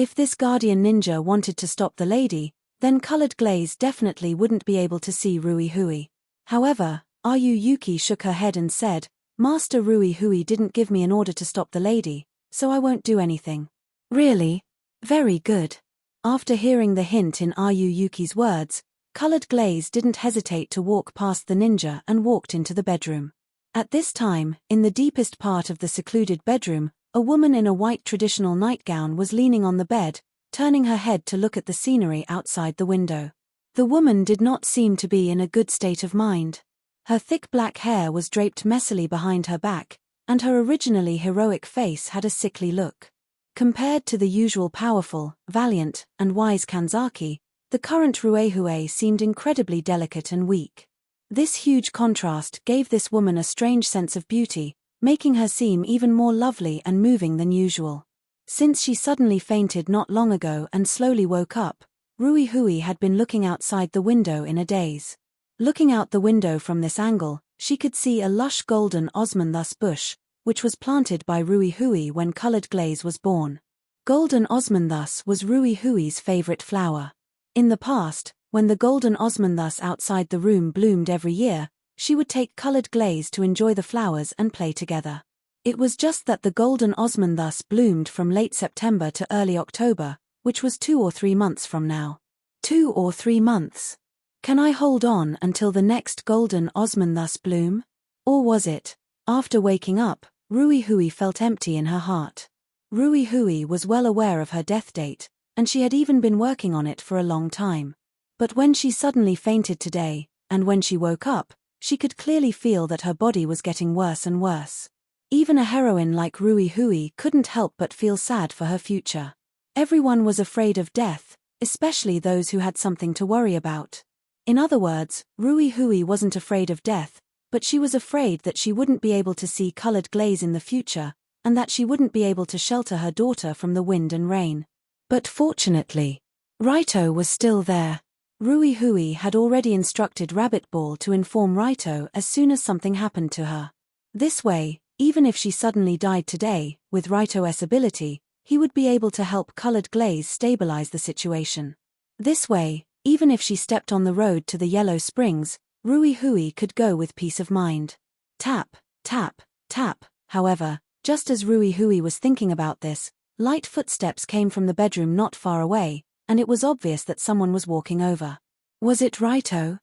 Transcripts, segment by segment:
If this guardian ninja wanted to stop the lady, then colored glaze definitely wouldn't be able to see Rui Hui. However, Ayu Yuki shook her head and said, Master Rui Hui didn't give me an order to stop the lady, so I won't do anything. Really? Very good. After hearing the hint in Ayu Yuki's words, colored glaze didn't hesitate to walk past the ninja and walked into the bedroom. At this time, in the deepest part of the secluded bedroom, a woman in a white traditional nightgown was leaning on the bed, turning her head to look at the scenery outside the window. The woman did not seem to be in a good state of mind. Her thick black hair was draped messily behind her back, and her originally heroic face had a sickly look. Compared to the usual powerful, valiant, and wise Kanzaki, the current Ruehue seemed incredibly delicate and weak. This huge contrast gave this woman a strange sense of beauty, making her seem even more lovely and moving than usual. Since she suddenly fainted not long ago and slowly woke up, Rui Hui had been looking outside the window in a daze. Looking out the window from this angle, she could see a lush golden osmanthus bush, which was planted by Rui Hui when colored glaze was born. Golden osmanthus was Rui Hui's favorite flower. In the past, when the golden osmanthus outside the room bloomed every year, she would take colored glaze to enjoy the flowers and play together. It was just that the golden osmanthus bloomed from late September to early October, which was 2 or 3 months from now. 2 or 3 months. Can I hold on until the next golden osmanthus bloom? Or was it? After waking up, Rui Hui felt empty in her heart. Rui Hui was well aware of her death date, and she had even been working on it for a long time. But when she suddenly fainted today, and when she woke up, she could clearly feel that her body was getting worse and worse. Even a heroine like Rui Hui couldn't help but feel sad for her future. Everyone was afraid of death, especially those who had something to worry about. In other words, Rui Hui wasn't afraid of death, but she was afraid that she wouldn't be able to see colored glaze in the future, and that she wouldn't be able to shelter her daughter from the wind and rain. But fortunately, Raito was still there. Rui Hui had already instructed Rabbit Ball to inform Raito as soon as something happened to her. This way, even if she suddenly died today, with Raito's ability, he would be able to help colored glaze stabilize the situation. This way, even if she stepped on the road to the Yellow Springs, Rui Hui could go with peace of mind. Tap, tap, tap. However, just as Rui Hui was thinking about this, light footsteps came from the bedroom not far away, and it was obvious that someone was walking over. Was it Raito?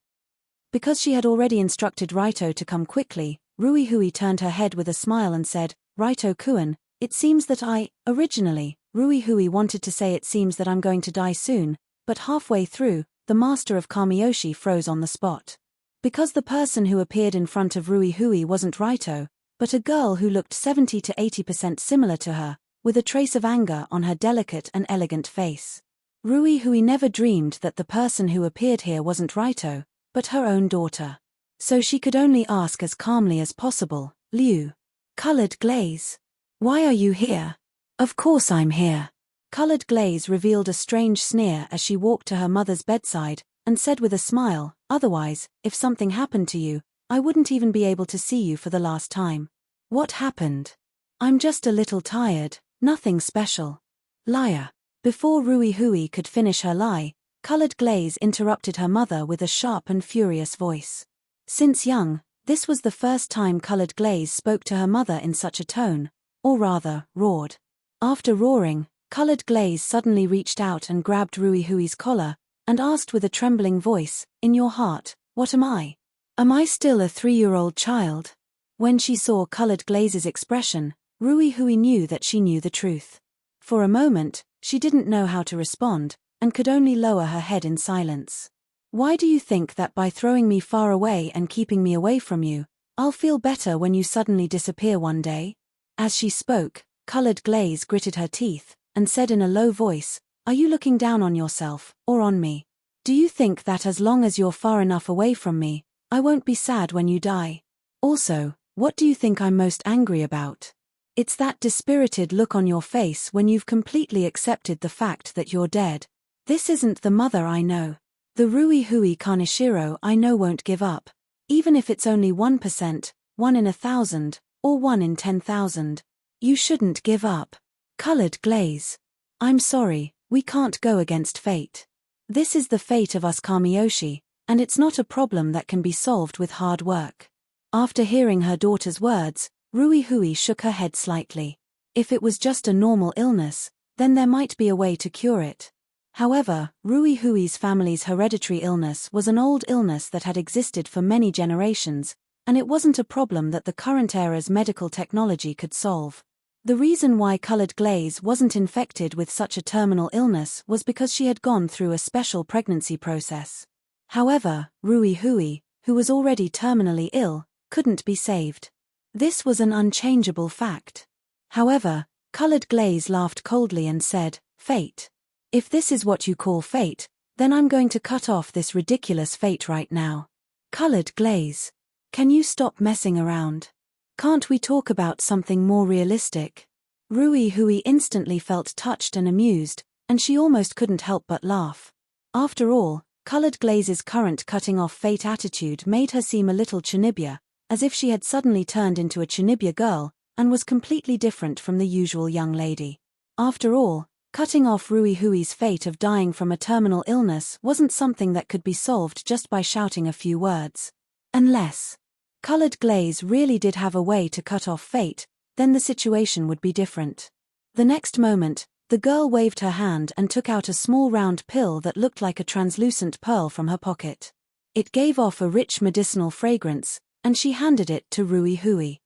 Because she had already instructed Raito to come quickly, Rui Hui turned her head with a smile and said, Raito-kun, it seems that originally, Rui Hui wanted to say it seems that I'm going to die soon, but halfway through, the master of Kamiyoshi froze on the spot. Because the person who appeared in front of Rui Hui wasn't Raito, but a girl who looked 70 to 80% similar to her, with a trace of anger on her delicate and elegant face. Rui Hui never dreamed that the person who appeared here wasn't Raito, but her own daughter. So she could only ask as calmly as possible, Liu. Colored glaze. Why are you here? Of course I'm here. Colored glaze revealed a strange sneer as she walked to her mother's bedside, and said with a smile, otherwise, if something happened to you, I wouldn't even be able to see you for the last time. What happened? I'm just a little tired, nothing special. Liar. Before Rui Hui could finish her lie, colored glaze interrupted her mother with a sharp and furious voice. Since young, this was the first time colored glaze spoke to her mother in such a tone, or rather, roared. After roaring, colored glaze suddenly reached out and grabbed Rui Hui's collar, and asked with a trembling voice, in your heart, what am I? Am I still a 3-year-old child? When she saw colored glaze's expression, Rui Hui knew that she knew the truth. For a moment, she didn't know how to respond, and could only lower her head in silence. Why do you think that by throwing me far away and keeping me away from you, I'll feel better when you suddenly disappear one day? As she spoke, colored glaze gritted her teeth, and said in a low voice, are you looking down on yourself, or on me? Do you think that as long as you're far enough away from me, I won't be sad when you die? Also, what do you think I'm most angry about? It's that dispirited look on your face when you've completely accepted the fact that you're dead. This isn't the mother I know. The Rui Hui Kaneshiro I know won't give up. Even if it's only 1%, 1 in 1,000, or 1 in 10,000. You shouldn't give up. Colored glaze. I'm sorry, we can't go against fate. This is the fate of us Kamiyoshi, and it's not a problem that can be solved with hard work. After hearing her daughter's words, Rui Hui shook her head slightly. If it was just a normal illness, then there might be a way to cure it. However, Rui Hui's family's hereditary illness was an old illness that had existed for many generations, and it wasn't a problem that the current era's medical technology could solve. The reason why colored glaze wasn't infected with such a terminal illness was because she had gone through a special pregnancy process. However, Rui Hui, who was already terminally ill, couldn't be saved. This was an unchangeable fact. However, colored glaze laughed coldly and said, "Fate. If this is what you call fate, then I'm going to cut off this ridiculous fate right now. Colored glaze. Can you stop messing around? Can't we talk about something more realistic?" Rui Hui instantly felt touched and amused, and she almost couldn't help but laugh. After all, colored glaze's current cutting off fate attitude made her seem a little Chunibya, as if she had suddenly turned into a Chunibya girl, and was completely different from the usual young lady. After all, cutting off Rui Hui's fate of dying from a terminal illness wasn't something that could be solved just by shouting a few words. Unless colored glaze really did have a way to cut off fate, then the situation would be different. The next moment, the girl waved her hand and took out a small round pill that looked like a translucent pearl from her pocket. It gave off a rich medicinal fragrance, and she handed it to Rui Hui.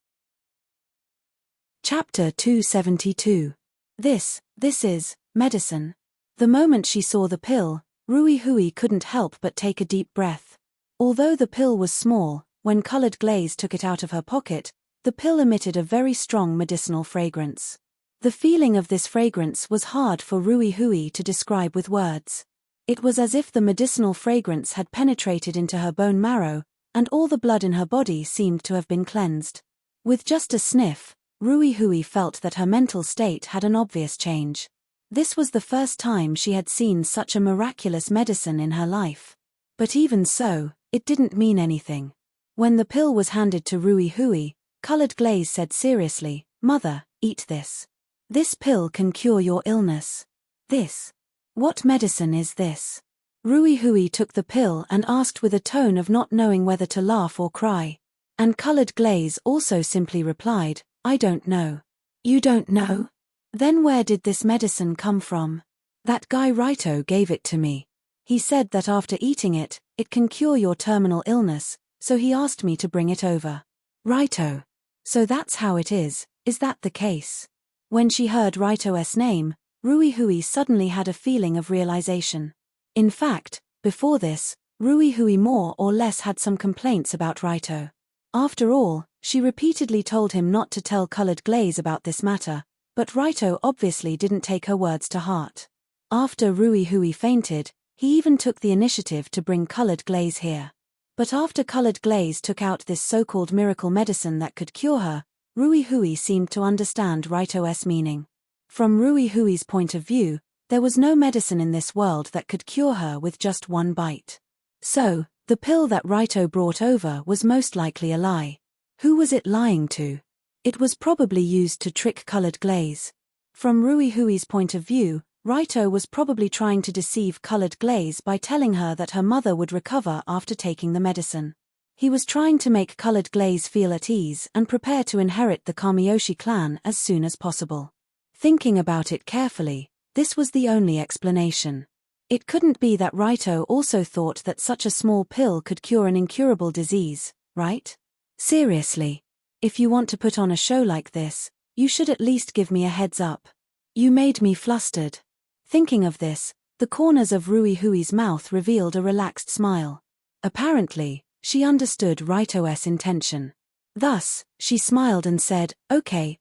Chapter 272. This is medicine. The moment she saw the pill, Rui Hui couldn't help but take a deep breath. Although the pill was small, when colored glaze took it out of her pocket, the pill emitted a very strong medicinal fragrance. The feeling of this fragrance was hard for Rui Hui to describe with words. It was as if the medicinal fragrance had penetrated into her bone marrow, and all the blood in her body seemed to have been cleansed. With just a sniff, Rui Hui felt that her mental state had an obvious change. This was the first time she had seen such a miraculous medicine in her life. But even so, it didn't mean anything. When the pill was handed to Rui Hui, colored glaze said seriously, "Mother, eat this. This pill can cure your illness." This. What medicine is this? Rui Hui took the pill and asked with a tone of not knowing whether to laugh or cry. And colored glaze also simply replied, "I don't know." "You don't know? Then where did this medicine come from?" "That guy Raito gave it to me. He said that after eating it, it can cure your terminal illness, so he asked me to bring it over." "Raito. So that's how it is that the case?" When she heard Raito's name, Rui Hui suddenly had a feeling of realization. In fact, before this, Rui Hui more or less had some complaints about Raito. After all, she repeatedly told him not to tell colored glaze about this matter, but Raito obviously didn't take her words to heart. After Rui Hui fainted, he even took the initiative to bring colored glaze here. But after colored glaze took out this so-called miracle medicine that could cure her, Rui Hui seemed to understand Raito's meaning. From Rui Hui's point of view, there was no medicine in this world that could cure her with just one bite. So, the pill that Raito brought over was most likely a lie. Who was it lying to? It was probably used to trick colored glaze. From Rui Hui's point of view, Raito was probably trying to deceive colored glaze by telling her that her mother would recover after taking the medicine. He was trying to make colored glaze feel at ease and prepare to inherit the Kamiyoshi clan as soon as possible. Thinking about it carefully, this was the only explanation. It couldn't be that Raito also thought that such a small pill could cure an incurable disease, right? Seriously. If you want to put on a show like this, you should at least give me a heads up. You made me flustered. Thinking of this, the corners of Rui Hui's mouth revealed a relaxed smile. Apparently, she understood Raito's intention. Thus, she smiled and said, okay.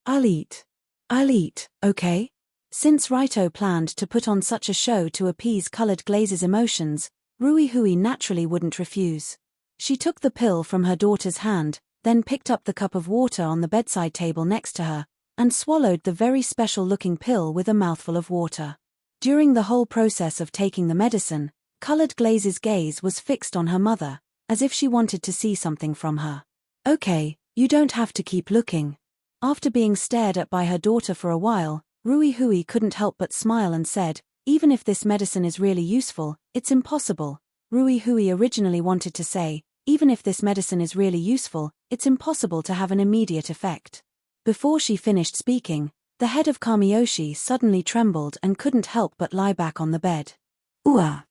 I'll eat, okay? Since Raito planned to put on such a show to appease colored glaze's emotions, Rui Hui naturally wouldn't refuse. She took the pill from her daughter's hand, then picked up the cup of water on the bedside table next to her, and swallowed the very special-looking pill with a mouthful of water. During the whole process of taking the medicine, colored glaze's gaze was fixed on her mother, as if she wanted to see something from her. "Okay, you don't have to keep looking." After being stared at by her daughter for a while, Rui Hui couldn't help but smile and said, "Even if this medicine is really useful, it's impossible." Rui Hui originally wanted to say, "Even if this medicine is really useful, it's impossible to have an immediate effect." Before she finished speaking, the head of Kamiyoshi suddenly trembled and couldn't help but lie back on the bed. "Ooh,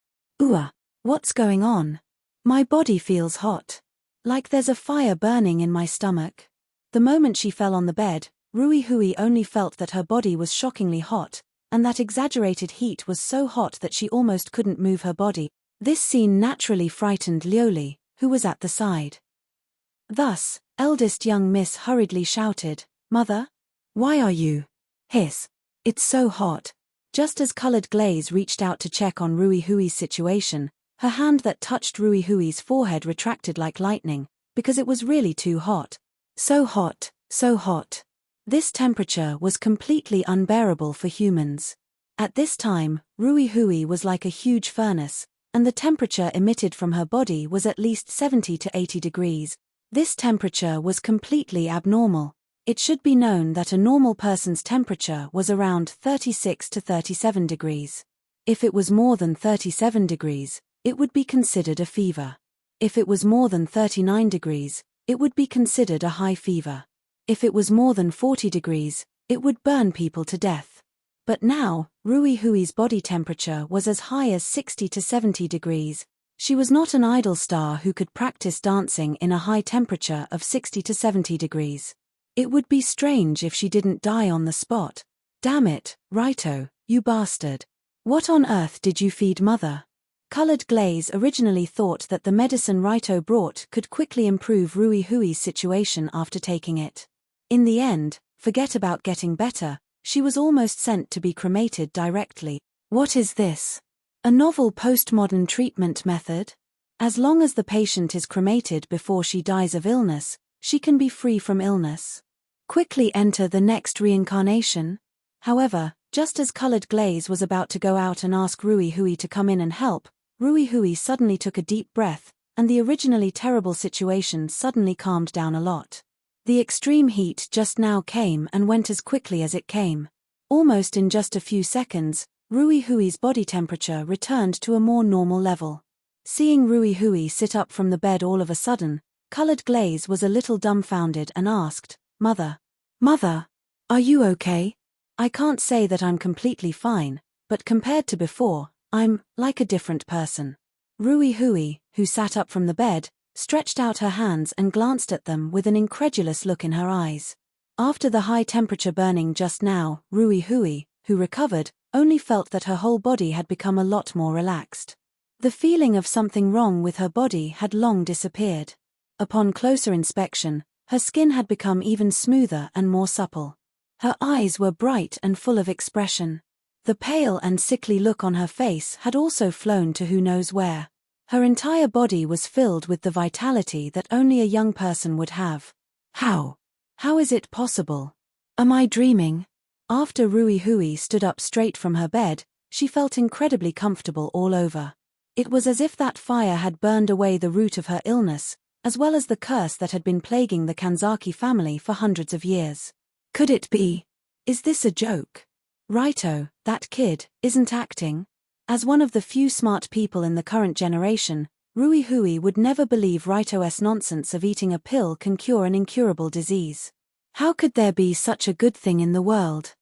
ooh, what's going on? My body feels hot. Like there's a fire burning in my stomach." The moment she fell on the bed, Rui Hui only felt that her body was shockingly hot, and that exaggerated heat was so hot that she almost couldn't move her body. This scene naturally frightened Lioli, who was at the side. Thus, eldest young miss hurriedly shouted, "Mother? Why are you? Hiss. It's so hot." Just as Colored Glaze reached out to check on Rui Hui's situation, her hand that touched Rui Hui's forehead retracted like lightning, because it was really too hot. So hot, so hot. This temperature was completely unbearable for humans. At this time, Rui Hui was like a huge furnace, and the temperature emitted from her body was at least 70 to 80 degrees. This temperature was completely abnormal. It should be known that a normal person's temperature was around 36 to 37 degrees. If it was more than 37 degrees, it would be considered a fever. If it was more than 39 degrees, it would be considered a high fever. If it was more than 40 degrees, it would burn people to death. But now, Rui Hui's body temperature was as high as 60 to 70 degrees. She was not an idol star who could practice dancing in a high temperature of 60 to 70 degrees. It would be strange if she didn't die on the spot. "Damn it, Raito, you bastard. What on earth did you feed Mother?" Colored Glaze originally thought that the medicine Raito brought could quickly improve Rui Hui's situation after taking it. In the end, forget about getting better, she was almost sent to be cremated directly. What is this? A novel postmodern treatment method? As long as the patient is cremated before she dies of illness, she can be free from illness. Quickly enter the next reincarnation? However, just as Colored Glaze was about to go out and ask Rui Hui to come in and help, Rui Hui suddenly took a deep breath, and the originally terrible situation suddenly calmed down a lot. The extreme heat just now came and went as quickly as it came. Almost in just a few seconds, Rui Hui's body temperature returned to a more normal level. Seeing Rui Hui sit up from the bed all of a sudden, Colored Glaze was a little dumbfounded and asked, "Mother? Mother? Are you okay?" "I can't say that I'm completely fine, but compared to before, I'm like a different person." Rui Hui, who sat up from the bed, stretched out her hands and glanced at them with an incredulous look in her eyes. After the high temperature burning just now, Rui Hui, who recovered, only felt that her whole body had become a lot more relaxed. The feeling of something wrong with her body had long disappeared. Upon closer inspection, her skin had become even smoother and more supple. Her eyes were bright and full of expression. The pale and sickly look on her face had also flown to who knows where. Her entire body was filled with the vitality that only a young person would have. How? How is it possible? Am I dreaming? After Rui Hui stood up straight from her bed, she felt incredibly comfortable all over. It was as if that fire had burned away the root of her illness, as well as the curse that had been plaguing the Kanzaki family for hundreds of years. Could it be? Is this a joke? Raito, that kid, isn't acting? As one of the few smart people in the current generation, Rui Hui would never believe Raito's nonsense of eating a pill can cure an incurable disease. How could there be such a good thing in the world?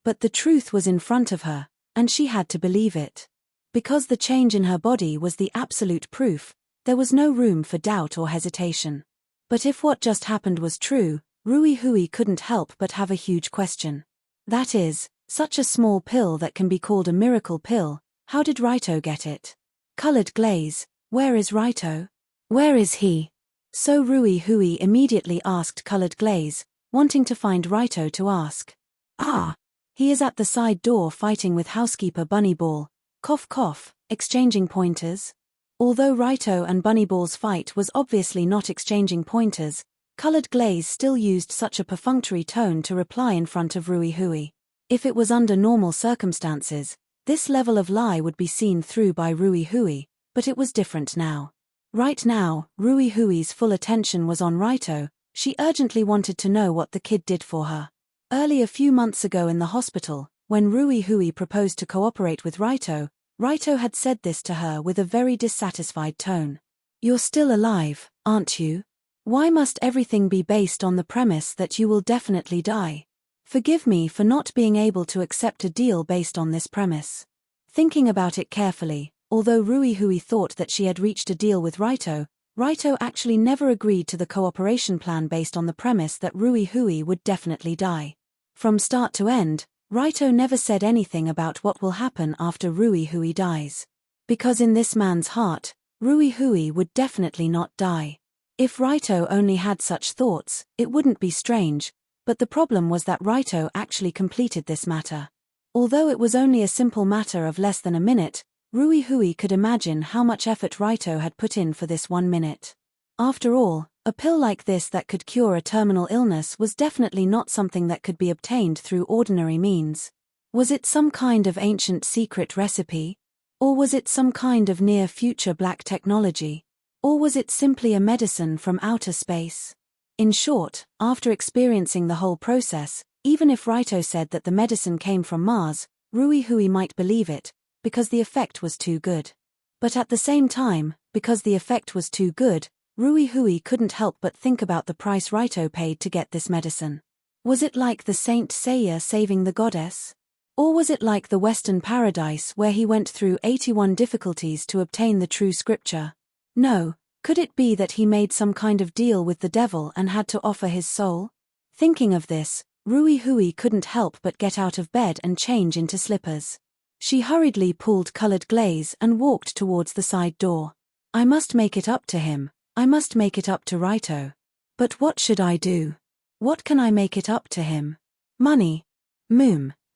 But the truth was in front of her, and she had to believe it. Because the change in her body was the absolute proof, there was no room for doubt or hesitation. But if what just happened was true, Rui Hui couldn't help but have a huge question. That is, such a small pill that can be called a miracle pill, how did Raito get it? Colored Glaze, where is Raito? Where is he? So Rui Hui immediately asked Colored Glaze, wanting to find Raito to ask. "Ah, he is at the side door fighting with housekeeper Bunnyball, cough cough, exchanging pointers." Although Raito and Bunnyball's fight was obviously not exchanging pointers, Colored Glaze still used such a perfunctory tone to reply in front of Rui Hui. If it was under normal circumstances, this level of lie would be seen through by Rui Hui, but it was different now. Right now, Rui Hui's full attention was on Raito. She urgently wanted to know what the kid did for her. Early a few months ago in the hospital, when Rui Hui proposed to cooperate with Raito, Raito had said this to her with a very dissatisfied tone. "You're still alive, aren't you? Why must everything be based on the premise that you will definitely die? Forgive me for not being able to accept a deal based on this premise." Thinking about it carefully, although Rui Hui thought that she had reached a deal with Raito, Raito actually never agreed to the cooperation plan based on the premise that Rui Hui would definitely die. From start to end, Raito never said anything about what will happen after Rui Hui dies. Because in this man's heart, Rui Hui would definitely not die. If Raito only had such thoughts, it wouldn't be strange, but the problem was that Raito actually completed this matter. Although it was only a simple matter of less than a minute, Rui Hui could imagine how much effort Raito had put in for this 1 minute. After all, a pill like this that could cure a terminal illness was definitely not something that could be obtained through ordinary means. Was it some kind of ancient secret recipe? Or was it some kind of near-future black technology? Or was it simply a medicine from outer space? In short, after experiencing the whole process, even if Raito said that the medicine came from Mars, Rui Hui might believe it, because the effect was too good. But at the same time, because the effect was too good, Rui Hui couldn't help but think about the price Raito paid to get this medicine. Was it like the Saint Seiya saving the goddess? Or was it like the Western paradise where he went through 81 difficulties to obtain the true scripture? No, could it be that he made some kind of deal with the devil and had to offer his soul? Thinking of this, Rui Hui couldn't help but get out of bed and change into slippers. She hurriedly pulled colored glaze and walked towards the side door. I must make it up to him. I must make it up to Raito. But what should I do? What can I make it up to him? Money?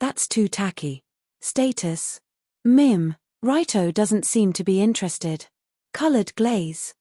That's too tacky. Status? Raito doesn't seem to be interested. Colored glaze?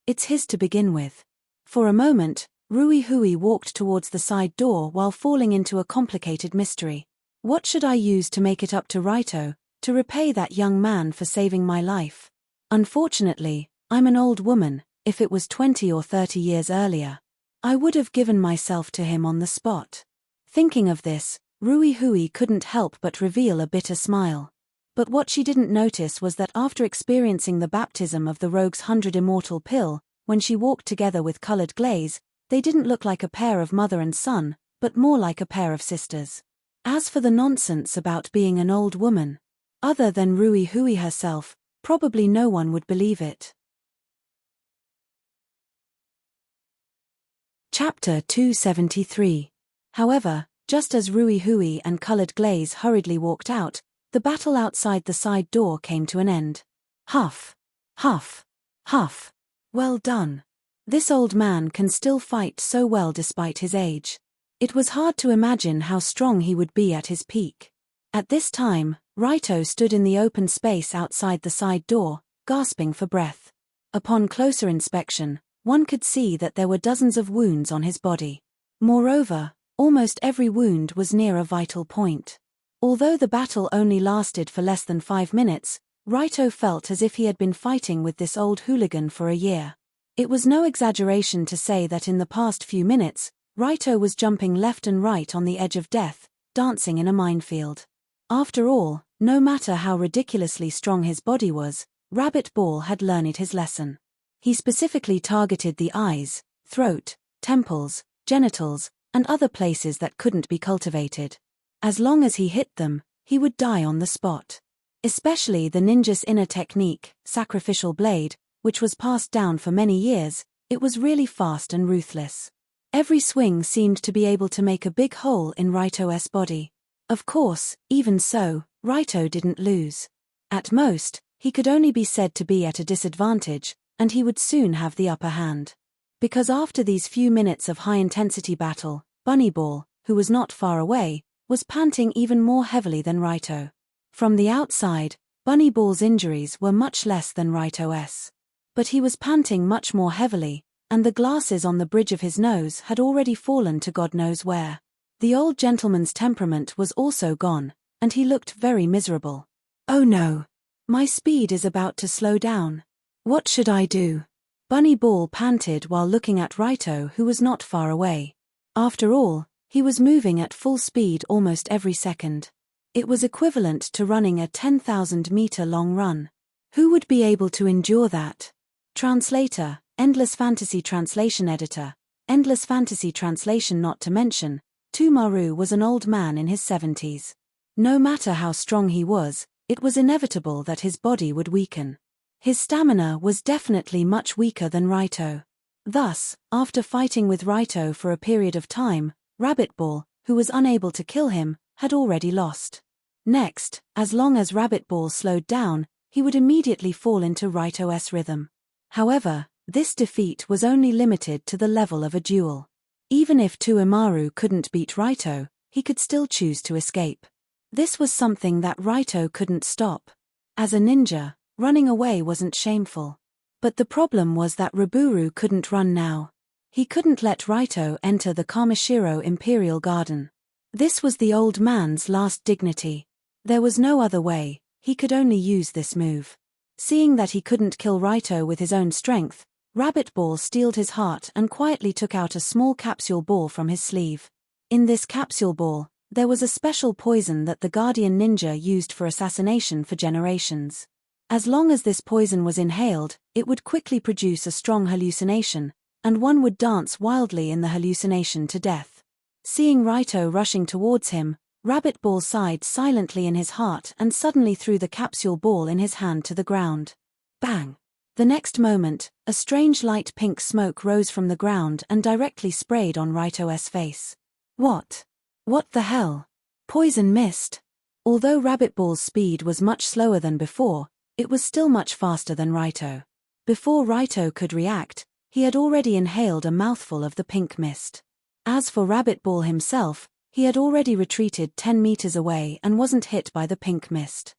It's his to begin with. For a moment, Rui Hui walked towards the side door while falling into a complicated mystery. What should I use to make it up to Raito, to repay that young man for saving my life? Unfortunately, I'm an old woman. If it was 20 or 30 years earlier, I would have given myself to him on the spot. Thinking of this, Rui Hui couldn't help but reveal a bitter smile. But what she didn't notice was that after experiencing the baptism of the rogue's 100 immortal pill, when she walked together with colored glaze, they didn't look like a pair of mother and son, but more like a pair of sisters. As for the nonsense about being an old woman, other than Rui Hui herself, probably no one would believe it. Chapter 273. However, just as Rui Hui and colored glaze hurriedly walked out, the battle outside the side door came to an end. Huff. Huff. Huff. Well done. This old man can still fight so well despite his age. It was hard to imagine how strong he would be at his peak. At this time, Raito stood in the open space outside the side door, gasping for breath. Upon closer inspection, one could see that there were dozens of wounds on his body. Moreover, almost every wound was near a vital point. Although the battle only lasted for less than 5 minutes, Raito felt as if he had been fighting with this old hooligan for a year. It was no exaggeration to say that in the past few minutes, Raito was jumping left and right on the edge of death, dancing in a minefield. After all, no matter how ridiculously strong his body was, Rabbit Ball had learned his lesson. He specifically targeted the eyes, throat, temples, genitals, and other places that couldn't be cultivated. As long as he hit them, he would die on the spot. Especially the ninja's inner technique, Sacrificial Blade, which was passed down for many years, it was really fast and ruthless. Every swing seemed to be able to make a big hole in Raito's body. Of course, even so, Raito didn't lose. At most, he could only be said to be at a disadvantage, and he would soon have the upper hand. Because after these few minutes of high-intensity battle, Bunny Ball, who was not far away, was panting even more heavily than Raito. From the outside, Bunny Ball's injuries were much less than Raito's. But he was panting much more heavily, and the glasses on the bridge of his nose had already fallen to God knows where. The old gentleman's temperament was also gone, and he looked very miserable. Oh no! My speed is about to slow down. What should I do? Bunny Ball panted while looking at Raito, who was not far away. After all, He was moving at full speed almost every second. It was equivalent to running a 10,000-meter-long run. Who would be able to endure that? Translator, Endless Fantasy Translation Editor, Endless Fantasy Translation. Not to mention, Tumaru was an old man in his 70s. No matter how strong he was, it was inevitable that his body would weaken. His stamina was definitely much weaker than Raito. Thus, after fighting with Raito for a period of time, Rabbit Ball, who was unable to kill him, had already lost. Next, as long as Rabbit Ball slowed down, he would immediately fall into Raito's rhythm. However, this defeat was only limited to the level of a duel. Even if Tuimaru couldn't beat Raito, he could still choose to escape. This was something that Raito couldn't stop. As a ninja, running away wasn't shameful. But the problem was that Raburu couldn't run now. He couldn't let Raito enter the Kamishiro Imperial Garden. This was the old man's last dignity. There was no other way, he could only use this move. Seeing that he couldn't kill Raito with his own strength, Rabbit Ball steeled his heart and quietly took out a small capsule ball from his sleeve. In this capsule ball, there was a special poison that the Guardian Ninja used for assassination for generations. As long as this poison was inhaled, it would quickly produce a strong hallucination, and one would dance wildly in the hallucination to death. Seeing Raito rushing towards him, Rabbit Ball sighed silently in his heart and suddenly threw the capsule ball in his hand to the ground. Bang! The next moment, a strange light pink smoke rose from the ground and directly sprayed on Raito's face. What? What the hell? Poison mist! Although Rabbit Ball's speed was much slower than before, it was still much faster than Raito. Before Raito could react, he had already inhaled a mouthful of the pink mist. As for Rabbit Ball himself, he had already retreated 10 meters away and wasn't hit by the pink mist.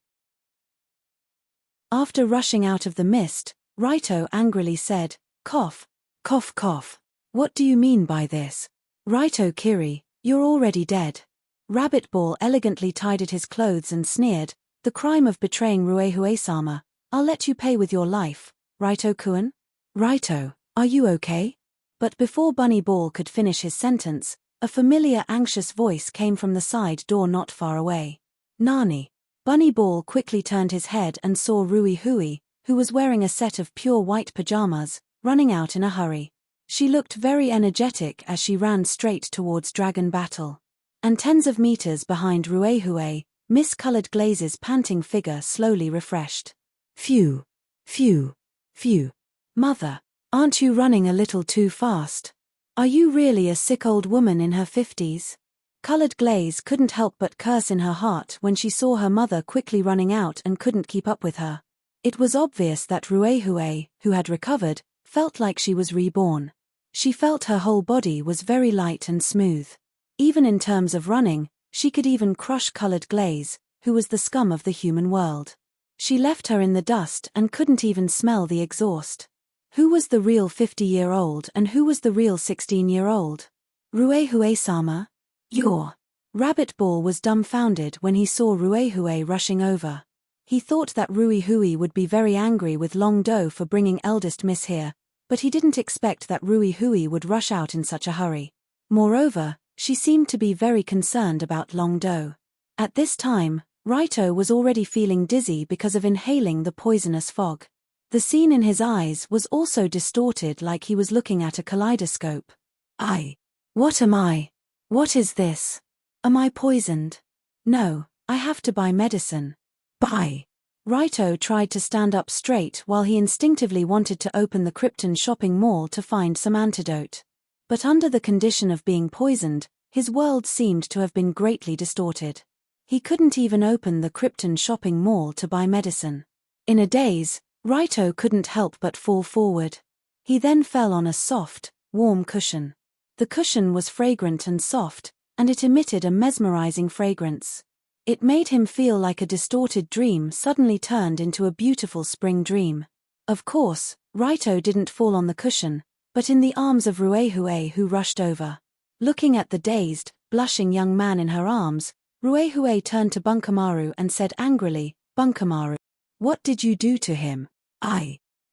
After rushing out of the mist, Raito angrily said, "Cough, cough, cough. What do you mean by this? Raito Kiri, you're already dead." Rabbit Ball elegantly tidied his clothes and sneered, "The crime of betraying Ruehue-sama, I'll let you pay with your life, Raito-kun." "Raito, are you okay?" But before Bunny Ball could finish his sentence, a familiar anxious voice came from the side door not far away. "Nani?" Bunny Ball quickly turned his head and saw Ruehue, who was wearing a set of pure white pajamas, running out in a hurry. She looked very energetic as she ran straight towards Dragon Battle. And tens of meters behind Ruehue, mist-colored Glaze's panting figure slowly refreshed. "Phew. Phew. Phew. Mother, aren't you running a little too fast? Are you really a sick old woman in her 50s? Colored Glaze couldn't help but curse in her heart when she saw her mother quickly running out and couldn't keep up with her. It was obvious that Ruehue, who had recovered, felt like she was reborn. She felt her whole body was very light and smooth. Even in terms of running, she could even crush Colored Glaze, who was the scum of the human world. She left her in the dust and couldn't even smell the exhaust. Who was the real 50-year-old and who was the real 16-year-old? Ruehue-sama? You're... Rabbit Ball was dumbfounded when he saw Ruehue rushing over. He thought that Ruehue would be very angry with Long Do for bringing eldest Miss here, but he didn't expect that Ruehue would rush out in such a hurry. Moreover, she seemed to be very concerned about Long Do. At this time, Raito was already feeling dizzy because of inhaling the poisonous fog. The scene in his eyes was also distorted like he was looking at a kaleidoscope. What am I? What is this? Am I poisoned? No, I have to buy medicine. Buy. Raito tried to stand up straight while he instinctively wanted to open the Krypton shopping mall to find some antidote. But under the condition of being poisoned, his world seemed to have been greatly distorted. He couldn't even open the Krypton shopping mall to buy medicine. In a daze, Raito couldn't help but fall forward. He then fell on a soft, warm cushion. The cushion was fragrant and soft, and it emitted a mesmerizing fragrance. It made him feel like a distorted dream suddenly turned into a beautiful spring dream. Of course, Raito didn't fall on the cushion, but in the arms of Ruehue, who rushed over. Looking at the dazed, blushing young man in her arms, Ruehue turned to Bunkamaru and said angrily, "Bunkamaru, what did you do to him?"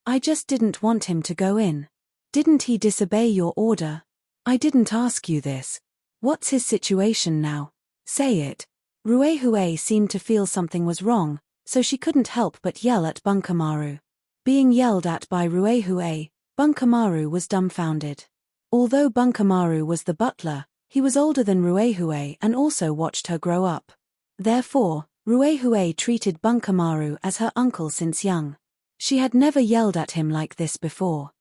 I just didn't want him to go in. Didn't he disobey your order? I didn't ask you this. What's his situation now? Say it. Ruehue seemed to feel something was wrong, so she couldn't help but yell at Bunkamaru. Being yelled at by Ruehue, Bunkamaru was dumbfounded. Although Bunkamaru was the butler, he was older than Ruehue and also watched her grow up. Therefore, Ruehue treated Bunkamaru as her uncle since young. She had never yelled at him like this before.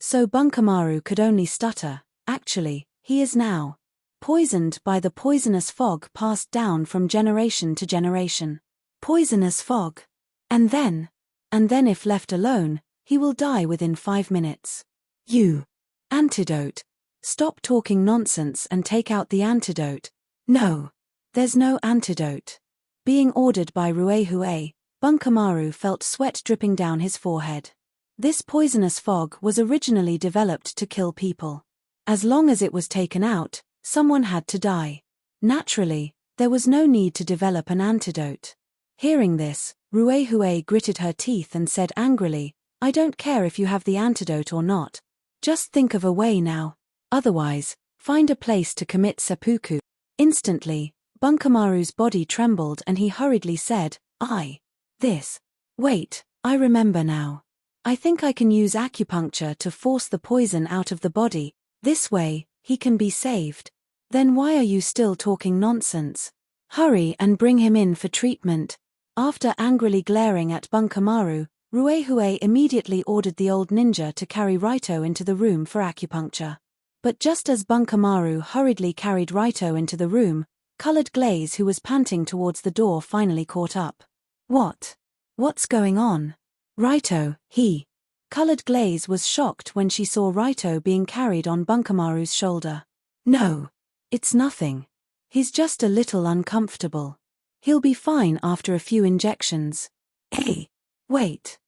So Bunkamaru could only stutter, actually, he is now poisoned by the poisonous fog passed down from generation to generation. Poisonous fog. And then if left alone, he will die within 5 minutes. You. Antidote. Stop talking nonsense and take out the antidote. No. There's no antidote. Being ordered by Ruehue, Bunkamaru felt sweat dripping down his forehead. This poisonous fog was originally developed to kill people. As long as it was taken out, someone had to die. Naturally, there was no need to develop an antidote. Hearing this, Ruehue gritted her teeth and said angrily, I don't care if you have the antidote or not. Just think of a way now. Otherwise, find a place to commit seppuku. Instantly, Bunkamaru's body trembled and he hurriedly said, Wait, I remember now. I think I can use acupuncture to force the poison out of the body. This way, he can be saved. Then why are you still talking nonsense? Hurry and bring him in for treatment. After angrily glaring at Bunkamaru, Ruehue immediately ordered the old ninja to carry Raito into the room for acupuncture. But just as Bunkamaru hurriedly carried Raito into the room, Colored Glaze, who was panting towards the door, finally caught up. What's going on? Raito, Colored Glaze was shocked when she saw Raito being carried on Bunkamaru's shoulder. No. It's nothing. He's just a little uncomfortable. He'll be fine after a few injections. Hey, wait.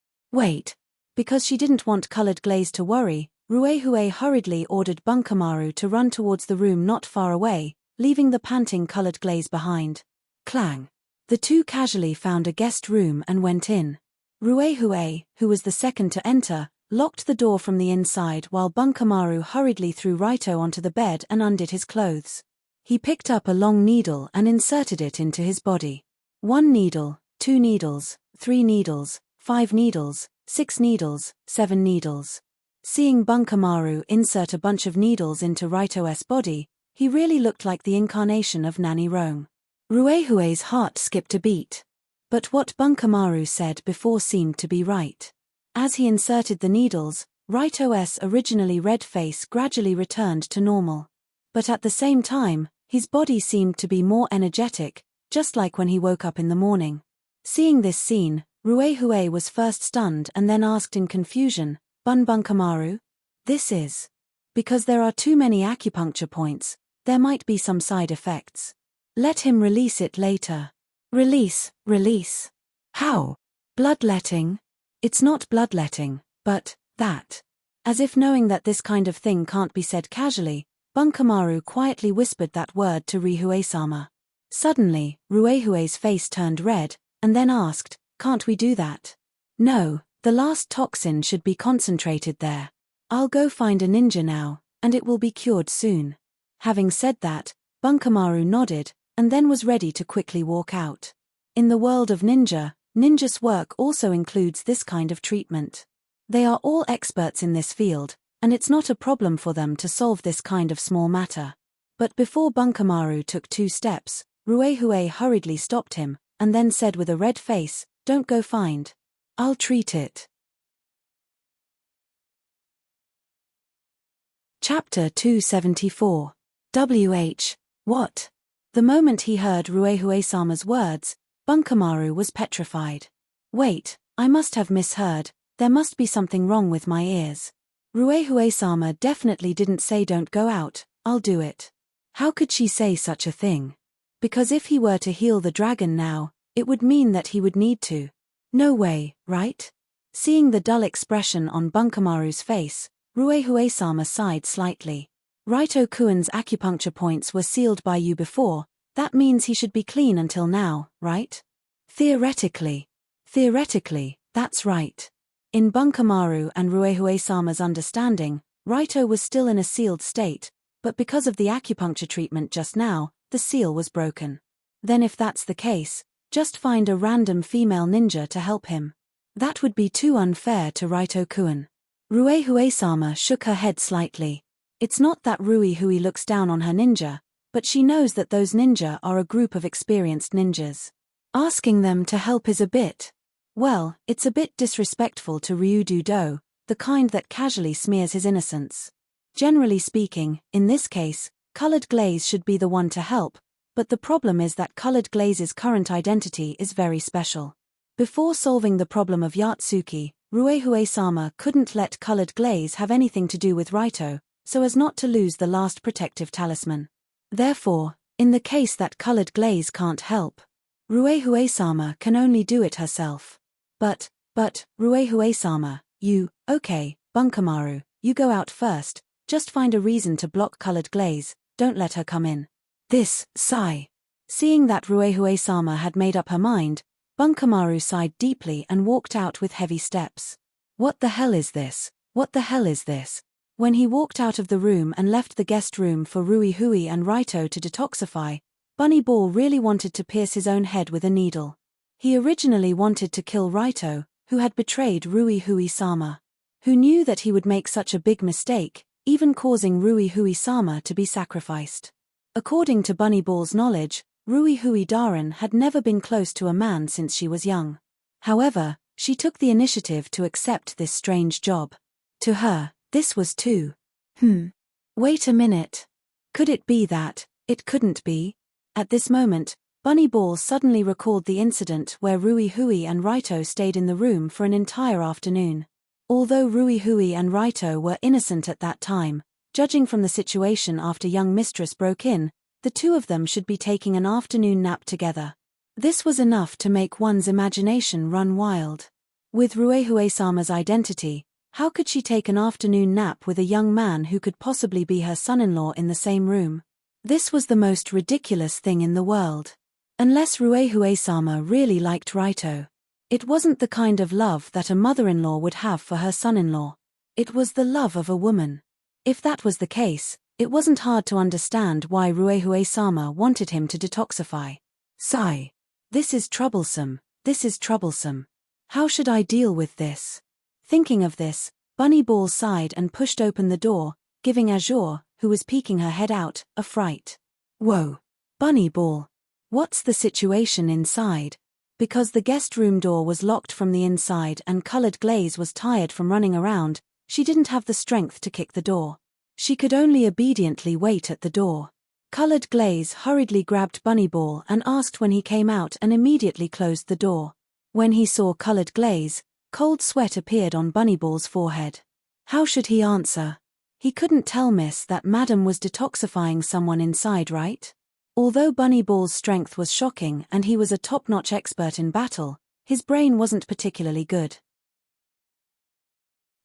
Because she didn't want Colored Glaze to worry, Ruehue hurriedly ordered Bunkamaru to run towards the room not far away, leaving the panting Colored Glaze behind. Clang. The two casually found a guest room and went in. Ruehue, who was the second to enter, locked the door from the inside while Bunkamaru hurriedly threw Raito onto the bed and undid his clothes. He picked up a long needle and inserted it into his body. 1 needle, 2 needles, 3 needles, 5 needles, 6 needles, 7 needles. Seeing Bunkamaru insert a bunch of needles into Raito's body, he really looked like the incarnation of Nanny Rome. Ruehue's heart skipped a beat. But what Bunkamaru said before seemed to be right. As he inserted the needles, Raito's originally red face gradually returned to normal. But at the same time, his body seemed to be more energetic, just like when he woke up in the morning. Seeing this scene, Ruehue was first stunned and then asked in confusion, Bunkamaru? This is because there are too many acupuncture points, there might be some side effects. Let him release it later. Release. How? Bloodletting? It's not bloodletting, but that. As if knowing that this kind of thing can't be said casually, Bunkamaru quietly whispered that word to Rihue-sama. Suddenly, Ruehue's face turned red, and then asked, can't we do that? No, the last toxin should be concentrated there. I'll go find a ninja now, and it will be cured soon. Having said that, Bunkamaru nodded, and then was ready to quickly walk out. In the world of ninjas' work also includes this kind of treatment. They are all experts in this field, and it's not a problem for them to solve this kind of small matter. But before Bunkamaru took 2 steps, Ruehue hurriedly stopped him, and then said with a red face, don't go find. I'll treat it. Chapter 274. What? The moment he heard Ruehue-sama's words, Bunkamaru was petrified. Wait, I must have misheard, there must be something wrong with my ears. Ruehue-sama definitely didn't say don't go out, I'll do it. How could she say such a thing? Because if he were to heal the dragon now, it would mean that he would need to. No way, right? Seeing the dull expression on Bunkamaru's face, Ruehue-sama sighed slightly. Raito-kuen's acupuncture points were sealed by you before, that means he should be clean until now, right? Theoretically, that's right. In Bunkamaru and Ruehue-sama's understanding, Raito was still in a sealed state, but because of the acupuncture treatment just now, the seal was broken. Then if that's the case, just find a random female ninja to help him. That would be too unfair to Raito-kun. Rue-Hue-sama shook her head slightly. It's not that Rui-Hui looks down on her ninja, but she knows that those ninja are a group of experienced ninjas. Asking them to help is a bit, well, it's a bit disrespectful to Ryudo-do, the kind that casually smears his innocence. Generally speaking, in this case, Colored Glaze should be the one to help, but the problem is that Colored Glaze's current identity is very special. Before solving the problem of Yatsuki, Rue-Hue-sama couldn't let Colored Glaze have anything to do with Raito, so as not to lose the last protective talisman. Therefore, in the case that Colored Glaze can't help, Rue-Hue-sama can only do it herself. But, Rue-Hue-sama, okay, Bunkamaru, you go out first, just find a reason to block Colored Glaze, don't let her come in. This, sigh. Seeing that Rue-Hue-sama had made up her mind, Bunkamaru sighed deeply and walked out with heavy steps. What the hell is this? What the hell is this? When he walked out of the room and left the guest room for Rui-Hui and Raito to detoxify, Bunny Ball really wanted to pierce his own head with a needle. He originally wanted to kill Raito, who had betrayed Rui-Hui-sama. Who knew that he would make such a big mistake, even causing Rui-Hui-sama to be sacrificed. According to Bunny Ball's knowledge, Rui-Hui Daran had never been close to a man since she was young. However, she took the initiative to accept this strange job. To her, this was too. Wait a minute. Could it be that? It couldn't be. At this moment, Bunny Ball suddenly recalled the incident where Rui-Hui and Raito stayed in the room for an entire afternoon. Although Rui-Hui and Raito were innocent at that time, judging from the situation after young mistress broke in, the two of them should be taking an afternoon nap together. This was enough to make one's imagination run wild. With Rue-Hue-sama's identity, how could she take an afternoon nap with a young man who could possibly be her son-in-law in the same room? This was the most ridiculous thing in the world. Unless Rue-Hue-sama really liked Raito. It wasn't the kind of love that a mother-in-law would have for her son-in-law. It was the love of a woman. If that was the case, it wasn't hard to understand why Rue-Hue-sama wanted him to detoxify. Sigh. This is troublesome, this is troublesome. How should I deal with this? Thinking of this, Bunny Ball sighed and pushed open the door, giving Azure, who was peeking her head out, a fright. Whoa. Bunny Ball. What's the situation inside? Because the guest room door was locked from the inside and Colored Glaze was tired from running around, she didn't have the strength to kick the door. She could only obediently wait at the door. Colored Glaze hurriedly grabbed Bunny Ball and asked when he came out and immediately closed the door. When he saw Colored Glaze, cold sweat appeared on Bunny Ball's forehead. How should he answer? He couldn't tell Miss that Madam was detoxifying someone inside, right? Although Bunny Ball's strength was shocking and he was a top-notch expert in battle, his brain wasn't particularly good.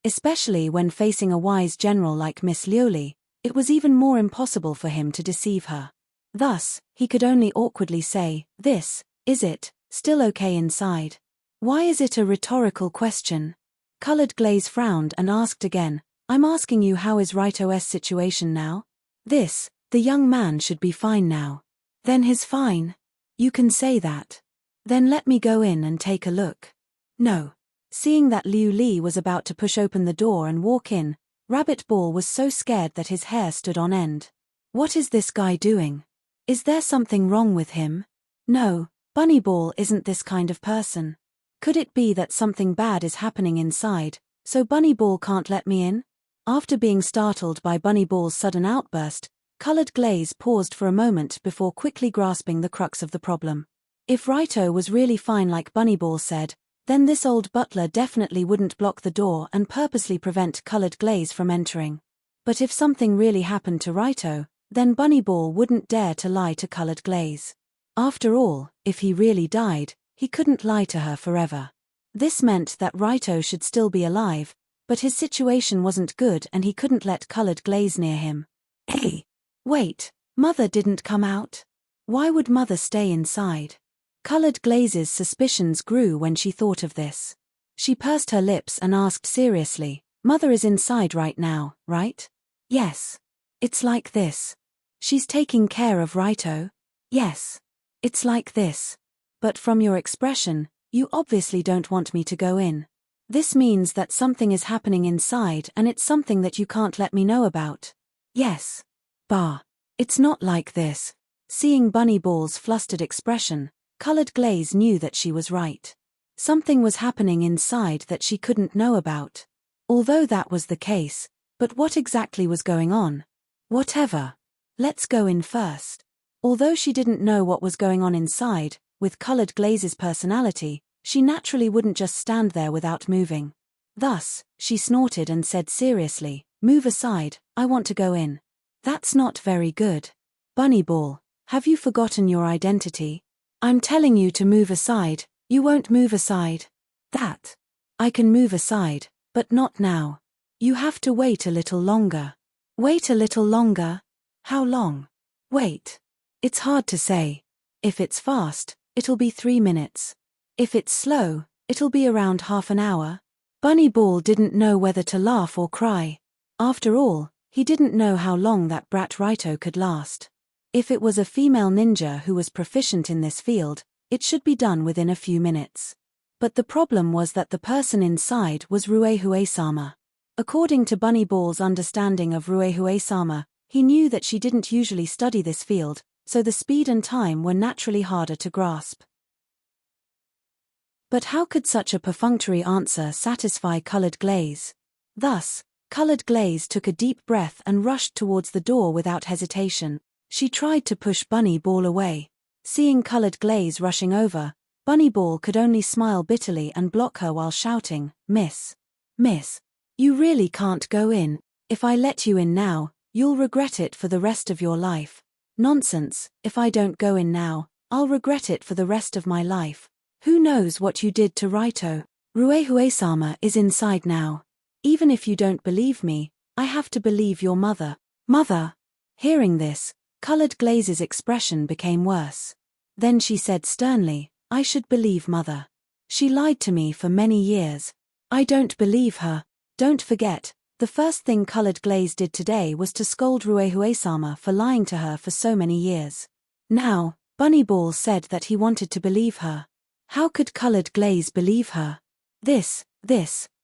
Especially when facing a wise general like Miss Lioli, it was even more impossible for him to deceive her. Thus, he could only awkwardly say, "This, is it, still okay inside?" Why is it a rhetorical question? Colored Glaze frowned and asked again, "I'm asking you, how is Raito's situation now?" This, the young man should be fine now. Then he's fine. You can say that. Then let me go in and take a look. No. Seeing that Liu Li was about to push open the door and walk in, Rabbit Ball was so scared that his hair stood on end. What is this guy doing? Is there something wrong with him? No, Bunny Ball isn't this kind of person. Could it be that something bad is happening inside, so Bunny Ball can't let me in? After being startled by Bunny Ball's sudden outburst, Colored Glaze paused for a moment before quickly grasping the crux of the problem. If Raito was really fine like Bunny Ball said, then this old butler definitely wouldn't block the door and purposely prevent Colored Glaze from entering. But if something really happened to Raito, then Bunny Ball wouldn't dare to lie to Colored Glaze. After all, if he really died, he couldn't lie to her forever. This meant that Raito should still be alive, but his situation wasn't good and he couldn't let Colored Glaze near him. Hey! Wait, Mother didn't come out? Why would Mother stay inside? Colored Glaze's suspicions grew when she thought of this. She pursed her lips and asked seriously, "Mother is inside right now, right?" "Yes." It's like this. She's taking care of Raito? Yes. It's like this. But from your expression, you obviously don't want me to go in. This means that something is happening inside and it's something that you can't let me know about. Yes. Bah. It's not like this. Seeing Bunny Ball's flustered expression, Colored Glaze knew that she was right. Something was happening inside that she couldn't know about. Although that was the case, but what exactly was going on? Whatever. Let's go in first. Although she didn't know what was going on inside, with Colored Glaze's personality, she naturally wouldn't just stand there without moving. Thus, she snorted and said seriously, "Move aside, I want to go in." That's not very good. Bunny Ball, have you forgotten your identity? I'm telling you to move aside, you won't move aside. That. I can move aside, but not now. You have to wait a little longer. Wait a little longer? How long? Wait. It's hard to say. If it's fast, it'll be 3 minutes. If it's slow, it'll be around half an hour. Bunny Ball didn't know whether to laugh or cry. After all, he didn't know how long that brat Raito could last. If it was a female ninja who was proficient in this field, it should be done within a few minutes. But the problem was that the person inside was Ruehue-sama. According to Bunny Ball's understanding of Ruehue-sama, he knew that she didn't usually study this field, so the speed and time were naturally harder to grasp. But how could such a perfunctory answer satisfy Colored Glaze? Thus, Colored Glaze took a deep breath and rushed towards the door without hesitation. She tried to push Bunny Ball away. Seeing Colored Glaze rushing over, Bunny Ball could only smile bitterly and block her while shouting, Miss, you really can't go in. If I let you in now, you'll regret it for the rest of your life." "Nonsense, if I don't go in now, I'll regret it for the rest of my life. Who knows what you did to Raito? Ruehue-sama is inside now. Even if you don't believe me, I have to believe your mother." "Mother!" Hearing this, Colored Glaze's expression became worse. Then she said sternly, "I should believe Mother. She lied to me for many years. I don't believe her." Don't forget, the first thing Colored Glaze did today was to scold Ruehue-sama for lying to her for so many years. Now, Bunny Ball said that he wanted to believe her. How could Colored Glaze believe her?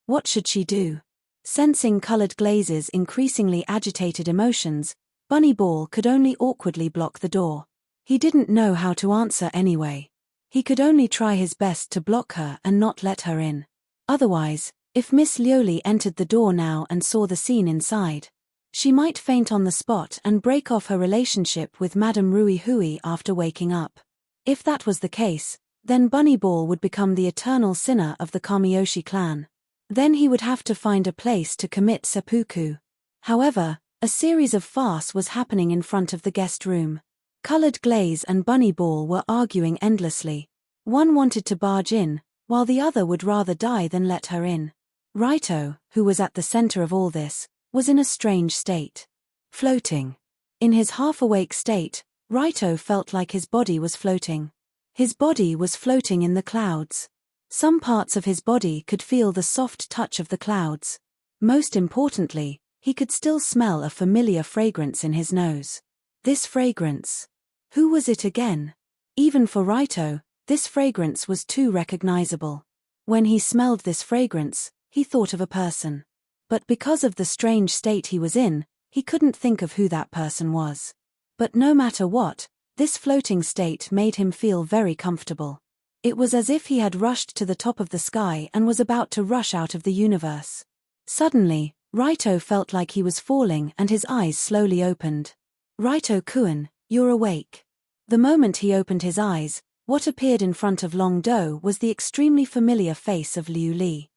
What should she do? Sensing Colored Glaze's increasingly agitated emotions, Bunny Ball could only awkwardly block the door. He didn't know how to answer anyway. He could only try his best to block her and not let her in. Otherwise, if Miss Lioli entered the door now and saw the scene inside, she might faint on the spot and break off her relationship with Madame Ruehue after waking up. If that was the case, then Bunny Ball would become the eternal sinner of the Kamiyoshi clan. Then he would have to find a place to commit seppuku. However, a series of farce was happening in front of the guest room. Colored Glaze and Bunny Ball were arguing endlessly. One wanted to barge in, while the other would rather die than let her in. Raito, who was at the center of all this, was in a strange state. Floating. In his half-awake state, Raito felt like his body was floating. His body was floating in the clouds. Some parts of his body could feel the soft touch of the clouds. Most importantly, he could still smell a familiar fragrance in his nose. This fragrance. Who was it again? Even for Raito, this fragrance was too recognizable. When he smelled this fragrance, he thought of a person. But because of the strange state he was in, he couldn't think of who that person was. But no matter what, this floating state made him feel very comfortable. It was as if he had rushed to the top of the sky and was about to rush out of the universe. Suddenly, Raito felt like he was falling and his eyes slowly opened. "Raito-kun, you're awake." The moment he opened his eyes, what appeared in front of Long Do was the extremely familiar face of Liu Li.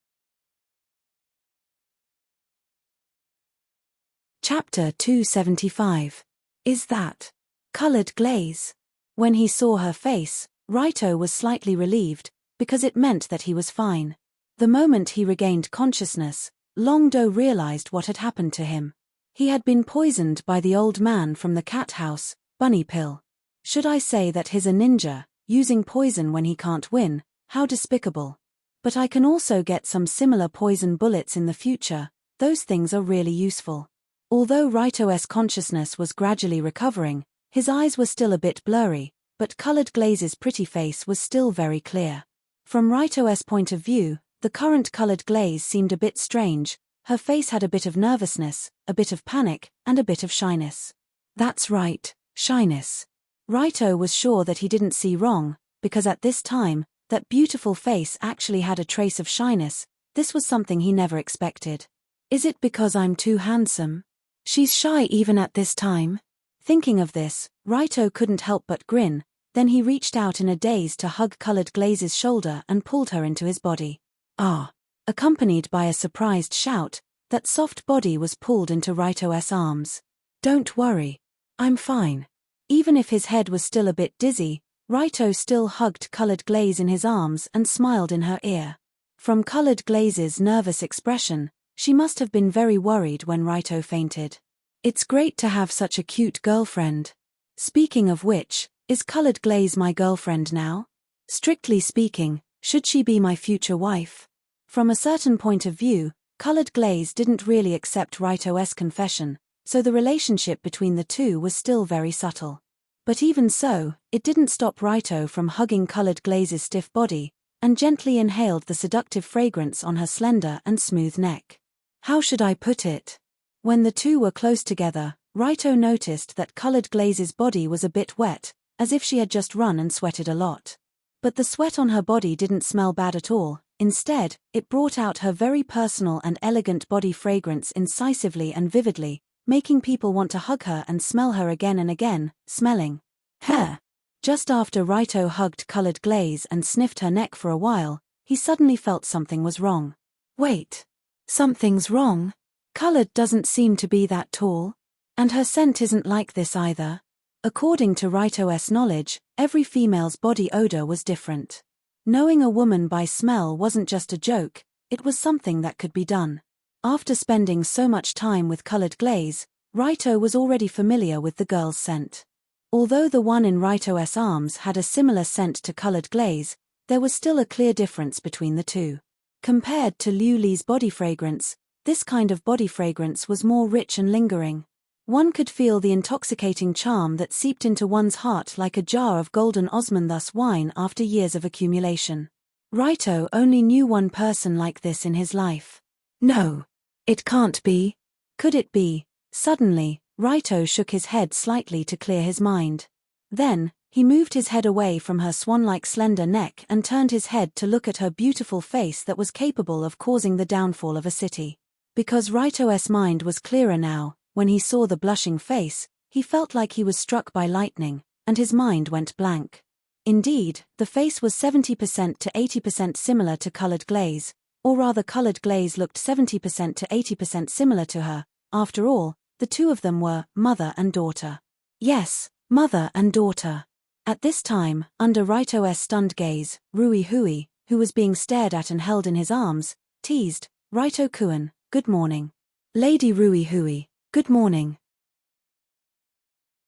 Chapter 275. Is that Colored Glaze? When he saw her face, Raito was slightly relieved, because it meant that he was fine. The moment he regained consciousness, Long Do realized what had happened to him. He had been poisoned by the old man from the cat house, Bunny Pill. Should I say that he's a ninja, using poison when he can't win? How despicable. But I can also get some similar poison bullets in the future, those things are really useful. Although Raito's consciousness was gradually recovering, his eyes were still a bit blurry, but Colored Glaze's pretty face was still very clear. From Raito's point of view, the current Colored Glaze seemed a bit strange. Her face had a bit of nervousness, a bit of panic, and a bit of shyness. That's right, shyness. Raito was sure that he didn't see wrong, because at this time, that beautiful face actually had a trace of shyness. This was something he never expected. Is it because I'm too handsome? She's shy even at this time? Thinking of this, Raito couldn't help but grin. Then he reached out in a daze to hug Colored Glaze's shoulder and pulled her into his body. Ah! Accompanied by a surprised shout, that soft body was pulled into Raito's arms. Don't worry. I'm fine. Even if his head was still a bit dizzy, Raito still hugged Colored Glaze in his arms and smiled in her ear. From Colored Glaze's nervous expression, she must have been very worried when Raito fainted. It's great to have such a cute girlfriend. Speaking of which, is Colored Glaze my girlfriend now? Strictly speaking, should she be my future wife? From a certain point of view, Colored Glaze didn't really accept Raito's confession, so the relationship between the two was still very subtle. But even so, it didn't stop Raito from hugging Colored Glaze's stiff body, and gently inhaled the seductive fragrance on her slender and smooth neck. How should I put it? When the two were close together, Raito noticed that Colored Glaze's body was a bit wet, as if she had just run and sweated a lot. But the sweat on her body didn't smell bad at all. Instead, it brought out her very personal and elegant body fragrance incisively and vividly, making people want to hug her and smell her again and again, smelling hair. Just after Raito hugged Colored Glaze and sniffed her neck for a while, he suddenly felt something was wrong. Wait. Something's wrong? Colored doesn't seem to be that tall. And her scent isn't like this either. According to Raito's knowledge, every female's body odor was different. Knowing a woman by smell wasn't just a joke, it was something that could be done. After spending so much time with Colored Glaze, Raito was already familiar with the girl's scent. Although the one in Raito's arms had a similar scent to Colored Glaze, there was still a clear difference between the two. Compared to Liu Li's body fragrance, this kind of body fragrance was more rich and lingering. One could feel the intoxicating charm that seeped into one's heart like a jar of golden osmanthus wine after years of accumulation. Raito only knew one person like this in his life. No. It can't be. Could it be? Suddenly, Raito shook his head slightly to clear his mind. Then, he moved his head away from her swan-like slender neck and turned his head to look at her beautiful face that was capable of causing the downfall of a city. Because Raito's mind was clearer now, when he saw the blushing face, he felt like he was struck by lightning, and his mind went blank. Indeed, the face was 70% to 80% similar to Colored Glaze, or rather Colored Glaze looked 70% to 80% similar to her. After all, the two of them were mother and daughter. Yes, mother and daughter. At this time, under Raito's stunned gaze, Rui Hui, who was being stared at and held in his arms, teased, Raito-kun, good morning. Lady Rui Hui, good morning.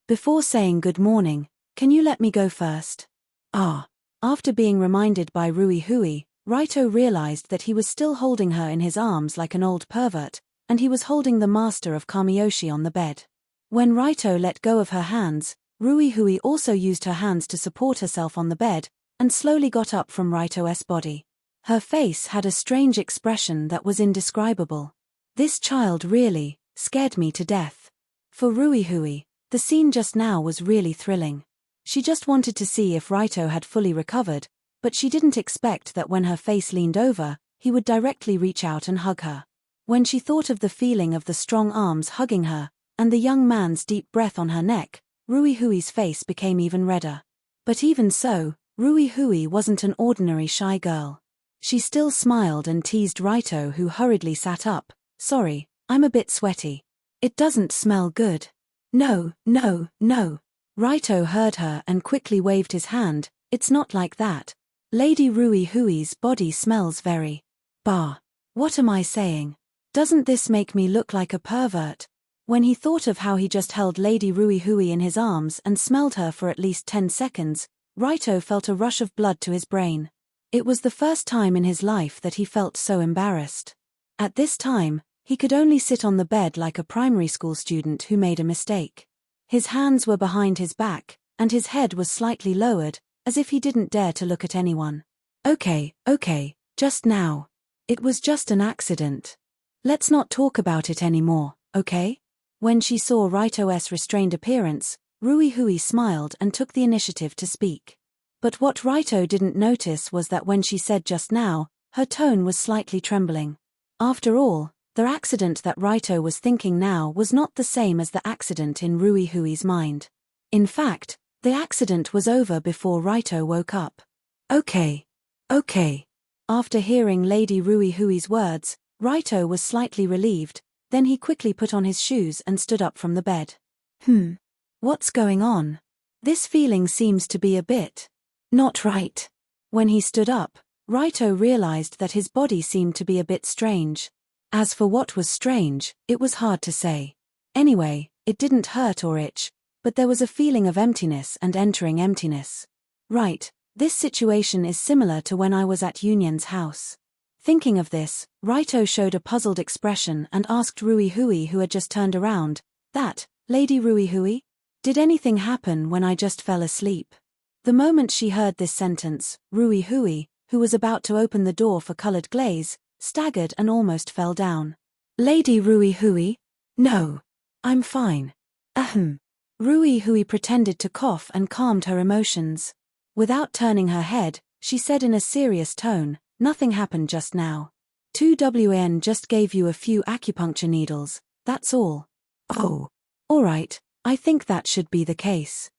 Before saying good morning, can you let me go first? Ah. After being reminded by Rui Hui, Raito realized that he was still holding her in his arms like an old pervert, and he was holding the master of Kamiyoshi on the bed. When Raito let go of her hands, Rui Hui also used her hands to support herself on the bed, and slowly got up from Raito's body. Her face had a strange expression that was indescribable. This child really scared me to death. For Rui Hui, the scene just now was really thrilling. She just wanted to see if Raito had fully recovered, but she didn't expect that when her face leaned over, he would directly reach out and hug her. When she thought of the feeling of the strong arms hugging her, and the young man's deep breath on her neck, Rui Hui's face became even redder. But even so, Rui Hui wasn't an ordinary shy girl. She still smiled and teased Raito, who hurriedly sat up. Sorry, I'm a bit sweaty. It doesn't smell good. No, no, no. Raito heard her and quickly waved his hand. It's not like that. Lady Rui Hui's body smells very. Bah. What am I saying? Doesn't this make me look like a pervert? When he thought of how he just held Lady Rui Hui in his arms and smelled her for at least 10 seconds, Raito felt a rush of blood to his brain. It was the first time in his life that he felt so embarrassed. At this time, He could only sit on the bed like a primary school student who made a mistake. His hands were behind his back, and his head was slightly lowered, as if he didn't dare to look at anyone. Okay, just now. It was just an accident. Let's not talk about it anymore, okay? When she saw Raito's restrained appearance, Ruihui smiled and took the initiative to speak. But what Raito didn't notice was that when she said just now, her tone was slightly trembling. After all, the accident that Raito was thinking now was not the same as the accident in Ruihui's mind. In fact, the accident was over before Raito woke up. Okay. After hearing Lady Ruihui's words, Raito was slightly relieved, then he quickly put on his shoes and stood up from the bed. What's going on? This feeling seems to be a bit not right. When he stood up, Raito realized that his body seemed to be a bit strange. As for what was strange, it was hard to say. Anyway, it didn't hurt or itch, but there was a feeling of emptiness and entering emptiness. Right, this situation is similar to when I was at Union's house. Thinking of this, Raito showed a puzzled expression and asked Ruihui, who had just turned around, "That, Lady Ruihui? Did anything happen when I just fell asleep?" The moment she heard this sentence, Ruihui, who was about to open the door for colored glaze, staggered and almost fell down. "Lady Ruihui? No. I'm fine." Ruihui pretended to cough and calmed her emotions. Without turning her head, she said in a serious tone, "Nothing happened just now. 2WN just gave you a few acupuncture needles, that's all." "Oh. Alright, I think that should be the case."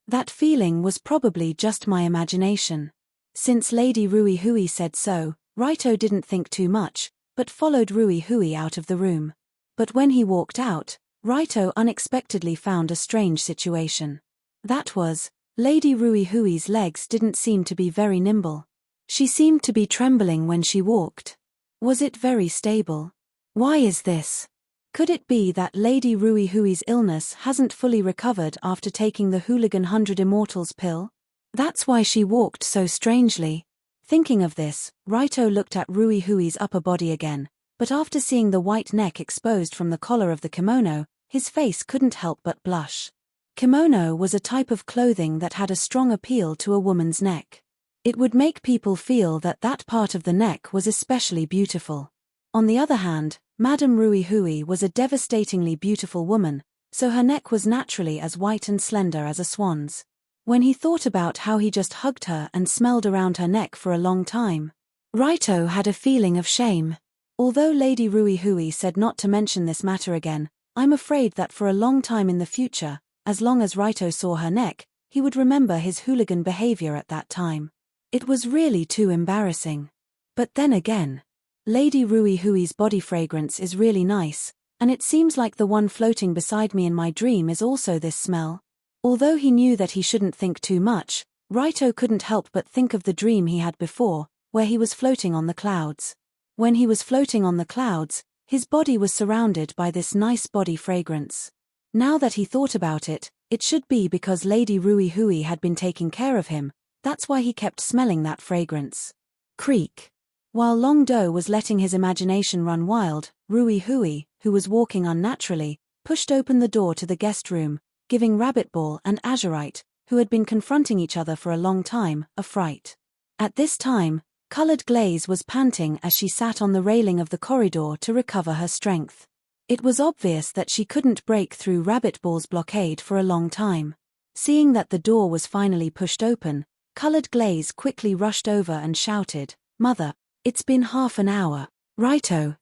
That feeling was probably just my imagination. Since Lady Ruihui said so, Raito didn't think too much, but followed Ruihui out of the room. But when he walked out, Raito unexpectedly found a strange situation. That was, Lady Ruihui's legs didn't seem to be very nimble. She seemed to be trembling when she walked. Was it very stable? Why is this? Could it be that Lady Ruihui's illness hasn't fully recovered after taking the Hooligan 100 Immortals pill? That's why she walked so strangely. Thinking of this, Raito looked at Ruihui's upper body again, but after seeing the white neck exposed from the collar of the kimono, his face couldn't help but blush. Kimono was a type of clothing that had a strong appeal to a woman's neck. It would make people feel that that part of the neck was especially beautiful. On the other hand, Madame Ruihui was a devastatingly beautiful woman, so her neck was naturally as white and slender as a swan's. When he thought about how he just hugged her and smelled around her neck for a long time, Raito had a feeling of shame. Although Lady Ruihui said not to mention this matter again, I'm afraid that for a long time in the future, as long as Raito saw her neck, he would remember his hooligan behavior at that time. It was really too embarrassing. But then again, Lady Ruihui's body fragrance is really nice, and it seems like the one floating beside me in my dream is also this smell. Although he knew that he shouldn't think too much, Raito couldn't help but think of the dream he had before, where he was floating on the clouds. When he was floating on the clouds, his body was surrounded by this nice body fragrance. Now that he thought about it, it should be because Lady Ruihui had been taking care of him, that's why he kept smelling that fragrance. Creak. While Long Do was letting his imagination run wild, Ruihui, who was walking unnaturally, pushed open the door to the guest room, giving Rabbitball and Azurite, who had been confronting each other for a long time, a fright. At this time, Colored Glaze was panting as she sat on the railing of the corridor to recover her strength. It was obvious that she couldn't break through Rabbitball's blockade for a long time. Seeing that the door was finally pushed open, Colored Glaze quickly rushed over and shouted, "Mother, it's been half an hour." "Raito,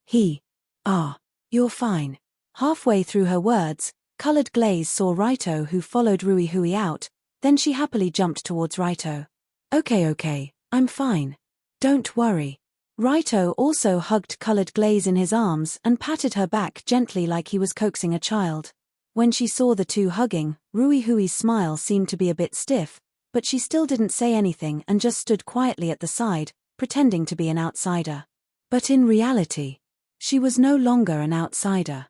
you're fine." Halfway through her words, Colored Glaze saw Raito, who followed Ruihui out, then she happily jumped towards Raito. Okay, I'm fine. Don't worry." Raito also hugged Colored Glaze in his arms and patted her back gently like he was coaxing a child. When she saw the two hugging, Ruihui's smile seemed to be a bit stiff, but she still didn't say anything and just stood quietly at the side, pretending to be an outsider. But in reality, she was no longer an outsider.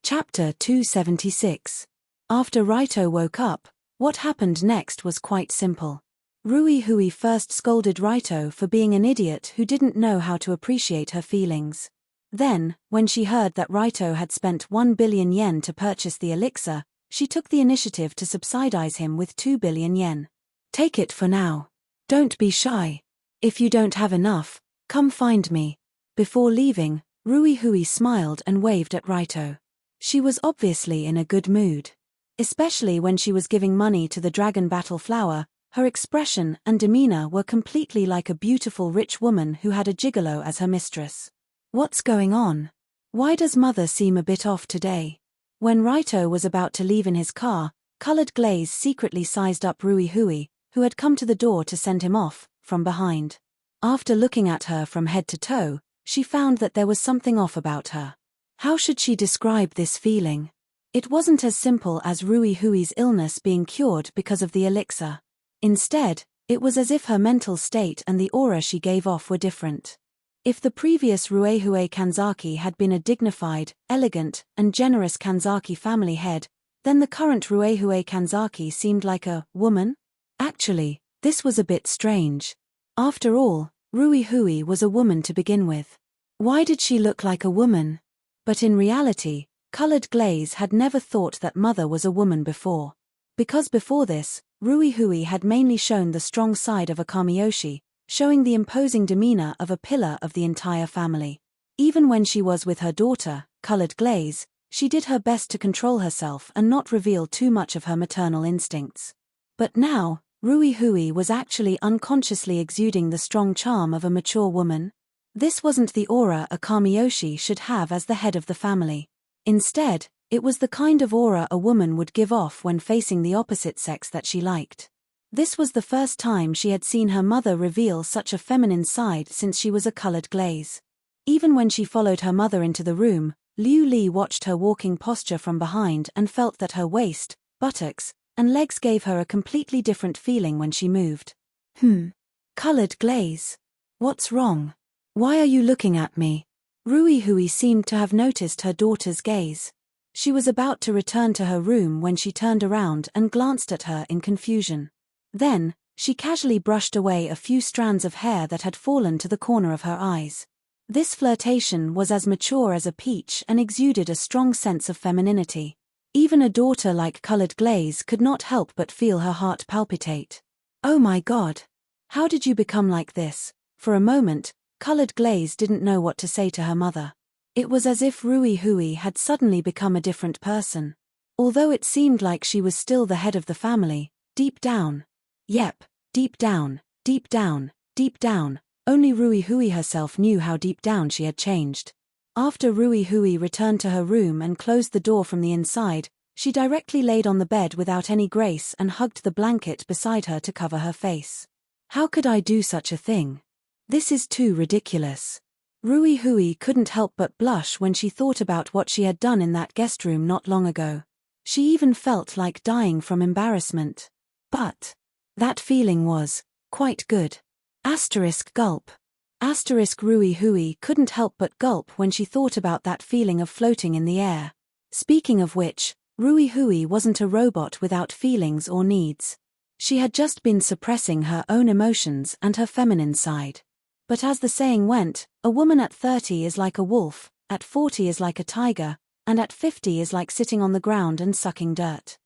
Chapter 276. After Raito woke up, what happened next was quite simple. Rui Hui first scolded Raito for being an idiot who didn't know how to appreciate her feelings. Then, when she heard that Raito had spent 1 billion yen to purchase the elixir, she took the initiative to subsidize him with 2 billion yen. Take it for now. Don't be shy. If you don't have enough, come find me. Before leaving, Rui Hui smiled and waved at Raito. She was obviously in a good mood. Especially when she was giving money to the Dragon Battle Flower, her expression and demeanor were completely like a beautiful rich woman who had a gigolo as her mistress. What's going on? Why does mother seem a bit off today? When Raito was about to leave in his car, Colored Glaze secretly sized up Rui Hui, who had come to the door to send him off, from behind. After looking at her from head to toe, she found that there was something off about her. How should she describe this feeling? It wasn't as simple as Rui Hui's illness being cured because of the elixir. Instead, it was as if her mental state and the aura she gave off were different. If the previous Ruehue Kanzaki had been a dignified, elegant, and generous Kanzaki family head, then the current Ruehue Kanzaki seemed like a woman? Actually, this was a bit strange. After all, Rui Hui was a woman to begin with. Why did she look like a woman? But in reality, Colored Glaze had never thought that mother was a woman before. Because before this, Rui Hui had mainly shown the strong side of a Kamiyoshi, showing the imposing demeanor of a pillar of the entire family. Even when she was with her daughter, Colored Glaze, she did her best to control herself and not reveal too much of her maternal instincts. But now, Rui Hui was actually unconsciously exuding the strong charm of a mature woman. This wasn't the aura a Kamiyoshi should have as the head of the family. Instead, it was the kind of aura a woman would give off when facing the opposite sex that she liked. This was the first time she had seen her mother reveal such a feminine side since she was a Colored Glaze. Even when she followed her mother into the room, Liu Li watched her walking posture from behind and felt that her waist, buttocks, and legs gave her a completely different feeling when she moved. Colored Glaze. What's wrong? Why are you looking at me? Rui Hui seemed to have noticed her daughter's gaze. She was about to return to her room when she turned around and glanced at her in confusion. Then, she casually brushed away a few strands of hair that had fallen to the corner of her eyes. This flirtation was as mature as a peach and exuded a strong sense of femininity. Even a daughter like Colored Glaze could not help but feel her heart palpitate. Oh my God! How did you become like this? For a moment, Colored Glaze didn't know what to say to her mother. It was as if Rui Hui had suddenly become a different person. Although it seemed like she was still the head of the family, deep down, deep down, deep down, deep down, only Rui Hui herself knew how deep down she had changed. After Rui Hui returned to her room and closed the door from the inside, she directly laid on the bed without any grace and hugged the blanket beside her to cover her face. How could I do such a thing? This is too ridiculous. Rui Hui couldn't help but blush when she thought about what she had done in that guest room not long ago. She even felt like dying from embarrassment. But that feeling was quite good. Gulp. Rui Hui couldn't help but gulp when she thought about that feeling of floating in the air. Speaking of which, Rui Hui wasn't a robot without feelings or needs. She had just been suppressing her own emotions and her feminine side. But as the saying went, a woman at 30 is like a wolf, at 40 is like a tiger, and at 50 is like sitting on the ground and sucking dirt.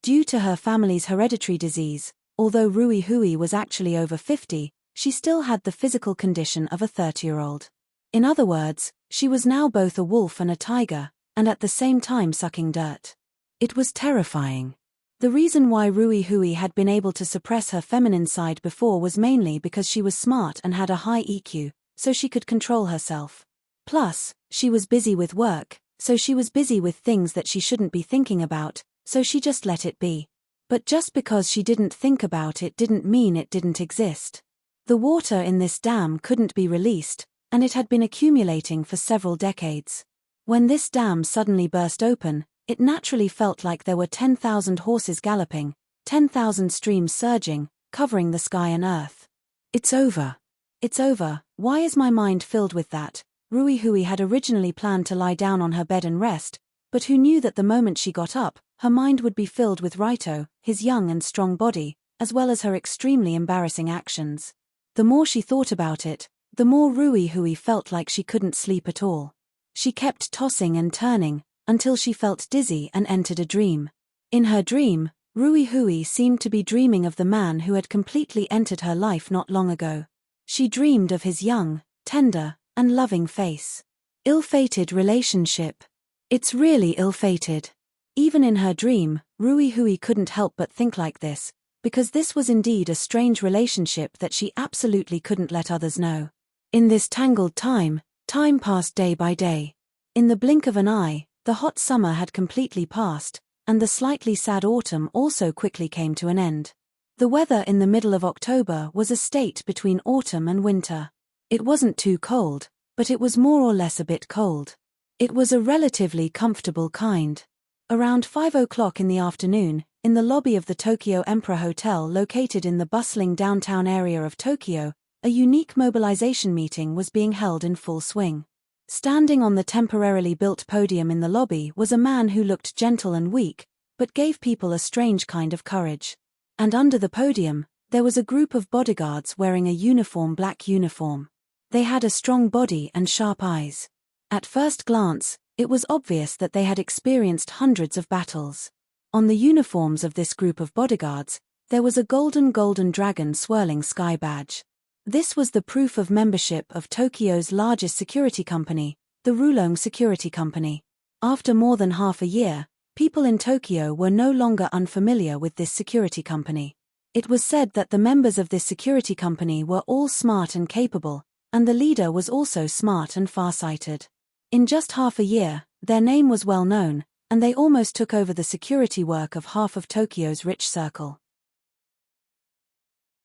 Due to her family's hereditary disease, although Rui Hui was actually over 50, she still had the physical condition of a 30-year-old. In other words, she was now both a wolf and a tiger, and at the same time sucking dirt. It was terrifying. The reason why Rui Hui had been able to suppress her feminine side before was mainly because she was smart and had a high EQ, so she could control herself. Plus, she was busy with work, so she was busy with things that she shouldn't be thinking about, so she just let it be. But just because she didn't think about it didn't mean it didn't exist. The water in this dam couldn't be released, and it had been accumulating for several decades. When this dam suddenly burst open, it naturally felt like there were 10,000 horses galloping, 10,000 streams surging, covering the sky and earth. It's over. It's over. Why is my mind filled with that? Rui Hui had originally planned to lie down on her bed and rest, but who knew that the moment she got up, her mind would be filled with Raito, his young and strong body, as well as her extremely embarrassing actions. The more she thought about it, the more Rui Hui felt like she couldn't sleep at all. She kept tossing and turning, until she felt dizzy and entered a dream. In her dream, Rui Hui seemed to be dreaming of the man who had completely entered her life not long ago. She dreamed of his young, tender, and loving face. Ill-fated relationship. It's really ill-fated. Even in her dream, Rui Hui couldn't help but think like this, because this was indeed a strange relationship that she absolutely couldn't let others know. In this tangled time passed day by day. In the blink of an eye, the hot summer had completely passed, and the slightly sad autumn also quickly came to an end. The weather in the middle of October was a state between autumn and winter. It wasn't too cold, but it was more or less a bit cold. It was a relatively comfortable kind. Around 5 o'clock in the afternoon, in the lobby of the Tokyo Emperor Hotel located in the bustling downtown area of Tokyo, a unique mobilization meeting was being held in full swing. Standing on the temporarily built podium in the lobby was a man who looked gentle and weak, but gave people a strange kind of courage. And under the podium, there was a group of bodyguards wearing a black uniform. They had a strong body and sharp eyes. At first glance, it was obvious that they had experienced hundreds of battles. On the uniforms of this group of bodyguards, there was a golden dragon swirling sky badge. This was the proof of membership of Tokyo's largest security company, the Rulong Security Company. After more than half a year, people in Tokyo were no longer unfamiliar with this security company. It was said that the members of this security company were all smart and capable, and the leader was also smart and far-sighted. In just half a year, their name was well known, and they almost took over the security work of half of Tokyo's rich circle.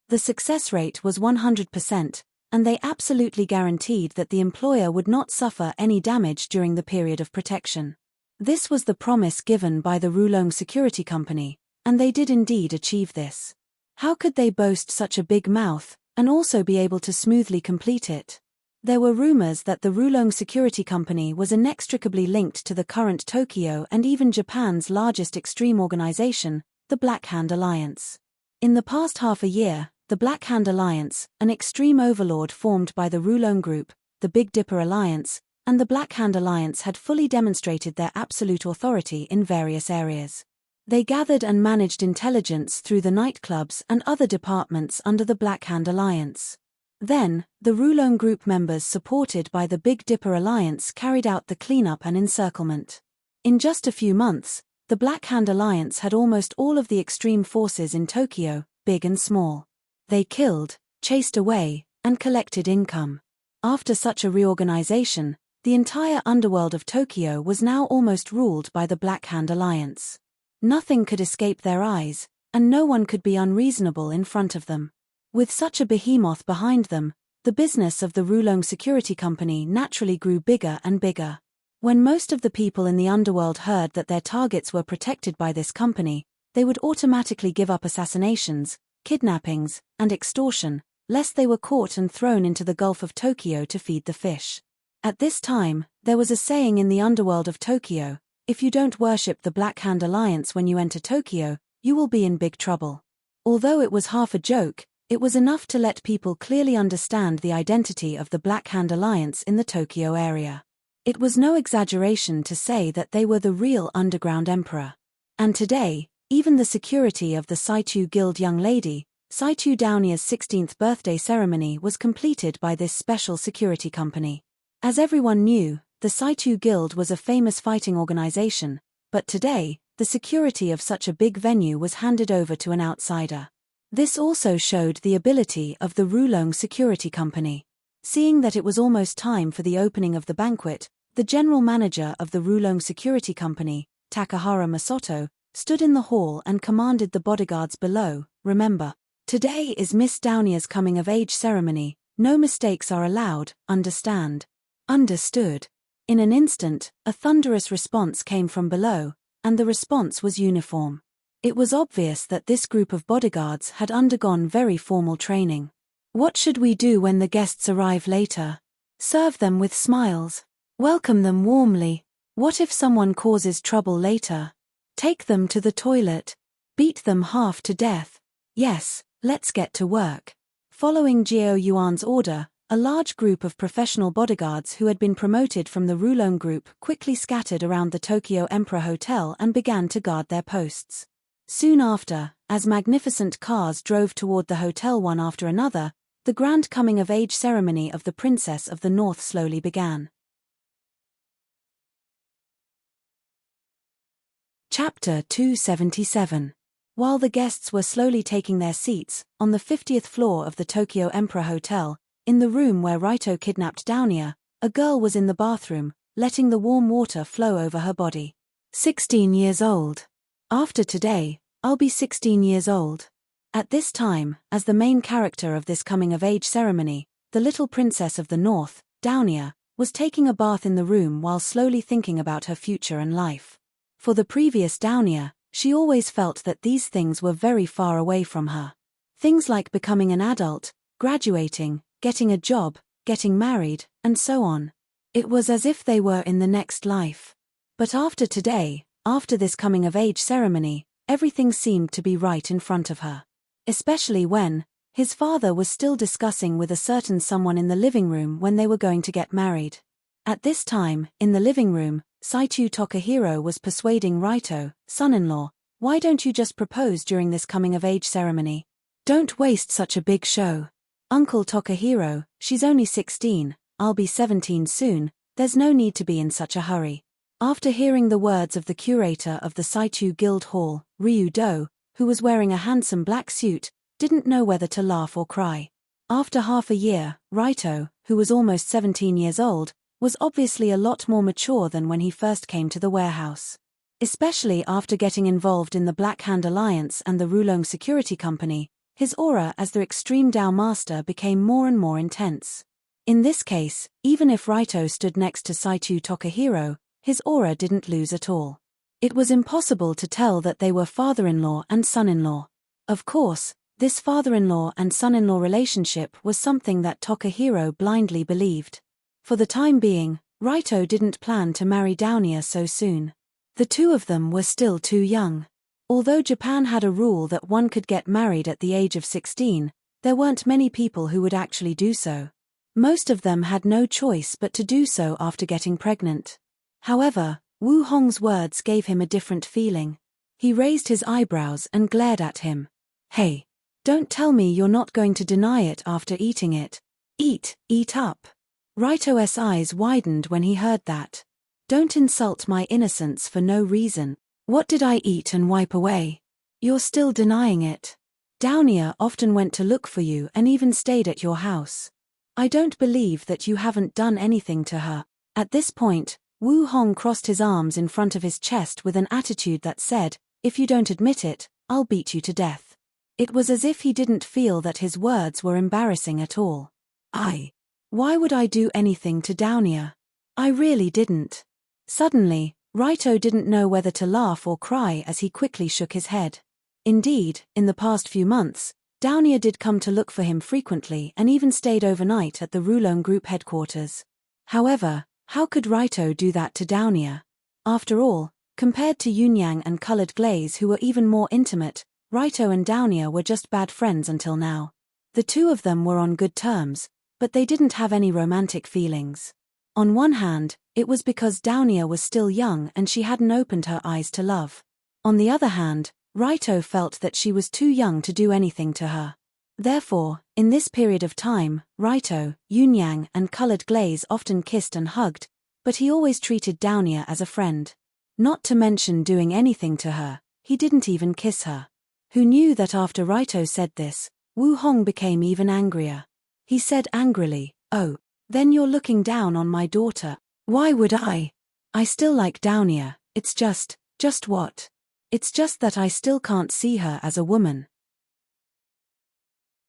The success rate was 100%, and they absolutely guaranteed that the employer would not suffer any damage during the period of protection. This was the promise given by the Rulong Security Company, and they did indeed achieve this. How could they boast such a big mouth, and also be able to smoothly complete it? There were rumors that the Rulong Security Company was inextricably linked to the current Tokyo and even Japan's largest extreme organization, the Black Hand Alliance. In the past half a year, the Black Hand Alliance, an extreme overlord formed by the Rulong Group, the Big Dipper Alliance, and the Black Hand Alliance had fully demonstrated their absolute authority in various areas. They gathered and managed intelligence through the nightclubs and other departments under the Black Hand Alliance. Then, the Rulong Group members supported by the Big Dipper Alliance carried out the cleanup and encirclement. In just a few months, the Black Hand Alliance had almost all of the extreme forces in Tokyo, big and small. They killed, chased away, and collected income. After such a reorganization, the entire underworld of Tokyo was now almost ruled by the Black Hand Alliance. Nothing could escape their eyes, and no one could be unreasonable in front of them. With such a behemoth behind them, the business of the Rulong Security Company naturally grew bigger and bigger. When most of the people in the underworld heard that their targets were protected by this company, they would automatically give up assassinations, kidnappings, and extortion, lest they were caught and thrown into the Gulf of Tokyo to feed the fish. At this time, there was a saying in the underworld of Tokyo: if you don't worship the Black Hand Alliance when you enter Tokyo, you will be in big trouble. Although it was half a joke, it was enough to let people clearly understand the identity of the Black Hand Alliance in the Tokyo area. It was no exaggeration to say that they were the real underground emperor. And today, even the security of the Saichu Guild young lady, Saichu Daonia's 16th birthday ceremony was completed by this special security company. As everyone knew, the Saichu Guild was a famous fighting organization, but today, the security of such a big venue was handed over to an outsider. This also showed the ability of the Rulong Security Company. Seeing that it was almost time for the opening of the banquet, the general manager of the Rulong Security Company, Takahara Masato, stood in the hall and commanded the bodyguards below, "Remember, today is Miss Daonia's coming-of-age ceremony. No mistakes are allowed, understand?" "Understood." In an instant, a thunderous response came from below, and the response was uniform. It was obvious that this group of bodyguards had undergone very formal training. "What should we do when the guests arrive later?" "Serve them with smiles. Welcome them warmly. What if someone causes trouble later?" "Take them to the toilet." Beat them half to death. Yes, let's get to work. Following Jiao Yuan's order, a large group of professional bodyguards who had been promoted from the Rulong group quickly scattered around the Tokyo Emperor Hotel and began to guard their posts. Soon after, as magnificent cars drove toward the hotel one after another, the grand coming-of-age ceremony of the Princess of the North slowly began. Chapter 277. While the guests were slowly taking their seats, on the 50th floor of the Tokyo Emperor Hotel, in the room where Raito kidnapped Downia, a girl was in the bathroom, letting the warm water flow over her body. 16 years old. After today, I'll be 16 years old. At this time, as the main character of this coming-of-age ceremony, the little princess of the North, Downia, was taking a bath in the room while slowly thinking about her future and life. For the previous Downia, she always felt that these things were very far away from her. Things like becoming an adult, graduating, getting a job, getting married, and so on. It was as if they were in the next life. But after today, after this coming-of-age ceremony, everything seemed to be right in front of her. Especially when his father was still discussing with a certain someone in the living room when they were going to get married. At this time, in the living room, Saichu Tokahiro was persuading Raito, son-in-law, why don't you just propose during this coming-of-age ceremony? Don't waste such a big show. Uncle Tokahiro, she's only 16, I'll be 17 soon, there's no need to be in such a hurry. After hearing the words of the curator of the Saichu Guild Hall, Ryu Do, who was wearing a handsome black suit, didn't know whether to laugh or cry. After half a year, Raito, who was almost 17 years old, was obviously a lot more mature than when he first came to the warehouse. Especially after getting involved in the Black Hand Alliance and the Rulong Security Company, his aura as the Extreme Dao Master became more and more intense. In this case, even if Raito stood next to Saichu Tokahiro, his aura didn't lose at all. It was impossible to tell that they were father-in-law and son-in-law. Of course, this father-in-law and son-in-law relationship was something that Tokahiro blindly believed. For the time being, Raito didn't plan to marry Downia so soon. The two of them were still too young. Although Japan had a rule that one could get married at the age of 16, there weren't many people who would actually do so. Most of them had no choice but to do so after getting pregnant. However, Wu Hong's words gave him a different feeling. He raised his eyebrows and glared at him. Hey, don't tell me you're not going to deny it after eating it. Eat up. Raito's eyes widened when he heard that. Don't insult my innocence for no reason. What did I eat and wipe away? You're still denying it. Downia often went to look for you and even stayed at your house. I don't believe that you haven't done anything to her. At this point, Wu Hong crossed his arms in front of his chest with an attitude that said, if you don't admit it, I'll beat you to death. It was as if he didn't feel that his words were embarrassing at all. Why would I do anything to Downia? I really didn't. Suddenly, Raito didn't know whether to laugh or cry as he quickly shook his head. Indeed, in the past few months, Downia did come to look for him frequently and even stayed overnight at the Rulong Group headquarters. However, how could Raito do that to Downia? After all, compared to Yunyang and Colored Glaze who were even more intimate, Raito and Downia were just bad friends until now. The two of them were on good terms, but they didn't have any romantic feelings. On one hand, it was because Downia was still young and she hadn't opened her eyes to love. On the other hand, Raito felt that she was too young to do anything to her. Therefore, in this period of time, Raito, Yunyang and Colored Glaze often kissed and hugged, but he always treated Downia as a friend. Not to mention doing anything to her, he didn't even kiss her. Who knew that after Raito said this, Wu Hong became even angrier. He said angrily, "Oh, then you're looking down on my daughter." "Why would I? I still like Downia, it's just what? It's just that I still can't see her as a woman.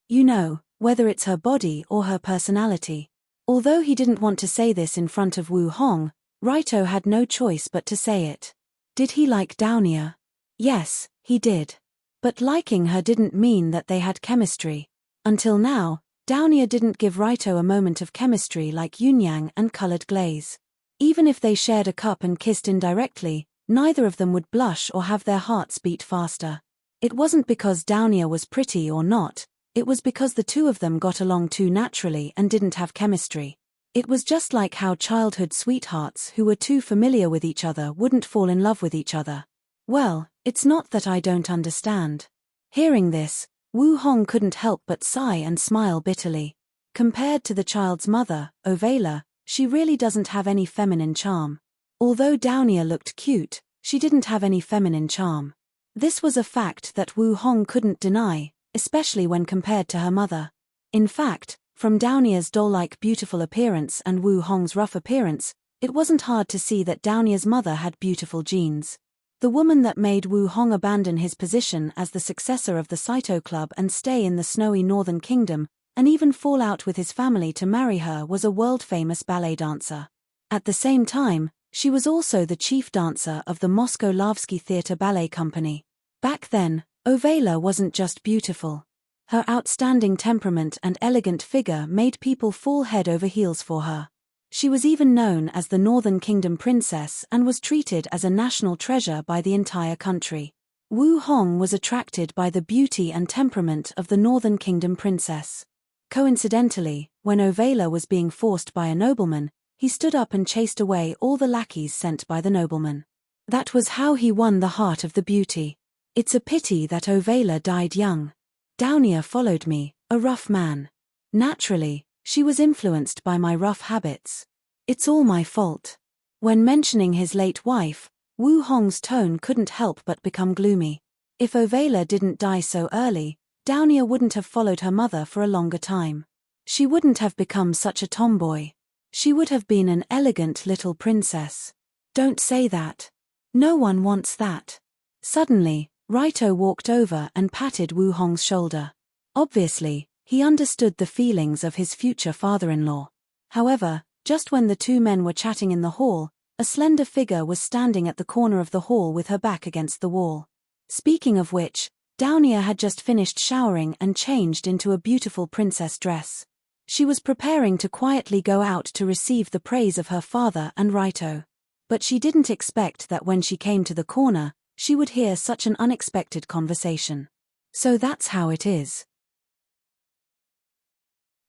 You know, whether it's her body or her personality." Although he didn't want to say this in front of Wu Hong, Raito had no choice but to say it. Did he like Downia? Yes, he did. But liking her didn't mean that they had chemistry. Until now, Downia didn't give Raito a moment of chemistry like Yunyang and Colored Glaze. Even if they shared a cup and kissed indirectly, neither of them would blush or have their hearts beat faster. It wasn't because Downia was pretty or not, it was because the two of them got along too naturally and didn't have chemistry. It was just like how childhood sweethearts who were too familiar with each other wouldn't fall in love with each other. Well, it's not that I don't understand. Hearing this, Wu Hong couldn't help but sigh and smile bitterly. Compared to the child's mother, Ovela, she really doesn't have any feminine charm. Although Downia looked cute, she didn't have any feminine charm. This was a fact that Wu Hong couldn't deny, especially when compared to her mother. In fact, from Downia's doll-like beautiful appearance and Wu Hong's rough appearance, it wasn't hard to see that Downia's mother had beautiful genes. The woman that made Wu Hong abandon his position as the successor of the Saito Club and stay in the snowy northern kingdom, and even fall out with his family to marry her, was a world-famous ballet dancer. At the same time, she was also the chief dancer of the Moscow Lavsky Theatre Ballet Company. Back then, Ovela wasn't just beautiful. Her outstanding temperament and elegant figure made people fall head over heels for her. She was even known as the Northern Kingdom Princess and was treated as a national treasure by the entire country. Wu Hong was attracted by the beauty and temperament of the Northern Kingdom Princess. Coincidentally, when Ovela was being forced by a nobleman, he stood up and chased away all the lackeys sent by the nobleman. That was how he won the heart of the beauty. It's a pity that Ovela died young. Downia followed me, a rough man. Naturally, she was influenced by my rough habits. It's all my fault. When mentioning his late wife, Wu Hong's tone couldn't help but become gloomy. If Ovela didn't die so early, Downia wouldn't have followed her mother for a longer time. She wouldn't have become such a tomboy. She would have been an elegant little princess. Don't say that. No one wants that. Suddenly, Raito walked over and patted Wu Hong's shoulder. Obviously, he understood the feelings of his future father-in-law. However, just when the two men were chatting in the hall, a slender figure was standing at the corner of the hall with her back against the wall. Speaking of which, Downia had just finished showering and changed into a beautiful princess dress. She was preparing to quietly go out to receive the praise of her father and Raito. But she didn't expect that when she came to the corner, she would hear such an unexpected conversation. So that's how it is.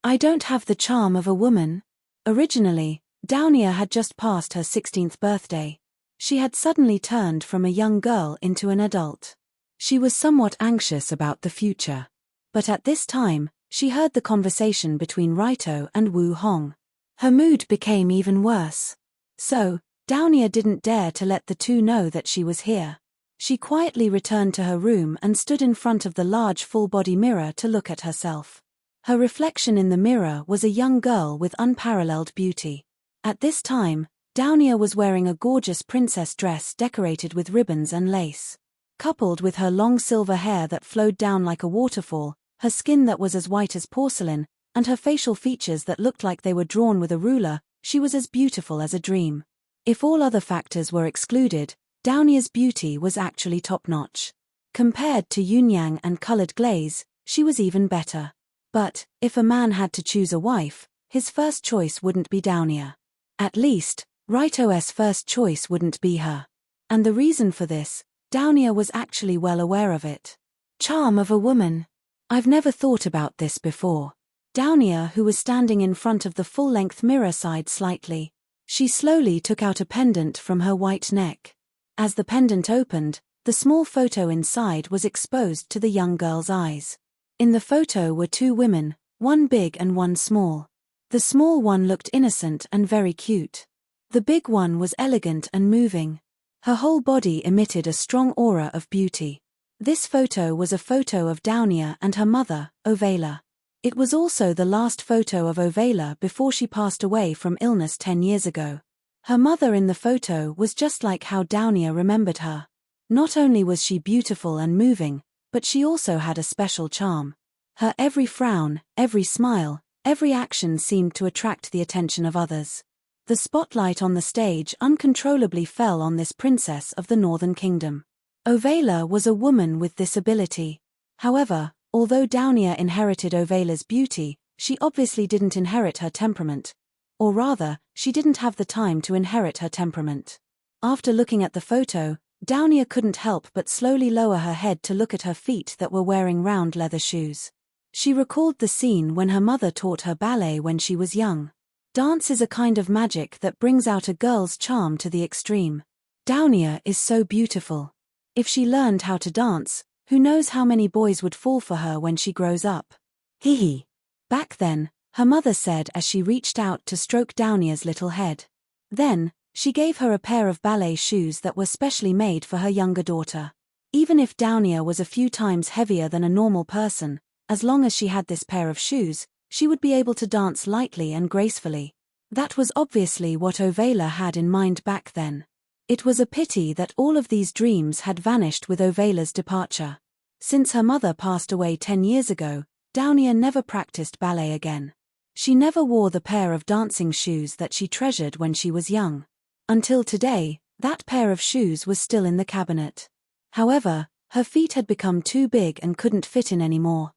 I don't have the charm of a woman. Originally, Downia had just passed her 16th birthday. She had suddenly turned from a young girl into an adult. She was somewhat anxious about the future. But at this time, she heard the conversation between Raito and Wu Hong. Her mood became even worse. So, Downia didn't dare to let the two know that she was here. She quietly returned to her room and stood in front of the large full-body mirror to look at herself. Her reflection in the mirror was a young girl with unparalleled beauty. At this time, Downia was wearing a gorgeous princess dress decorated with ribbons and lace. Coupled with her long silver hair that flowed down like a waterfall, her skin that was as white as porcelain, and her facial features that looked like they were drawn with a ruler, she was as beautiful as a dream. If all other factors were excluded, Downia's beauty was actually top-notch. Compared to Yunyang and colored glaze, she was even better. But, if a man had to choose a wife, his first choice wouldn't be Downia. At least, Raito's first choice wouldn't be her. And the reason for this, Downia was actually well aware of it. Charm of a woman. I've never thought about this before. Downia, who was standing in front of the full-length mirror, sighed slightly. She slowly took out a pendant from her white neck. As the pendant opened, the small photo inside was exposed to the young girl's eyes. In the photo were two women, one big and one small. The small one looked innocent and very cute. The big one was elegant and moving. Her whole body emitted a strong aura of beauty. This photo was a photo of Downia and her mother, Ovela. It was also the last photo of Ovela before she passed away from illness 10 years ago. Her mother in the photo was just like how Downia remembered her. Not only was she beautiful and moving, but she also had a special charm. Her every frown, every smile, every action seemed to attract the attention of others. The spotlight on the stage uncontrollably fell on this princess of the Northern Kingdom. Ovela was a woman with this ability. However, although Downia inherited Ovela's beauty, she obviously didn't inherit her temperament. Or rather, she didn't have the time to inherit her temperament. After looking at the photo, Downia couldn't help but slowly lower her head to look at her feet that were wearing round leather shoes. She recalled the scene when her mother taught her ballet when she was young. Dance is a kind of magic that brings out a girl's charm to the extreme. Downia is so beautiful. If she learned how to dance, who knows how many boys would fall for her when she grows up. Hee. Back then, her mother said as she reached out to stroke Downia's little head. Then, she gave her a pair of ballet shoes that were specially made for her younger daughter. Even if Downia was a few times heavier than a normal person, as long as she had this pair of shoes, she would be able to dance lightly and gracefully. That was obviously what Ovela had in mind back then. It was a pity that all of these dreams had vanished with Ovela's departure. Since her mother passed away 10 years ago, Downia never practiced ballet again. She never wore the pair of dancing shoes that she treasured when she was young. Until today, that pair of shoes was still in the cabinet. However, her feet had become too big and couldn't fit in anymore.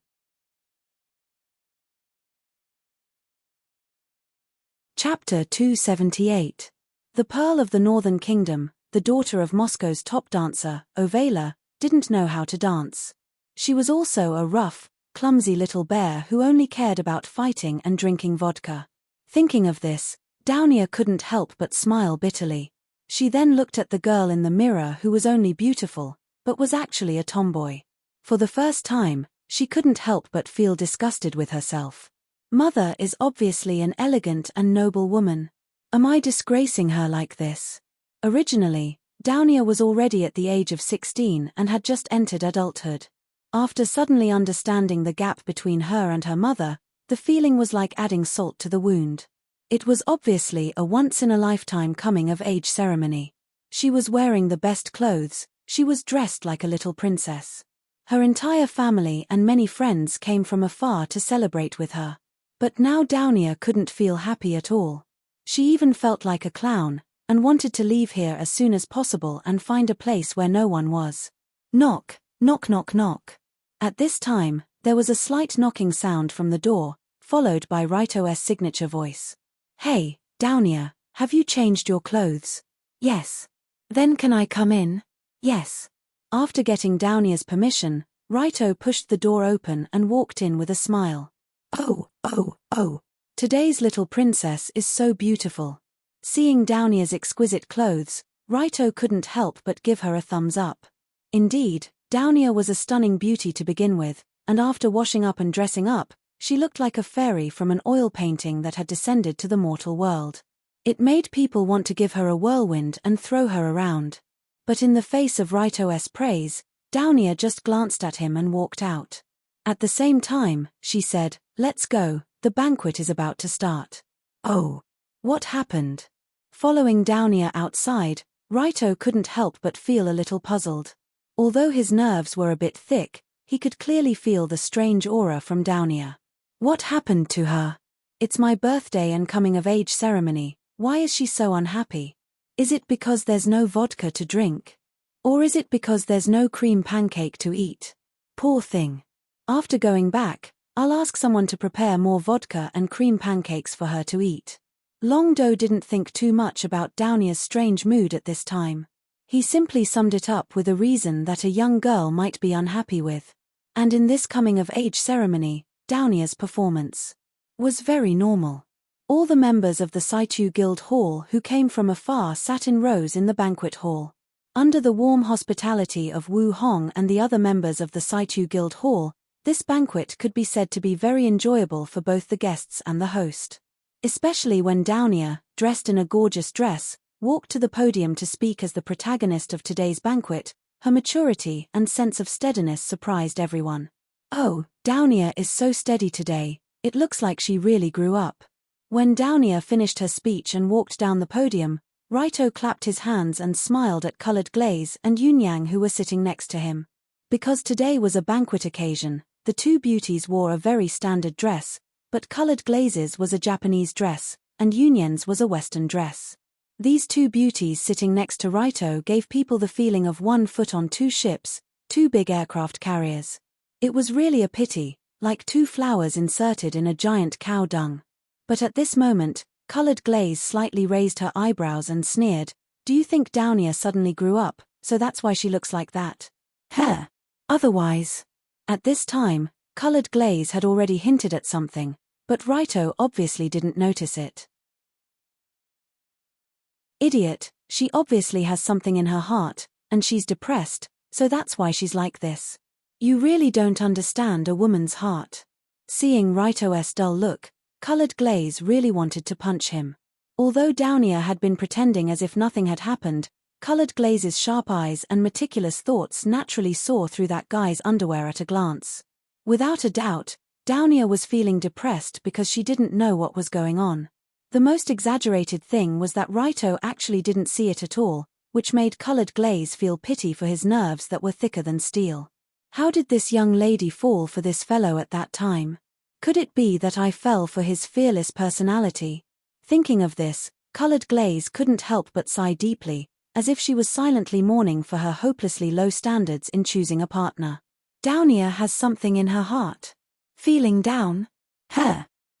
Chapter 278. The Pearl of the Northern Kingdom, the daughter of Moscow's top dancer, Ovela, didn't know how to dance. She was also a rough, clumsy little bear who only cared about fighting and drinking vodka. Thinking of this, Downia couldn't help but smile bitterly. She then looked at the girl in the mirror who was only beautiful, but was actually a tomboy. For the first time, she couldn't help but feel disgusted with herself. Mother is obviously an elegant and noble woman. Am I disgracing her like this? Originally, Downia was already at the age of 16 and had just entered adulthood. After suddenly understanding the gap between her and her mother, the feeling was like adding salt to the wound. It was obviously a once-in-a-lifetime coming-of-age ceremony. She was wearing the best clothes, she was dressed like a little princess. Her entire family and many friends came from afar to celebrate with her. But now Downia couldn't feel happy at all. She even felt like a clown, and wanted to leave here as soon as possible and find a place where no one was. Knock, knock, knock, knock. At this time, there was a slight knocking sound from the door, followed by Rito's signature voice. Hey, Downia, have you changed your clothes? Yes. Then can I come in? Yes. After getting Downia's permission, Rito pushed the door open and walked in with a smile. Oh. Today's little princess is so beautiful. Seeing Downia's exquisite clothes, Rito couldn't help but give her a thumbs up. Indeed, Downia was a stunning beauty to begin with, and after washing up and dressing up, she looked like a fairy from an oil painting that had descended to the mortal world. It made people want to give her a whirlwind and throw her around. But in the face of Rito's praise, Downia just glanced at him and walked out. At the same time, she said, "Let's go, the banquet is about to start." Oh. What happened? Following Downia outside, Rito couldn't help but feel a little puzzled. Although his nerves were a bit thick, he could clearly feel the strange aura from Downia. What happened to her? It's my birthday and coming-of-age ceremony, why is she so unhappy? Is it because there's no vodka to drink? Or is it because there's no cream pancake to eat? Poor thing. After going back, I'll ask someone to prepare more vodka and cream pancakes for her to eat. Long Do didn't think too much about Downia's strange mood at this time. He simply summed it up with a reason that a young girl might be unhappy with. And in this coming-of-age ceremony, Downia's performance was very normal. All the members of the Saitu Guild Hall who came from afar sat in rows in the banquet hall. Under the warm hospitality of Wu Hong and the other members of the Saitu Guild Hall, this banquet could be said to be very enjoyable for both the guests and the host. Especially when Downia, dressed in a gorgeous dress, walked to the podium to speak as the protagonist of today's banquet, her maturity and sense of steadiness surprised everyone. Oh, Downia is so steady today, it looks like she really grew up. When Downia finished her speech and walked down the podium, Rito clapped his hands and smiled at Colored Glaze and Yunyang who were sitting next to him. Because today was a banquet occasion, the two beauties wore a very standard dress, but Colored Glaze's was a Japanese dress, and Yunyang's was a Western dress. These two beauties sitting next to Rito gave people the feeling of one foot on two ships, two big aircraft carriers. It was really a pity, like two flowers inserted in a giant cow dung. But at this moment, Colored Glaze slightly raised her eyebrows and sneered, "Do you think Downia suddenly grew up, so that's why she looks like that. Heh. Otherwise. At this time, colored glaze had already hinted at something, but Raito obviously didn't notice it. Idiot, she obviously has something in her heart, and she's depressed, so that's why she's like this. You really don't understand a woman's heart. Seeing Raito's dull look, colored glaze really wanted to punch him. Although Downia had been pretending as if nothing had happened, colored glaze's sharp eyes and meticulous thoughts naturally saw through that guy's underwear at a glance. Without a doubt, Downia was feeling depressed because she didn't know what was going on. The most exaggerated thing was that Raito actually didn't see it at all, which made colored glaze feel pity for his nerves that were thicker than steel. How did this young lady fall for this fellow at that time? Could it be that I fell for his fearless personality? Thinking of this, colored glaze couldn't help but sigh deeply, as if she was silently mourning for her hopelessly low standards in choosing a partner. Downia has something in her heart. Feeling down?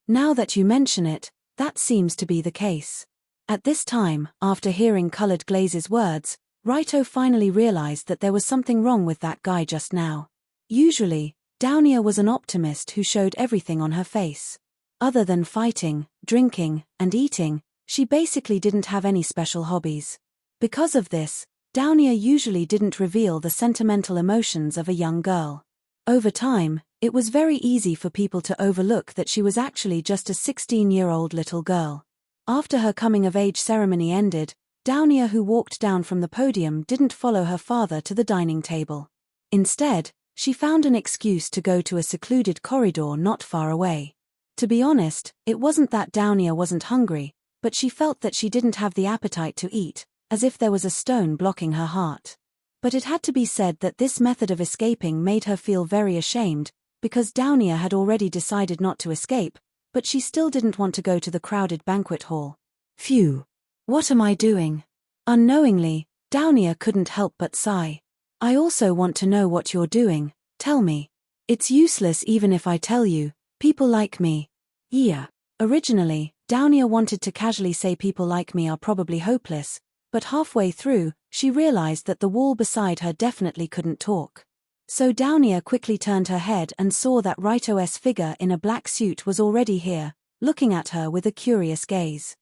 Now that you mention it, that seems to be the case. At this time, after hearing colored glaze's words, Raito finally realized that there was something wrong with that guy just now. Usually, Downia was an optimist who showed everything on her face. Other than fighting, drinking, and eating, she basically didn't have any special hobbies. Because of this, Downia usually didn't reveal the sentimental emotions of a young girl. Over time, it was very easy for people to overlook that she was actually just a 16-year-old little girl. After her coming-of-age ceremony ended, Downia, who walked down from the podium, didn't follow her father to the dining table. Instead, she found an excuse to go to a secluded corridor not far away. To be honest, it wasn't that Downia wasn't hungry, but she felt that she didn't have the appetite to eat, as if there was a stone blocking her heart. But it had to be said that this method of escaping made her feel very ashamed, because Downia had already decided not to escape, but she still didn't want to go to the crowded banquet hall. Phew! What am I doing? Unknowingly, Downia couldn't help but sigh. I also want to know what you're doing, tell me. It's useless even if I tell you, people like me. Yeah. Originally, Downia wanted to casually say people like me are probably hopeless, but halfway through, she realized that the wall beside her definitely couldn't talk. So Downia quickly turned her head and saw that Raito's figure in a black suit was already here, looking at her with a curious gaze.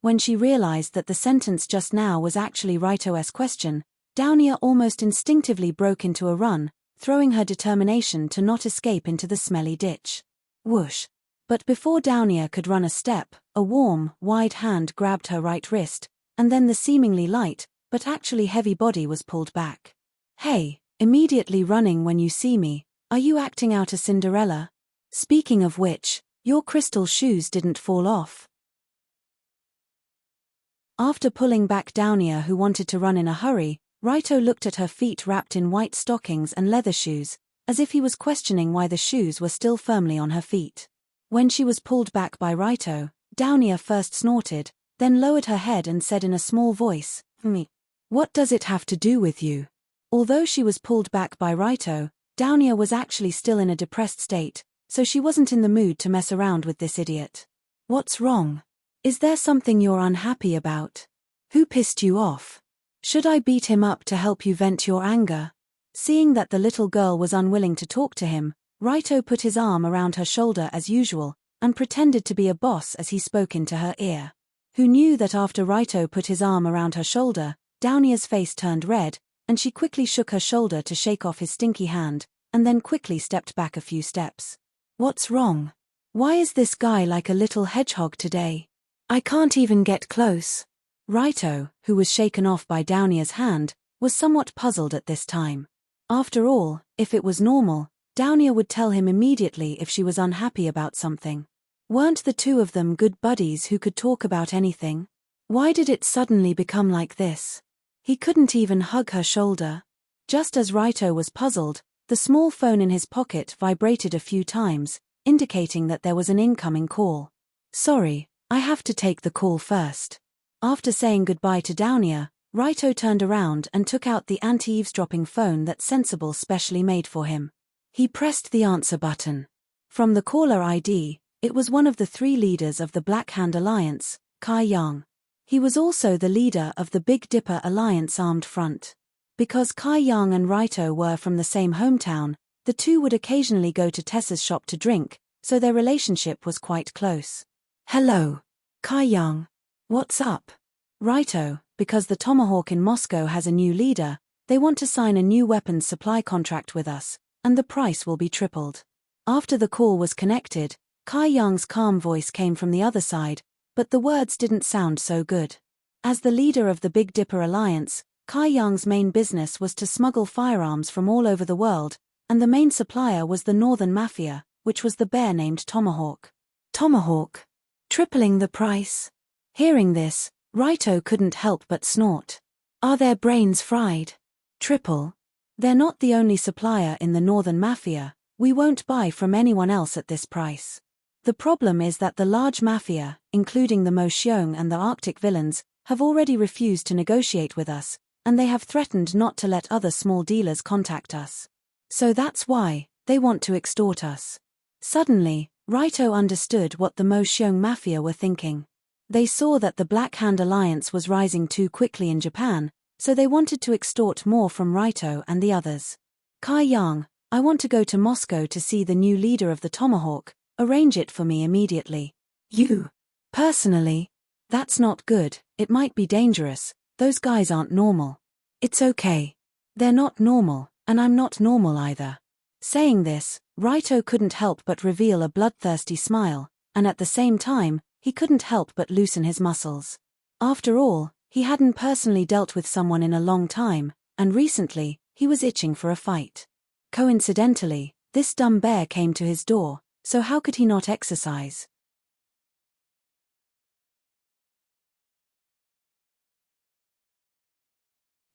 When she realized that the sentence just now was actually Raito's question, Downia almost instinctively broke into a run, throwing her determination to not escape into the smelly ditch. Whoosh! But before Downia could run a step, a warm, wide hand grabbed her right wrist, and then the seemingly light, but actually heavy body was pulled back. Hey, immediately running when you see me, are you acting out a Cinderella? Speaking of which, your crystal shoes didn't fall off. After pulling back Downia, who wanted to run in a hurry, Raito looked at her feet wrapped in white stockings and leather shoes, as if he was questioning why the shoes were still firmly on her feet. When she was pulled back by Raito, Downia first snorted, then lowered her head and said in a small voice, "Me. What does it have to do with you?" Although she was pulled back by Raito, Downia was actually still in a depressed state, so she wasn't in the mood to mess around with this idiot. What's wrong? Is there something you're unhappy about? Who pissed you off? Should I beat him up to help you vent your anger? Seeing that the little girl was unwilling to talk to him, Raito put his arm around her shoulder as usual, and pretended to be a boss as he spoke into her ear. Who knew that after Raito put his arm around her shoulder, Downia's face turned red, and she quickly shook her shoulder to shake off his stinky hand, and then quickly stepped back a few steps. What's wrong? Why is this guy like a little hedgehog today? I can't even get close. Raito, who was shaken off by Downia's hand, was somewhat puzzled at this time. After all, if it was normal, Downia would tell him immediately if she was unhappy about something. Weren't the two of them good buddies who could talk about anything? Why did it suddenly become like this? He couldn't even hug her shoulder. Just as Raito was puzzled, the small phone in his pocket vibrated a few times, indicating that there was an incoming call. Sorry, I have to take the call first. After saying goodbye to Downia, Raito turned around and took out the anti-eavesdropping phone that Sensible specially made for him. He pressed the answer button. From the caller ID, it was one of the three leaders of the Black Hand Alliance, Kai Yang. He was also the leader of the Big Dipper Alliance armed front. Because Kai Yang and Raito were from the same hometown, the two would occasionally go to Tessa's shop to drink, so their relationship was quite close. Hello, Kai Yang. What's up? Raito, because the Tomahawk in Moscow has a new leader, they want to sign a new weapons supply contract with us, and the price will be tripled. After the call was connected, Kai Yang's calm voice came from the other side, but the words didn't sound so good. As the leader of the Big Dipper Alliance, Kai Yang's main business was to smuggle firearms from all over the world, and the main supplier was the Northern Mafia, which was the bear named Tomahawk. Tomahawk? Tripling the price? Hearing this, Raito couldn't help but snort. Are their brains fried? Triple? They're not the only supplier in the Northern Mafia, we won't buy from anyone else at this price. The problem is that the large mafia, including the Mo Xiong and the Arctic villains, have already refused to negotiate with us, and they have threatened not to let other small dealers contact us. So that's why they want to extort us. Suddenly, Raito understood what the Mo Xiong Mafia were thinking. They saw that the Black Hand Alliance was rising too quickly in Japan, so they wanted to extort more from Raito and the others. Kai Yang, I want to go to Moscow to see the new leader of the Tomahawk, arrange it for me immediately. You? Personally? That's not good, it might be dangerous, those guys aren't normal. It's okay. They're not normal, and I'm not normal either. Saying this, Raito couldn't help but reveal a bloodthirsty smile, and at the same time, he couldn't help but loosen his muscles. After all, he hadn't personally dealt with someone in a long time, and recently, he was itching for a fight. Coincidentally, this dumb bear came to his door, so how could he not exercise?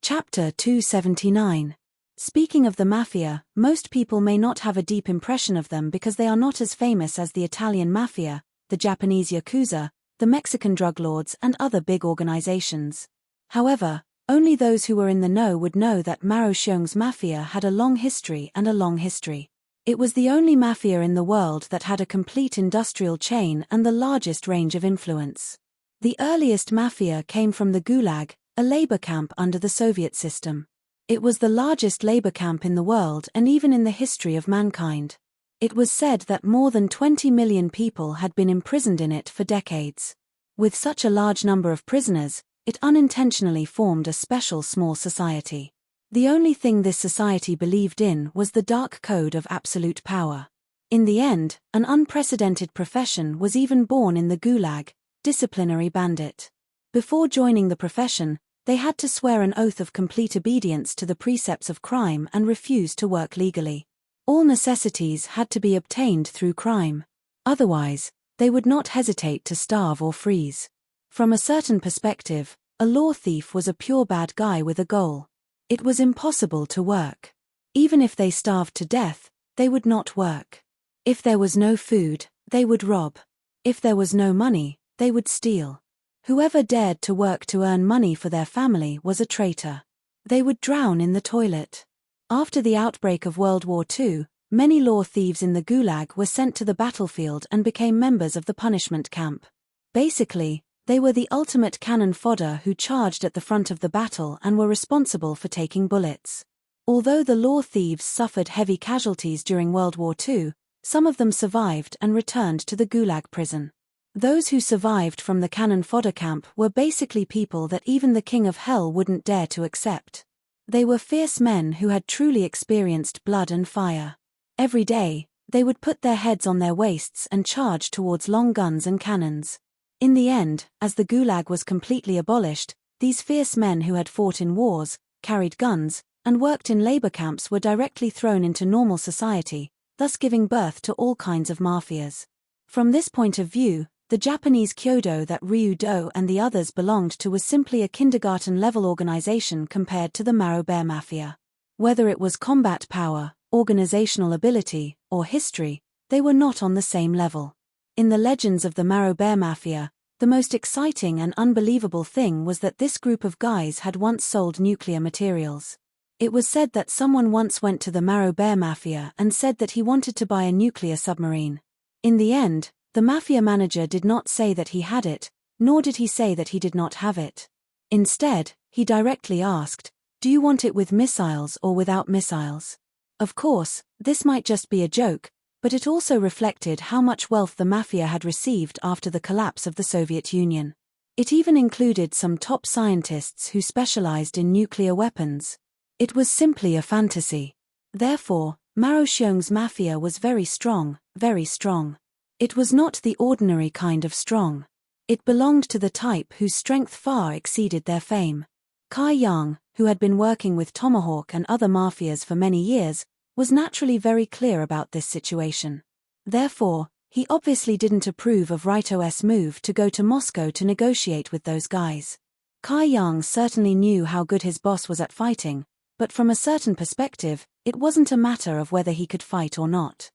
Chapter 279. Speaking of the Mafia, most people may not have a deep impression of them because they are not as famous as the Italian Mafia, the Japanese Yakuza, the Mexican drug lords and other big organizations. However, only those who were in the know would know that Maro Xiong's Mafia had a long history and a long history. It was the only mafia in the world that had a complete industrial chain and the largest range of influence. The earliest mafia came from the Gulag, a labor camp under the Soviet system. It was the largest labor camp in the world and even in the history of mankind. It was said that more than 20 million people had been imprisoned in it for decades. With such a large number of prisoners, it unintentionally formed a special small society. The only thing this society believed in was the dark code of absolute power. In the end, an unprecedented profession was even born in the Gulag, disciplinary bandit. Before joining the profession, they had to swear an oath of complete obedience to the precepts of crime and refuse to work legally. All necessities had to be obtained through crime. Otherwise, they would not hesitate to starve or freeze. From a certain perspective, a law thief was a pure bad guy with a goal. It was impossible to work. Even if they starved to death, they would not work. If there was no food, they would rob. If there was no money, they would steal. Whoever dared to work to earn money for their family was a traitor. They would drown in the toilet. After the outbreak of World War II, many law thieves in the Gulag were sent to the battlefield and became members of the punishment camp. Basically, they were the ultimate cannon fodder who charged at the front of the battle and were responsible for taking bullets. Although the law thieves suffered heavy casualties during World War II, some of them survived and returned to the Gulag prison. Those who survived from the cannon fodder camp were basically people that even the King of Hell wouldn't dare to accept. They were fierce men who had truly experienced blood and fire. Every day, they would put their heads on their waists and charge towards long guns and cannons. In the end, as the Gulag was completely abolished, these fierce men who had fought in wars, carried guns, and worked in labor camps were directly thrown into normal society, thus giving birth to all kinds of mafias. From this point of view, the Japanese Kyodo that Ryu-Do and the others belonged to was simply a kindergarten-level organization compared to the Maro Bear Mafia. Whether it was combat power, organizational ability, or history, they were not on the same level. In the legends of the Maro Bear Mafia, the most exciting and unbelievable thing was that this group of guys had once sold nuclear materials. It was said that someone once went to the Maro Bear Mafia and said that he wanted to buy a nuclear submarine. In the end, the mafia manager did not say that he had it, nor did he say that he did not have it. Instead, he directly asked, "Do you want it with missiles or without missiles?" Of course, this might just be a joke, but it also reflected how much wealth the mafia had received after the collapse of the Soviet Union. It even included some top scientists who specialized in nuclear weapons. It was simply a fantasy. Therefore, Maro Xiong's mafia was very strong, very strong. It was not the ordinary kind of strong. It belonged to the type whose strength far exceeded their fame. Kai Yang, who had been working with Tomahawk and other mafias for many years, was naturally very clear about this situation. Therefore, he obviously didn't approve of Raito's move to go to Moscow to negotiate with those guys. Kai Yang certainly knew how good his boss was at fighting, but from a certain perspective, it wasn't a matter of whether he could fight or not.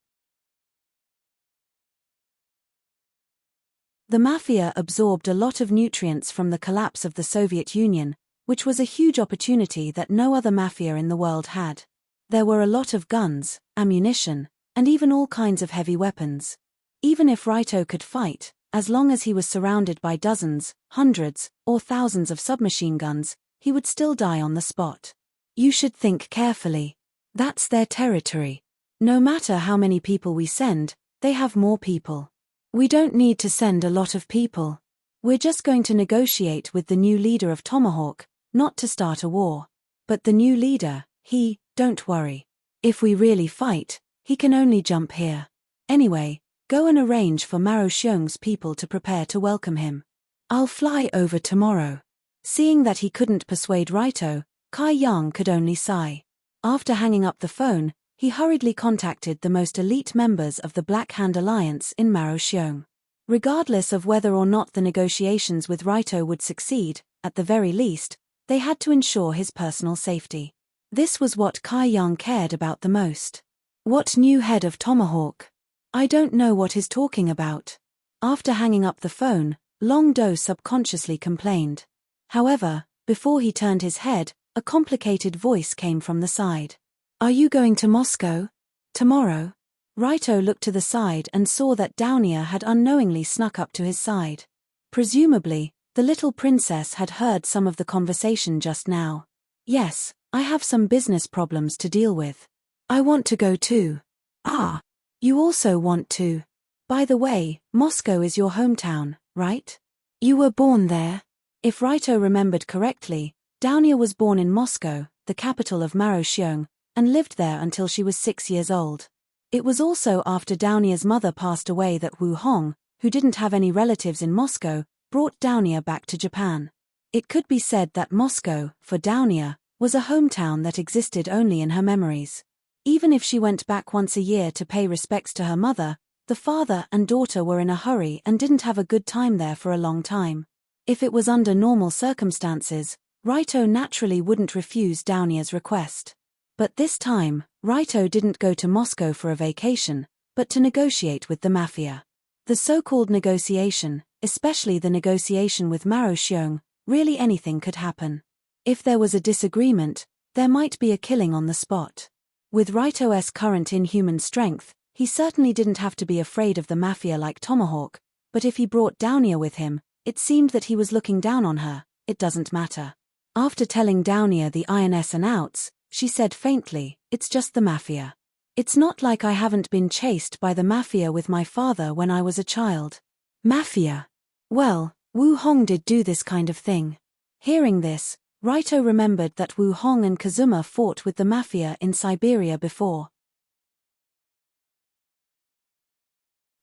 The mafia absorbed a lot of nutrients from the collapse of the Soviet Union, which was a huge opportunity that no other mafia in the world had. There were a lot of guns, ammunition, and even all kinds of heavy weapons. Even if Raito could fight, as long as he was surrounded by dozens, hundreds, or thousands of submachine guns, he would still die on the spot. You should think carefully. That's their territory. No matter how many people we send, they have more people. We don't need to send a lot of people. We're just going to negotiate with the new leader of Tomahawk, not to start a war. But the new leader, don't worry. If we really fight, he can only jump here. Anyway, go and arrange for Maro Xiong's people to prepare to welcome him. I'll fly over tomorrow. Seeing that he couldn't persuade Raito, Kai Yang could only sigh. After hanging up the phone, he hurriedly contacted the most elite members of the Black Hand Alliance in Maro Xiong. Regardless of whether or not the negotiations with Raito would succeed, at the very least, they had to ensure his personal safety. This was what Kai Yang cared about the most. What new head of Tomahawk? I don't know what he's talking about. After hanging up the phone, Long Do subconsciously complained. However, before he turned his head, a complicated voice came from the side. Are you going to Moscow? Tomorrow? Raito looked to the side and saw that Downia had unknowingly snuck up to his side. Presumably, the little princess had heard some of the conversation just now. Yes, I have some business problems to deal with. I want to go too. Ah, you also want to. By the way, Moscow is your hometown, right? You were born there? If Raito remembered correctly, Downia was born in Moscow, the capital of Maro Xiong, and lived there until she was 6 years old. It was also after Downia's mother passed away that Wu Hong, who didn't have any relatives in Moscow, brought Downia back to Japan. It could be said that Moscow, for Downia, was a hometown that existed only in her memories. Even if she went back once a year to pay respects to her mother, the father and daughter were in a hurry and didn't have a good time there for a long time. If it was under normal circumstances, Raito naturally wouldn't refuse Downia's request. But this time, Raito didn't go to Moscow for a vacation, but to negotiate with the mafia. The so-called negotiation, especially the negotiation with Maro Xiong, really anything could happen. If there was a disagreement, there might be a killing on the spot. With Raito's current inhuman strength, he certainly didn't have to be afraid of the mafia like Tomahawk, but if he brought Downia with him, it seemed that he was looking down on her. It doesn't matter. After telling Downia the ins and outs, she said faintly, "It's just the mafia. It's not like I haven't been chased by the mafia with my father when I was a child." Mafia? Well, Wu Hong did do this kind of thing. Hearing this, Raito remembered that Wu Hong and Kazuma fought with the mafia in Siberia before.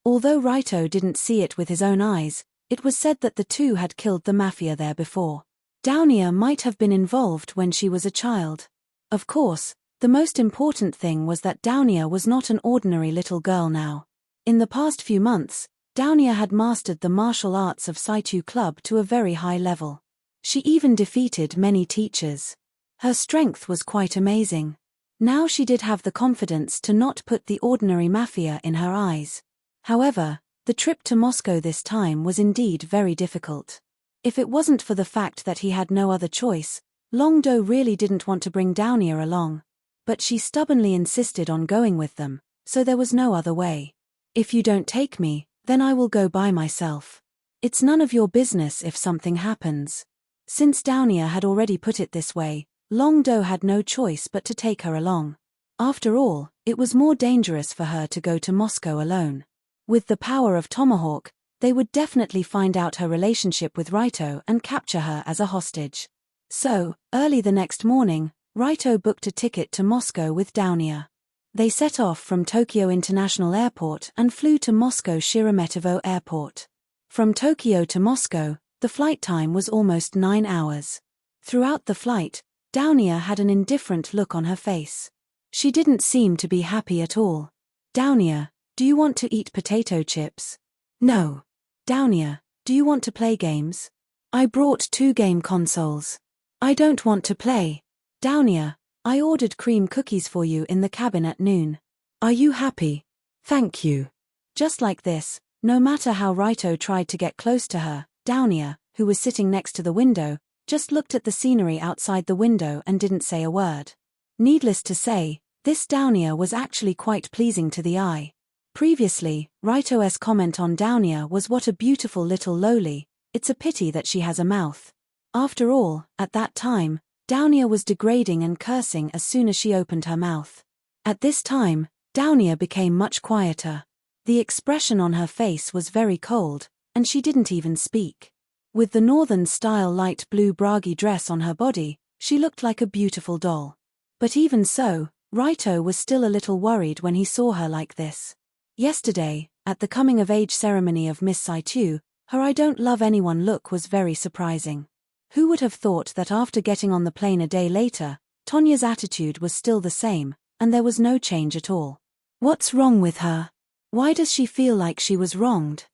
Although Raito didn't see it with his own eyes, it was said that the two had killed the mafia there before. Downia might have been involved when she was a child. Of course, the most important thing was that Downia was not an ordinary little girl now. In the past few months, Downia had mastered the martial arts of Saitu Club to a very high level. She even defeated many teachers. Her strength was quite amazing. Now she did have the confidence to not put the ordinary mafia in her eyes. However, the trip to Moscow this time was indeed very difficult. If it wasn't for the fact that he had no other choice, Long Do really didn't want to bring Downia along. But she stubbornly insisted on going with them, so there was no other way. "If you don't take me, then I will go by myself." It's none of your business if something happens. Since Downia had already put it this way, Long Do had no choice but to take her along. After all, it was more dangerous for her to go to Moscow alone. With the power of Tomahawk, they would definitely find out her relationship with Raito and capture her as a hostage. So, early the next morning, Raito booked a ticket to Moscow with Downia. They set off from Tokyo International Airport and flew to Moscow Sheremetyevo Airport. From Tokyo to Moscow, the flight time was almost 9 hours. Throughout the flight, Downia had an indifferent look on her face. She didn't seem to be happy at all. Downia, do you want to eat potato chips? No. Downia, do you want to play games? I brought 2 game consoles. I don't want to play. Downia, I ordered cream cookies for you in the cabin at noon. Are you happy? Thank you. Just like this, no matter how Raito tried to get close to her, Downia, who was sitting next to the window, just looked at the scenery outside the window and didn't say a word. Needless to say, this Downia was actually quite pleasing to the eye. Previously, Raito's comment on Downia was what a beautiful little loli, it's a pity that she has a mouth. After all, at that time, Downia was degrading and cursing as soon as she opened her mouth. At this time, Downia became much quieter. The expression on her face was very cold, and she didn't even speak. With the northern-style light blue bragi dress on her body, she looked like a beautiful doll. But even so, Raito was still a little worried when he saw her like this. Yesterday, at the coming-of-age ceremony of Miss Saitu, her I don't love anyone look was very surprising. Who would have thought that after getting on the plane a day later, Tonya's attitude was still the same, and there was no change at all? What's wrong with her? Why does she feel like she was wronged?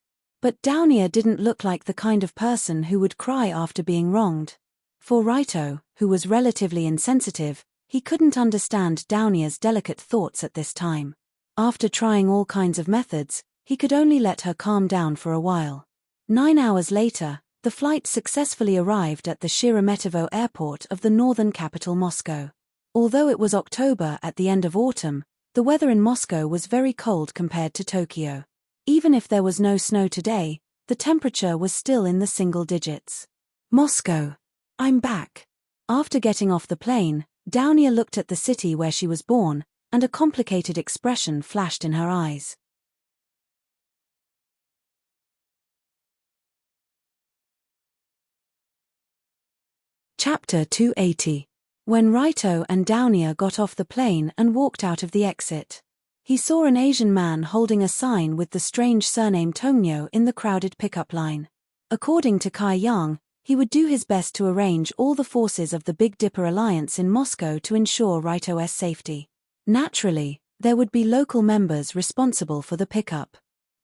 But Downia didn't look like the kind of person who would cry after being wronged. For Raito, who was relatively insensitive, he couldn't understand Downia's delicate thoughts at this time. After trying all kinds of methods, he could only let her calm down for a while. 9 hours later, the flight successfully arrived at the Sheremetyevo airport of the northern capital Moscow. Although it was October at the end of autumn, the weather in Moscow was very cold compared to Tokyo. Even if there was no snow today, the temperature was still in the single digits. Moscow. I'm back. After getting off the plane, Downia looked at the city where she was born, and a complicated expression flashed in her eyes. Chapter 280. When Raito and Downia got off the plane and walked out of the exit, he saw an Asian man holding a sign with the strange surname Tongyo in the crowded pickup line. According to Kai Yang, he would do his best to arrange all the forces of the Big Dipper Alliance in Moscow to ensure Raito's safety. Naturally, there would be local members responsible for the pickup.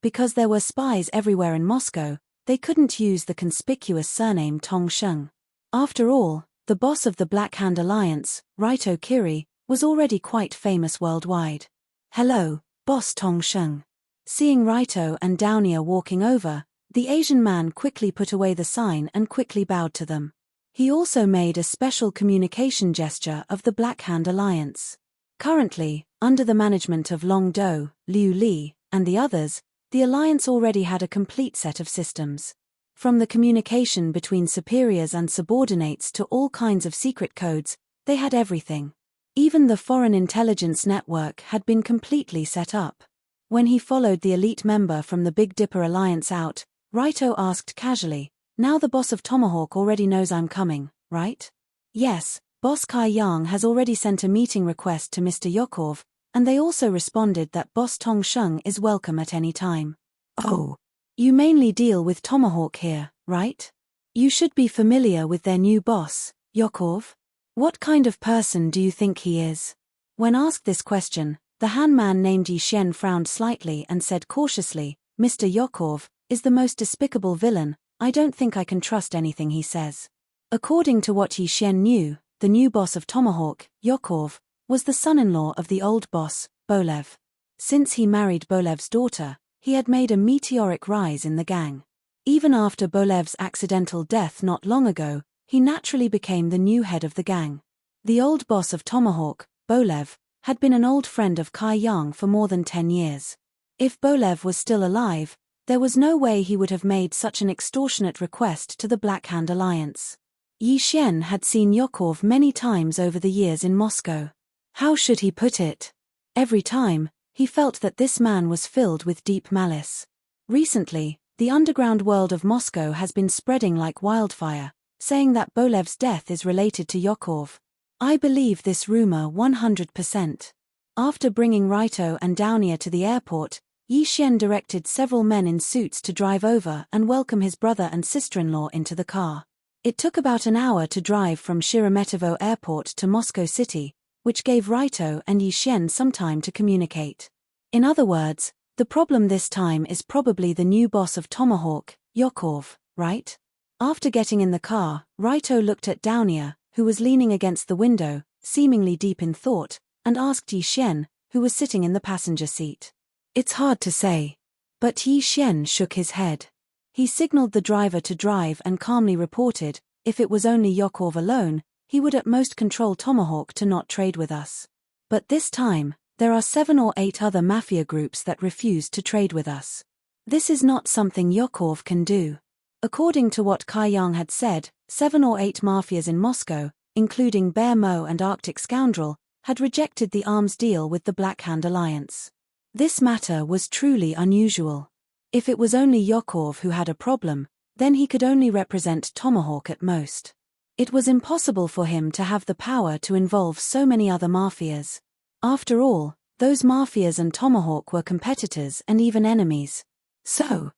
Because there were spies everywhere in Moscow, they couldn't use the conspicuous surname Tong Sheng. After all, the boss of the Black Hand Alliance, Raito Kiri, was already quite famous worldwide. Hello, Boss Tong Sheng. Seeing Raito and Downia walking over, the Asian man quickly put away the sign and quickly bowed to them. He also made a special communication gesture of the Black Hand Alliance. Currently, under the management of Long Do, Liu Li, and the others, the alliance already had a complete set of systems. From the communication between superiors and subordinates to all kinds of secret codes, they had everything. Even the foreign intelligence network had been completely set up. When he followed the elite member from the Big Dipper Alliance out, Raito asked casually, "Now the boss of Tomahawk already knows I'm coming, right?" "Yes, Boss Kai Yang has already sent a meeting request to Mr. Yokov, and they also responded that Boss Tong Sheng is welcome at any time." "Oh. You mainly deal with Tomahawk here, right? You should be familiar with their new boss, Yokov. What kind of person do you think he is?" When asked this question, the Han man named Yi Shen frowned slightly and said cautiously, "Mr. Yokov is the most despicable villain. I don't think I can trust anything he says." According to what Yi Shen knew, the new boss of Tomahawk, Yokov, was the son-in-law of the old boss, Bolev. Since he married Bolev's daughter, he had made a meteoric rise in the gang. Even after Bolev's accidental death not long ago, he naturally became the new head of the gang. The old boss of Tomahawk, Bolev, had been an old friend of Kai Yang for more than 10 years. If Bolev was still alive, There was no way he would have made such an extortionate request to the Black Hand Alliance. Yi Xian had seen Yakov many times over the years in Moscow. How should he put it? Every time, he felt that this man was filled with deep malice. Recently, the underground world of Moscow has been spreading like wildfire, saying that Bolev's death is related to Yakov. I believe this rumor 100%. After bringing Raito and Downia to the airport, Yi Xian directed several men in suits to drive over and welcome his brother and sister-in-law into the car. It took about an hour to drive from Sheremetyevo Airport to Moscow City, which gave Raito and Yi Xian some time to communicate. In other words, the problem this time is probably the new boss of Tomahawk, Yakov, right? After getting in the car, Raito looked at Downia, who was leaning against the window, seemingly deep in thought, and asked Yi Xian, who was sitting in the passenger seat. It's hard to say. But Yi Xian shook his head. He signaled the driver to drive and calmly reported, if it was only Yakov alone, he would at most control Tomahawk to not trade with us. But this time, there are 7 or 8 other mafia groups that refuse to trade with us. This is not something Yakov can do. According to what Kai Yang had said, 7 or 8 mafias in Moscow, including Bear Mo and Arctic Scoundrel, had rejected the arms deal with the Black Hand Alliance. This matter was truly unusual. If it was only Yakov who had a problem, then he could only represent Tomahawk at most. It was impossible for him to have the power to involve so many other mafias. After all, those mafias and Tomahawk were competitors and even enemies. So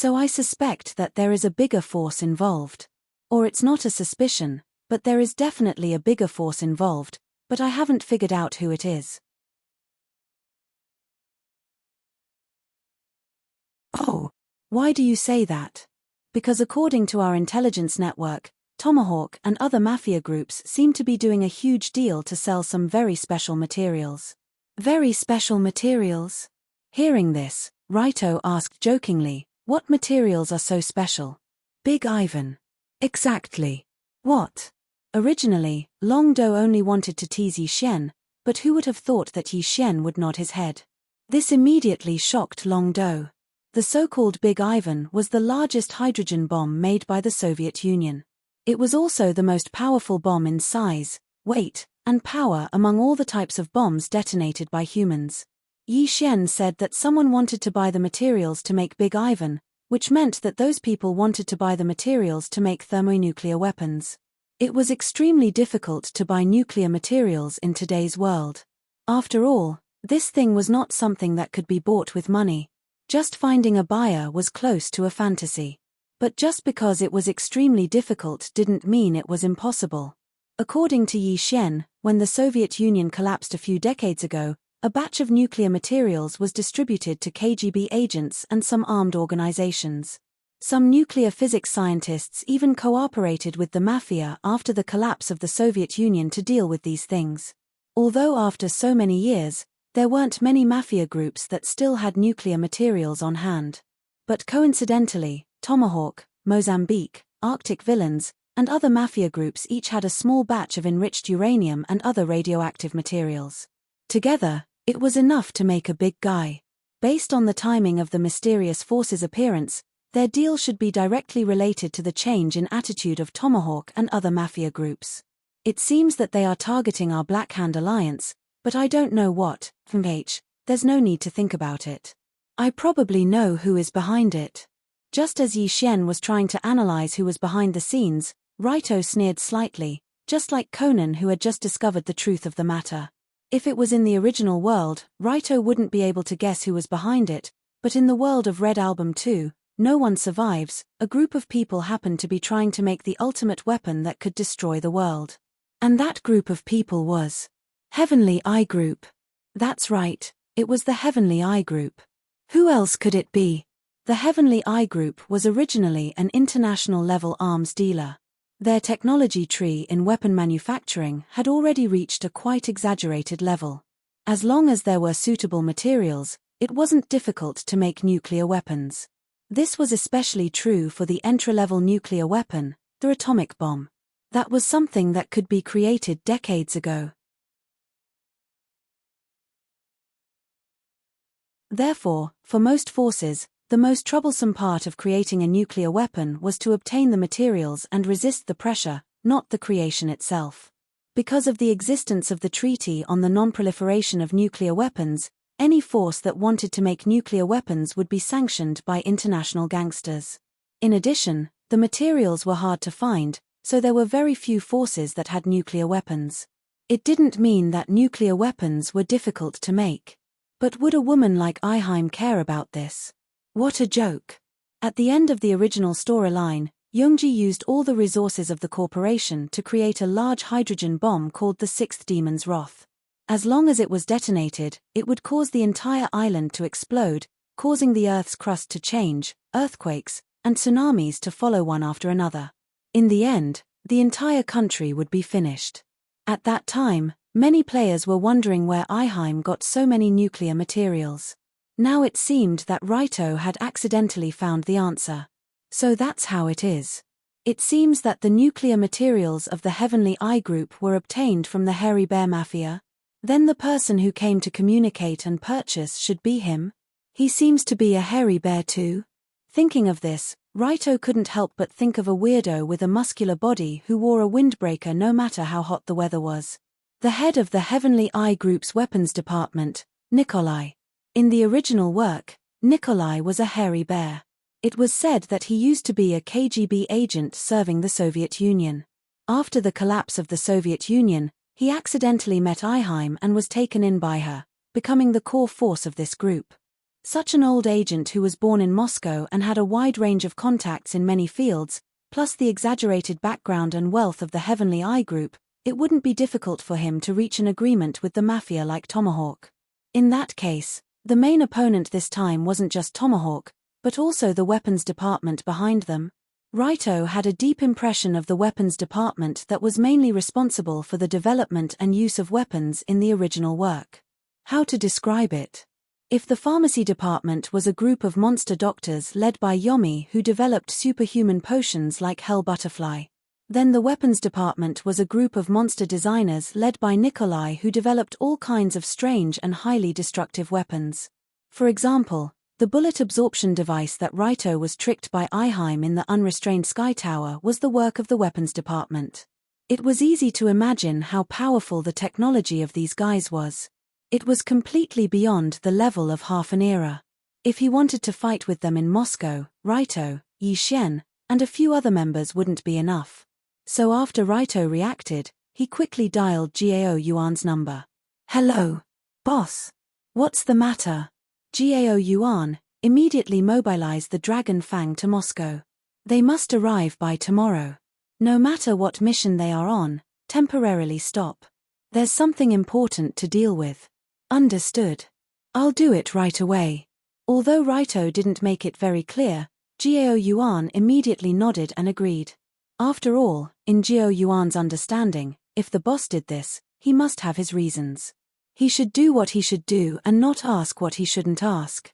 I suspect that there is a bigger force involved. Or it's not a suspicion, but there is definitely a bigger force involved, but I haven't figured out who it is. Oh, why do you say that? Because according to our intelligence network, Tomahawk and other mafia groups seem to be doing a huge deal to sell some very special materials. Very special materials? Hearing this, Raito asked jokingly, what materials are so special? Big Ivan. Exactly. What? Originally, Long Do only wanted to tease Yi Xian, but who would have thought that Yi Xian would nod his head? This immediately shocked Long Do. The so-called Big Ivan was the largest hydrogen bomb made by the Soviet Union. It was also the most powerful bomb in size, weight, and power among all the types of bombs detonated by humans. Yi Xian said that someone wanted to buy the materials to make Big Ivan, which meant that those people wanted to buy the materials to make thermonuclear weapons. It was extremely difficult to buy nuclear materials in today's world. After all, this thing was not something that could be bought with money. Just finding a buyer was close to a fantasy. But just because it was extremely difficult didn't mean it was impossible. According to Yi Xian, when the Soviet Union collapsed a few decades ago, a batch of nuclear materials was distributed to KGB agents and some armed organizations. Some nuclear physics scientists even cooperated with the mafia after the collapse of the Soviet Union to deal with these things. Although after so many years, there weren't many mafia groups that still had nuclear materials on hand. But coincidentally, Tomahawk, Mozambique, Arctic Villains, and other mafia groups each had a small batch of enriched uranium and other radioactive materials. Together, it was enough to make a big guy. Based on the timing of the mysterious force's appearance, their deal should be directly related to the change in attitude of Tomahawk and other mafia groups. It seems that they are targeting our Black Hand Alliance, but I don't know what. There's no need to think about it. I probably know who is behind it. Just as Yi Xian was trying to analyze who was behind the scenes, Raito sneered slightly, just like Conan, who had just discovered the truth of the matter. If it was in the original world, Raito wouldn't be able to guess who was behind it, but in the world of Red Album 2, no one survives. A group of people happened to be trying to make the ultimate weapon that could destroy the world. And that group of people was Heavenly Eye Group. That's right, it was the Heavenly Eye Group. Who else could it be? The Heavenly Eye Group was originally an international-level arms dealer. Their technology tree in weapon manufacturing had already reached a quite exaggerated level. As long as there were suitable materials, it wasn't difficult to make nuclear weapons. This was especially true for the entry-level nuclear weapon, the atomic bomb. That was something that could be created decades ago. Therefore, for most forces, The most troublesome part of creating a nuclear weapon was to obtain the materials and resist the pressure, not the creation itself. Because of the existence of the Treaty on the Non-Proliferation of Nuclear Weapons, any force that wanted to make nuclear weapons would be sanctioned by international gangsters. In addition, the materials were hard to find, so there were very few forces that had nuclear weapons. It didn't mean that nuclear weapons were difficult to make. But would a woman like Eheim care about this? What a joke. At the end of the original storyline, Youngji used all the resources of the corporation to create a large hydrogen bomb called the Sixth Demon's Wrath. As long as it was detonated, it would cause the entire island to explode, causing the Earth's crust to change, earthquakes, and tsunamis to follow one after another. In the end, the entire country would be finished. At that time, many players were wondering where Eheim got so many nuclear materials. Now it seemed that Raito had accidentally found the answer. So that's how it is. It seems that the nuclear materials of the Heavenly Eye Group were obtained from the Hairy Bear Mafia. Then the person who came to communicate and purchase should be him. He seems to be a hairy bear too. Thinking of this, Raito couldn't help but think of a weirdo with a muscular body who wore a windbreaker no matter how hot the weather was. The head of the Heavenly Eye Group's weapons department, Nikolai. In the original work, Nikolai was a hairy bear. It was said that he used to be a KGB agent serving the Soviet Union. After the collapse of the Soviet Union, he accidentally met Eheim and was taken in by her, becoming the core force of this group. Such an old agent who was born in Moscow and had a wide range of contacts in many fields, plus the exaggerated background and wealth of the Heavenly Eye Group, it wouldn't be difficult for him to reach an agreement with the Mafia like Tomahawk. In that case, the main opponent this time wasn't just Tomahawk, but also the weapons department behind them. Raito had a deep impression of the weapons department that was mainly responsible for the development and use of weapons in the original work. How to describe it? If the pharmacy department was a group of monster doctors led by Yomi who developed superhuman potions like Hell Butterfly, then the weapons department was a group of monster designers led by Nikolai who developed all kinds of strange and highly destructive weapons. For example, the bullet absorption device that Raito was tricked by Eheim in the unrestrained Sky Tower was the work of the weapons department. It was easy to imagine how powerful the technology of these guys was. It was completely beyond the level of half an era. If he wanted to fight with them in Moscow, Raito, Yi Xian, and a few other members wouldn't be enough. So after Raito reacted, he quickly dialed Gao Yuan's number. "Hello, boss. What's the matter?" Gao Yuan immediately mobilized the Dragon Fang to Moscow. They must arrive by tomorrow. No matter what mission they are on, temporarily stop. There's something important to deal with. Understood. I'll do it right away. Although Raito didn't make it very clear, Gao Yuan immediately nodded and agreed. After all, in Gao Yuan's understanding, if the boss did this, he must have his reasons. He should do what he should do and not ask what he shouldn't ask.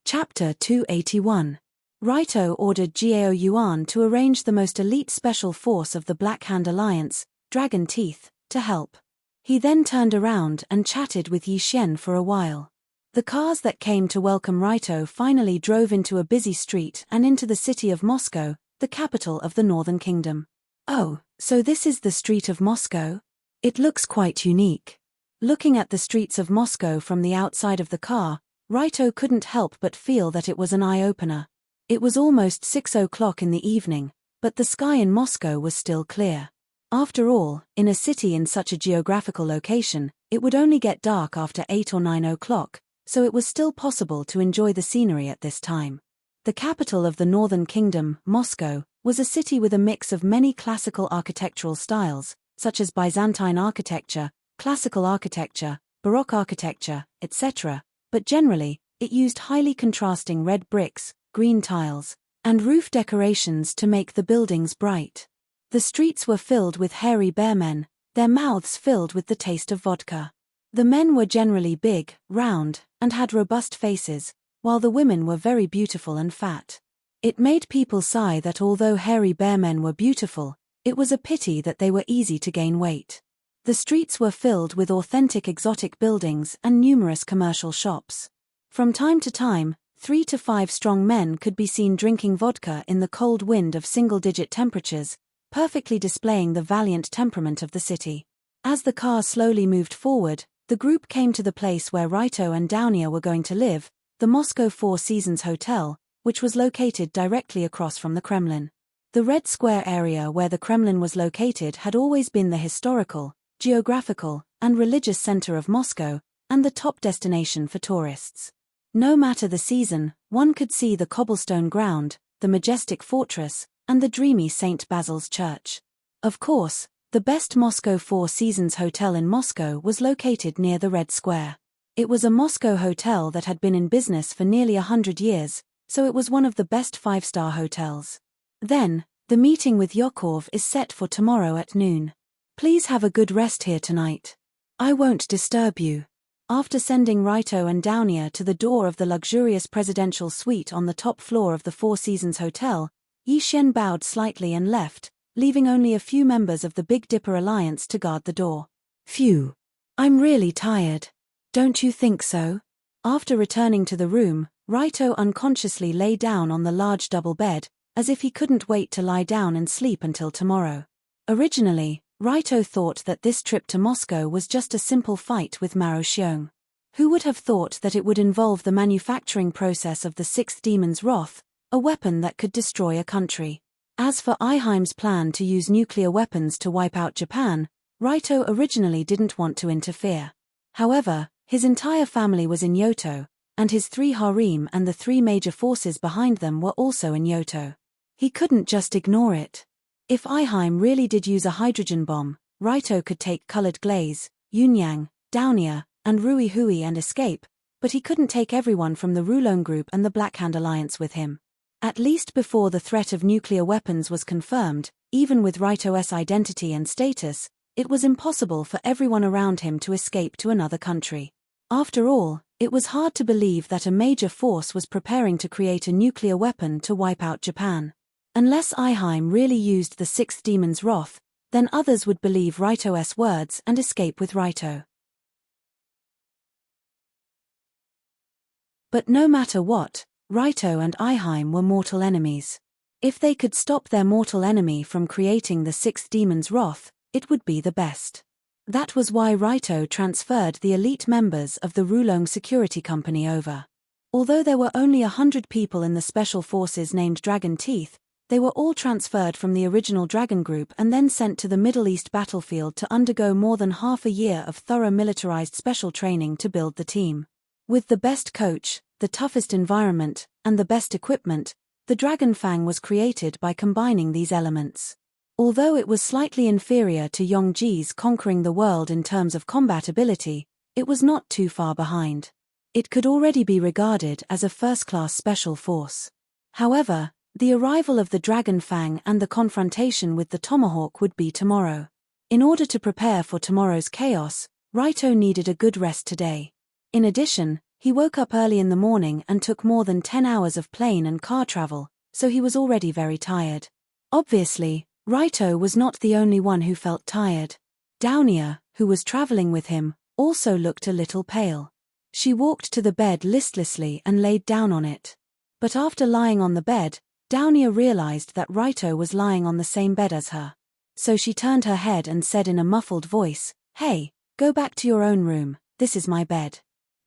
Chapter 281. Raito ordered Gao Yuan to arrange the most elite special force of the Black Hand Alliance, Dragon Teeth, to help. He then turned around and chatted with Yi Xian for a while. The cars that came to welcome Raito finally drove into a busy street and into the city of Moscow, the capital of the Northern Kingdom. Oh, so this is the street of Moscow? It looks quite unique. Looking at the streets of Moscow from the outside of the car, Raito couldn't help but feel that it was an eye-opener. It was almost 6 o'clock in the evening, but the sky in Moscow was still clear. After all, in a city in such a geographical location, it would only get dark after 8 or 9 o'clock, so it was still possible to enjoy the scenery at this time. The capital of the Northern Kingdom, Moscow, was a city with a mix of many classical architectural styles, such as Byzantine architecture, classical architecture, Baroque architecture, etc., but generally, it used highly contrasting red bricks, green tiles, and roof decorations to make the buildings bright. The streets were filled with hairy bear men, their mouths filled with the taste of vodka. The men were generally big, round, and had robust faces, while the women were very beautiful and fat. It made people sigh that although hairy bear men were beautiful, it was a pity that they were easy to gain weight. The streets were filled with authentic exotic buildings and numerous commercial shops. From time to time, 3 to 5 strong men could be seen drinking vodka in the cold wind of single-digit temperatures, perfectly displaying the valiant temperament of the city. As the car slowly moved forward, the group came to the place where Raito and Downia were going to live, the Moscow Four Seasons Hotel, which was located directly across from the Kremlin. The Red Square area where the Kremlin was located had always been the historical, geographical, and religious center of Moscow, and the top destination for tourists. No matter the season, one could see the cobblestone ground, the majestic fortress, and the dreamy St. Basil's Church. Of course, the best Moscow Four Seasons Hotel in Moscow was located near the Red Square. It was a Moscow hotel that had been in business for nearly 100 years, so it was one of the best 5-star hotels. Then, the meeting with Yakov is set for tomorrow at noon. Please have a good rest here tonight. I won't disturb you. After sending Raito and Downia to the door of the luxurious presidential suite on the top floor of the Four Seasons Hotel, Yi Xian bowed slightly and left, leaving only a few members of the Big Dipper Alliance to guard the door. Phew. I'm really tired. Don't you think so? After returning to the room, Raito unconsciously lay down on the large double bed, as if he couldn't wait to lie down and sleep until tomorrow. Originally, Raito thought that this trip to Moscow was just a simple fight with Mao Xiong. Who would have thought that it would involve the manufacturing process of the sixth demon's wrath, a weapon that could destroy a country? As for Eiheim's plan to use nuclear weapons to wipe out Japan, Raito originally didn't want to interfere. However, his entire family was in Yoto, and his 3 harem and the 3 major forces behind them were also in Yoto. He couldn't just ignore it. If Eiheim really did use a hydrogen bomb, Raito could take Colored Glaze, Yunyang, Downia, and Rui Hui and escape, but he couldn't take everyone from the Rulong Group and the Blackhand Alliance with him. At least before the threat of nuclear weapons was confirmed, even with Raito's identity and status, it was impossible for everyone around him to escape to another country. After all, it was hard to believe that a major force was preparing to create a nuclear weapon to wipe out Japan. Unless Eiheim really used the sixth demon's wrath, then others would believe Raito's words and escape with Raito. But no matter what, Raito and Eiheim were mortal enemies. If they could stop their mortal enemy from creating the sixth demon's wrath, it would be the best. That was why Raito transferred the elite members of the Rulong Security Company over. Although there were only 100 people in the special forces named Dragon Teeth, they were all transferred from the original Dragon Group and then sent to the Middle East battlefield to undergo more than half a year of thorough militarized special training to build the team. With the best coach, the toughest environment, and the best equipment, the Dragon Fang was created by combining these elements. Although it was slightly inferior to Yongji's conquering the world in terms of combat ability, it was not too far behind. It could already be regarded as a first-class special force. However, the arrival of the Dragon Fang and the confrontation with the Tomahawk would be tomorrow. In order to prepare for tomorrow's chaos, Raito needed a good rest today. In addition, he woke up early in the morning and took more than 10 hours of plane and car travel, so he was already very tired. Obviously, Raito was not the only one who felt tired. Downia, who was traveling with him, also looked a little pale. She walked to the bed listlessly and laid down on it. But after lying on the bed, Downia realized that Raito was lying on the same bed as her. So she turned her head and said in a muffled voice, "Hey, go back to your own room, this is my bed."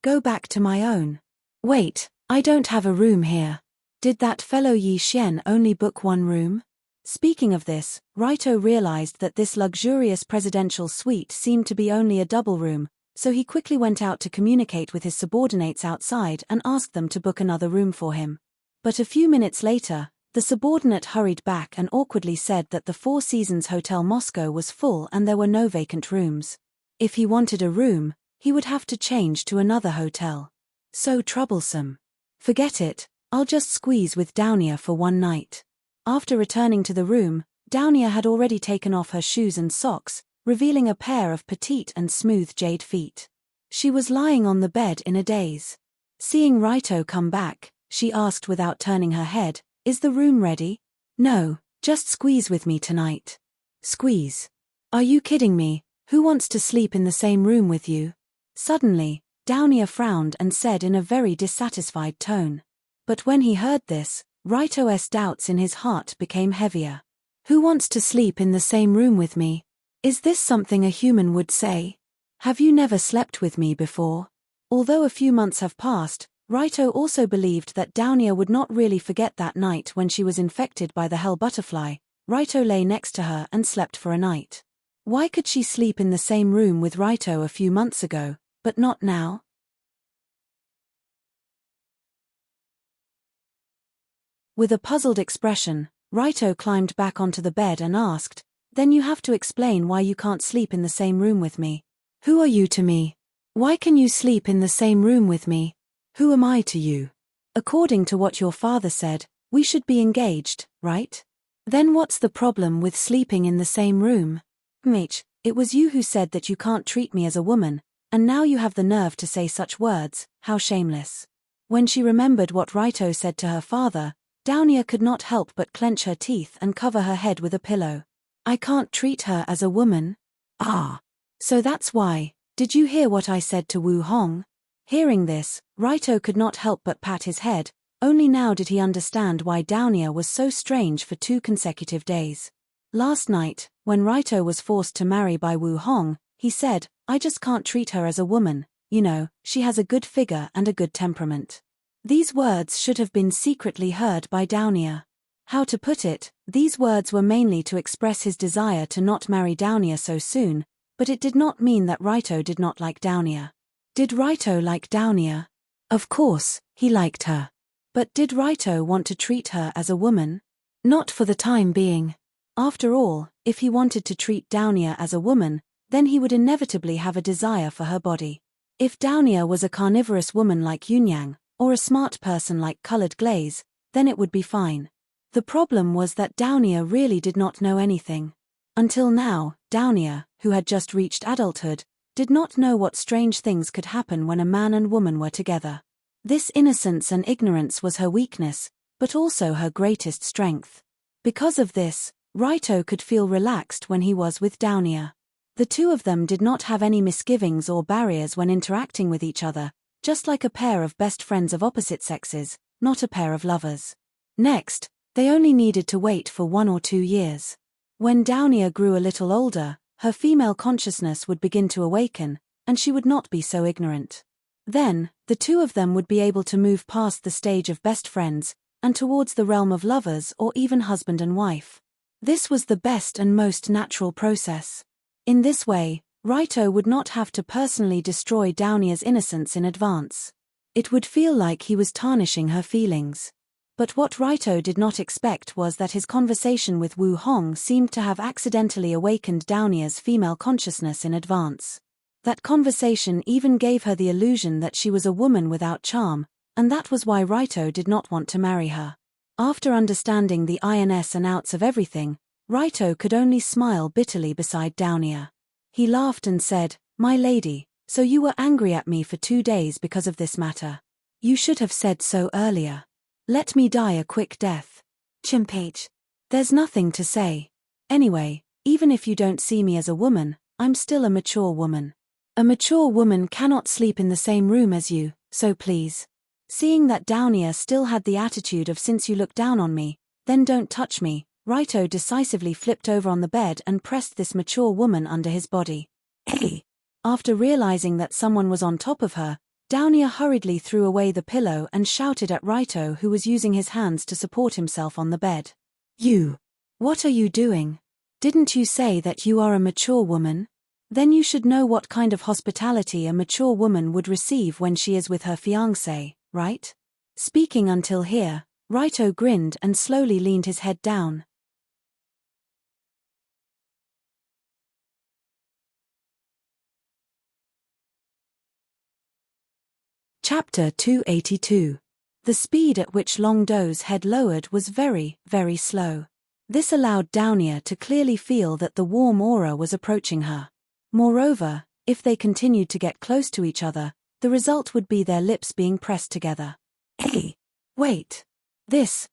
"Go back to my own? Wait, I don't have a room here. Did that fellow Yi Xian only book one room?" Speaking of this, Raito realized that this luxurious presidential suite seemed to be only a double room, so he quickly went out to communicate with his subordinates outside and asked them to book another room for him. But a few minutes later, the subordinate hurried back and awkwardly said that the Four Seasons Hotel Moscow was full and there were no vacant rooms. If he wanted a room, he would have to change to another hotel. So troublesome. Forget it, I'll just squeeze with Downia for one night. After returning to the room, Downia had already taken off her shoes and socks, revealing a pair of petite and smooth jade feet. She was lying on the bed in a daze. Seeing Raito come back, she asked without turning her head, "Is the room ready?" "No, just squeeze with me tonight." "Squeeze? Are you kidding me? Who wants to sleep in the same room with you? Suddenly, Downier frowned and said in a very dissatisfied tone. But when he heard this, Raito's doubts in his heart became heavier. Who wants to sleep in the same room with me? Is this something a human would say? Have you never slept with me before? Although a few months have passed, Raito also believed that Downier would not really forget that night when she was infected by the hell butterfly. Raito lay next to her and slept for a night. Why could she sleep in the same room with Raito a few months ago, but not now? With a puzzled expression, Raito climbed back onto the bed and asked, "Then you have to explain why you can't sleep in the same room with me. Who are you to me? Why can you sleep in the same room with me? Who am I to you? According to what your father said, we should be engaged, right? Then what's the problem with sleeping in the same room? Mitch, it was you who said that you can't treat me as a woman, and now you have the nerve to say such words. How shameless." When she remembered what Raito said to her father, Downier could not help but clench her teeth and cover her head with a pillow. "I can't treat her as a woman? Ah. So that's why. Did you hear what I said to Wu Hong?" Hearing this, Raito could not help but pat his head. Only now did he understand why Downier was so strange for 2 consecutive days. Last night, when Raito was forced to marry by Wu Hong, he said, "I just can't treat her as a woman, you know, she has a good figure and a good temperament." These words should have been secretly heard by Downier. How to put it, these words were mainly to express his desire to not marry Downier so soon, but it did not mean that Raito did not like Downier. Did Raito like Downier? Of course, he liked her. But did Raito want to treat her as a woman? Not for the time being. After all, if he wanted to treat Downier as a woman, then he would inevitably have a desire for her body. If Downier was a carnivorous woman like Yunyang, or a smart person like Colored Glaze, then it would be fine. The problem was that Downier really did not know anything. Until now, Downier, who had just reached adulthood, did not know what strange things could happen when a man and woman were together. This innocence and ignorance was her weakness, but also her greatest strength. Because of this, Raito could feel relaxed when he was with Downier. The two of them did not have any misgivings or barriers when interacting with each other, just like a pair of best friends of opposite sexes, not a pair of lovers. Next, they only needed to wait for 1 or 2 years. When Downier grew a little older, her female consciousness would begin to awaken, and she would not be so ignorant. Then, the two of them would be able to move past the stage of best friends, and towards the realm of lovers or even husband and wife. This was the best and most natural process. In this way, Raito would not have to personally destroy Downier's innocence in advance. It would feel like he was tarnishing her feelings. But what Raito did not expect was that his conversation with Wu Hong seemed to have accidentally awakened Downier's female consciousness in advance. That conversation even gave her the illusion that she was a woman without charm, and that was why Raito did not want to marry her. After understanding the ins and outs of everything, Raito could only smile bitterly beside Downier. He laughed and said, "My lady, so you were angry at me for 2 days because of this matter. You should have said so earlier. Let me die a quick death. Chimpage. There's nothing to say. Anyway, even if you don't see me as a woman, I'm still a mature woman. A mature woman cannot sleep in the same room as you, so please." Seeing that Downier still had the attitude of "since you look down on me, then don't touch me," Raito decisively flipped over on the bed and pressed this mature woman under his body. "Hey!" After realizing that someone was on top of her, Downier hurriedly threw away the pillow and shouted at Raito, who was using his hands to support himself on the bed. "You! What are you doing? Didn't you say that you are a mature woman? Then you should know what kind of hospitality a mature woman would receive when she is with her fiancé, right?" Speaking until here, Raito grinned and slowly leaned his head down. Chapter 282. The speed at which Long Do's head lowered was very, very slow. This allowed Downier to clearly feel that the warm aura was approaching her. Moreover, if they continued to get close to each other, the result would be their lips being pressed together. "Hey! Wait! This.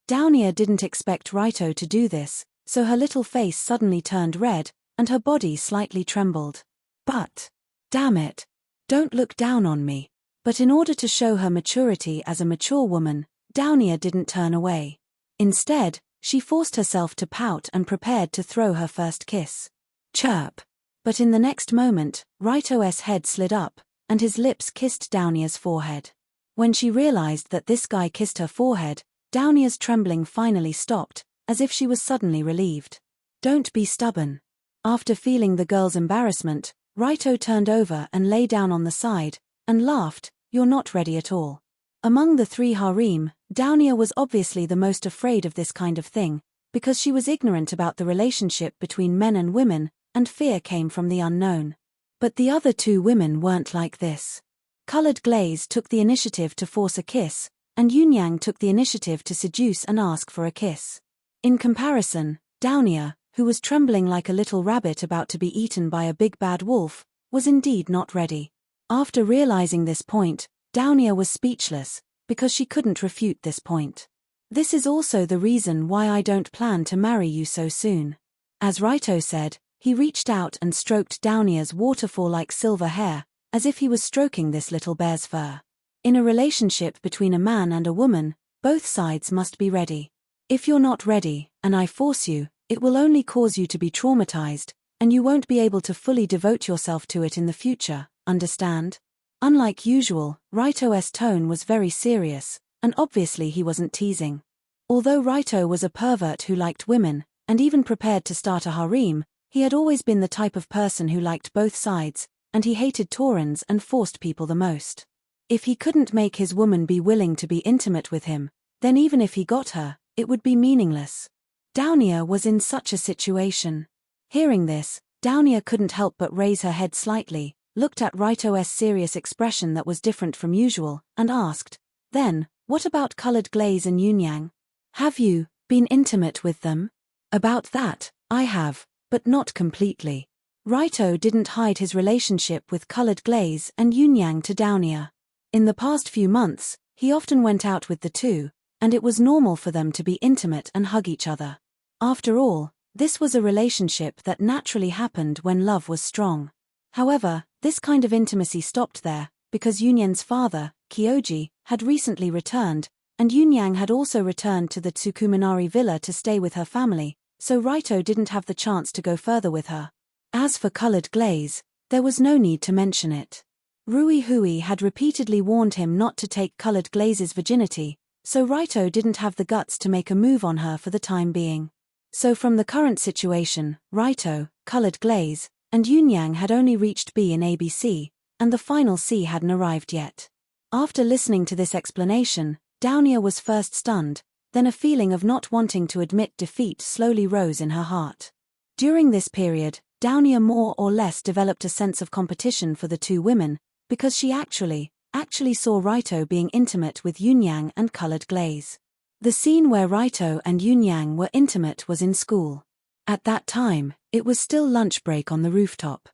Downier didn't expect Raito to do this, so her little face suddenly turned red, and her body slightly trembled. But, damn it, don't look down on me. But in order to show her maturity as a mature woman, Downia didn't turn away. Instead, she forced herself to pout and prepared to throw her first kiss. Chirp. But in the next moment, Raito's head slid up, and his lips kissed Downia's forehead. When she realized that this guy kissed her forehead, Downia's trembling finally stopped, as if she was suddenly relieved. Don't be stubborn. After feeling the girl's embarrassment, Raito turned over and lay down on the side, and laughed. You're not ready at all. Among the three harem, Downia was obviously the most afraid of this kind of thing, because she was ignorant about the relationship between men and women, and fear came from the unknown. But the other two women weren't like this. Colored Glaze took the initiative to force a kiss, and Yunyang took the initiative to seduce and ask for a kiss. In comparison, Downia, who was trembling like a little rabbit about to be eaten by a big bad wolf, was indeed not ready. After realizing this point, Downia was speechless, because she couldn't refute this point. This is also the reason why I don't plan to marry you so soon. As Raito said, he reached out and stroked Downia's waterfall-like silver hair, as if he was stroking this little bear's fur. In a relationship between a man and a woman, both sides must be ready. If you're not ready, and I force you, it will only cause you to be traumatized, and you won't be able to fully devote yourself to it in the future, understand? Unlike usual, Raito's tone was very serious, and obviously he wasn't teasing. Although Raito was a pervert who liked women, and even prepared to start a harem, he had always been the type of person who liked both sides, and he hated Taurens and forced people the most. If he couldn't make his woman be willing to be intimate with him, then even if he got her, it would be meaningless. Downia was in such a situation. Hearing this, Downia couldn't help but raise her head slightly, looked at Raito's serious expression that was different from usual, and asked, "Then, what about Colored Glaze and Yunyang? Have you been intimate with them?" "About that, I have, but not completely." Raito didn't hide his relationship with Colored Glaze and Yunyang to Downia. In the past few months, he often went out with the two, and it was normal for them to be intimate and hug each other. After all, this was a relationship that naturally happened when love was strong. However, this kind of intimacy stopped there, because Yunyang's father, Kyoji, had recently returned, and Yunyang had also returned to the Tsukuminari villa to stay with her family, so Raito didn't have the chance to go further with her. As for Colored Glaze, there was no need to mention it. Rui Hui had repeatedly warned him not to take Colored Glaze's virginity, so Raito didn't have the guts to make a move on her for the time being. So from the current situation, Raito, Colored Glaze, and Yunyang had only reached B in ABC, and the final C hadn't arrived yet. After listening to this explanation, Downia was first stunned, then a feeling of not wanting to admit defeat slowly rose in her heart. During this period, Downia more or less developed a sense of competition for the two women, because she actually saw Raito being intimate with Yunyang and Colored Glaze. The scene where Raito and Yunyang were intimate was in school. At that time, it was still lunch break on the rooftop.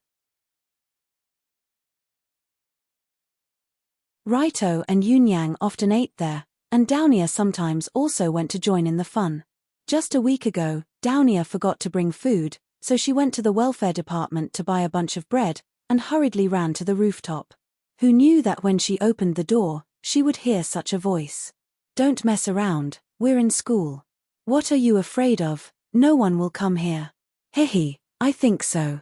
Raito and Yunyang often ate there, and Downia sometimes also went to join in the fun. Just a week ago, Downia forgot to bring food, so she went to the welfare department to buy a bunch of bread, and hurriedly ran to the rooftop. Who knew that when she opened the door, she would hear such a voice? "Don't mess around, we're in school." "What are you afraid of? No one will come here." "Hehe, I think so."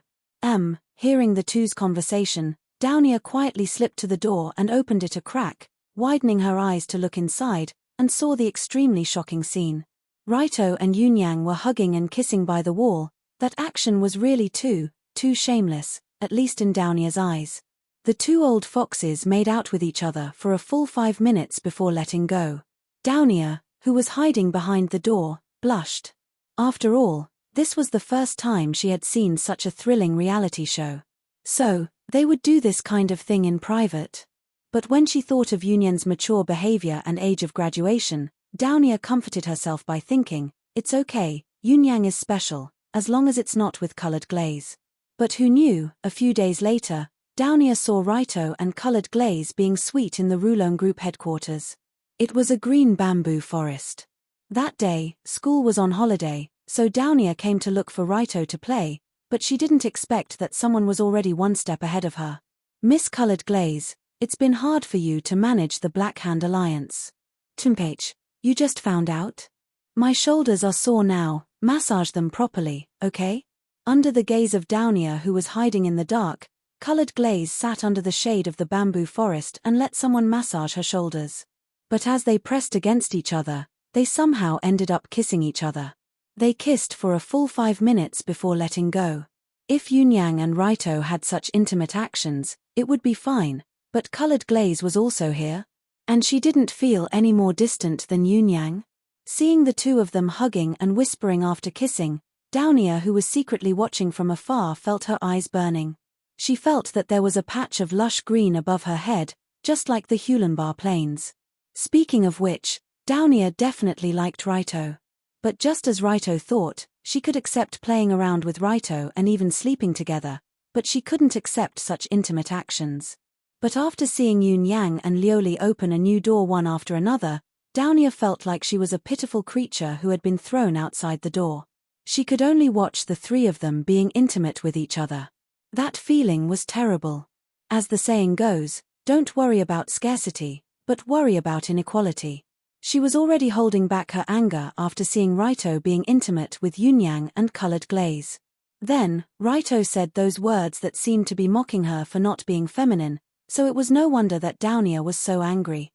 Hearing the two's conversation, Downia quietly slipped to the door and opened it a crack, widening her eyes to look inside, and saw the extremely shocking scene. Raito and Yunyang were hugging and kissing by the wall. That action was really too shameless, at least in Downia's eyes. The two old foxes made out with each other for a full 5 minutes before letting go. Downia, who was hiding behind the door, blushed. After all, this was the first time she had seen such a thrilling reality show. So, they would do this kind of thing in private. But when she thought of Yunyang's mature behavior and age of graduation, Downia comforted herself by thinking, "It's okay, Yunyang is special, as long as it's not with Colored Glaze." But who knew, a few days later, Downia saw Raito and Colored Glaze being sweet in the Rulong Group headquarters. It was a green bamboo forest. That day, school was on holiday, So Downia came to look for Raito to play, but she didn't expect that someone was already one step ahead of her. Miss Colored Glaze, it's been hard for you to manage the Black Hand Alliance. Tumpage, you just found out? My shoulders are sore now, massage them properly, okay? Under the gaze of Downia, who was hiding in the dark, Colored Glaze sat under the shade of the bamboo forest and let someone massage her shoulders. But as they pressed against each other, they somehow ended up kissing each other. They kissed for a full 5 minutes before letting go. If Yunyang and Raito had such intimate actions, it would be fine, but Colored Glaze was also here. And she didn't feel any more distant than Yunyang. Seeing the two of them hugging and whispering after kissing, Downia, who was secretly watching from afar, felt her eyes burning. She felt that there was a patch of lush green above her head, just like the Hulenbar Plains. Speaking of which, Downia definitely liked Raito. But just as Raito thought, she could accept playing around with Raito and even sleeping together, but she couldn't accept such intimate actions. But after seeing Yun Yang and Lioli open a new door one after another, Downia felt like she was a pitiful creature who had been thrown outside the door. She could only watch the three of them being intimate with each other. That feeling was terrible. As the saying goes, don't worry about scarcity, but worry about inequality. She was already holding back her anger after seeing Raito being intimate with Yunyang and Colored Glaze. Then, Raito said those words that seemed to be mocking her for not being feminine, so it was no wonder that Downia was so angry.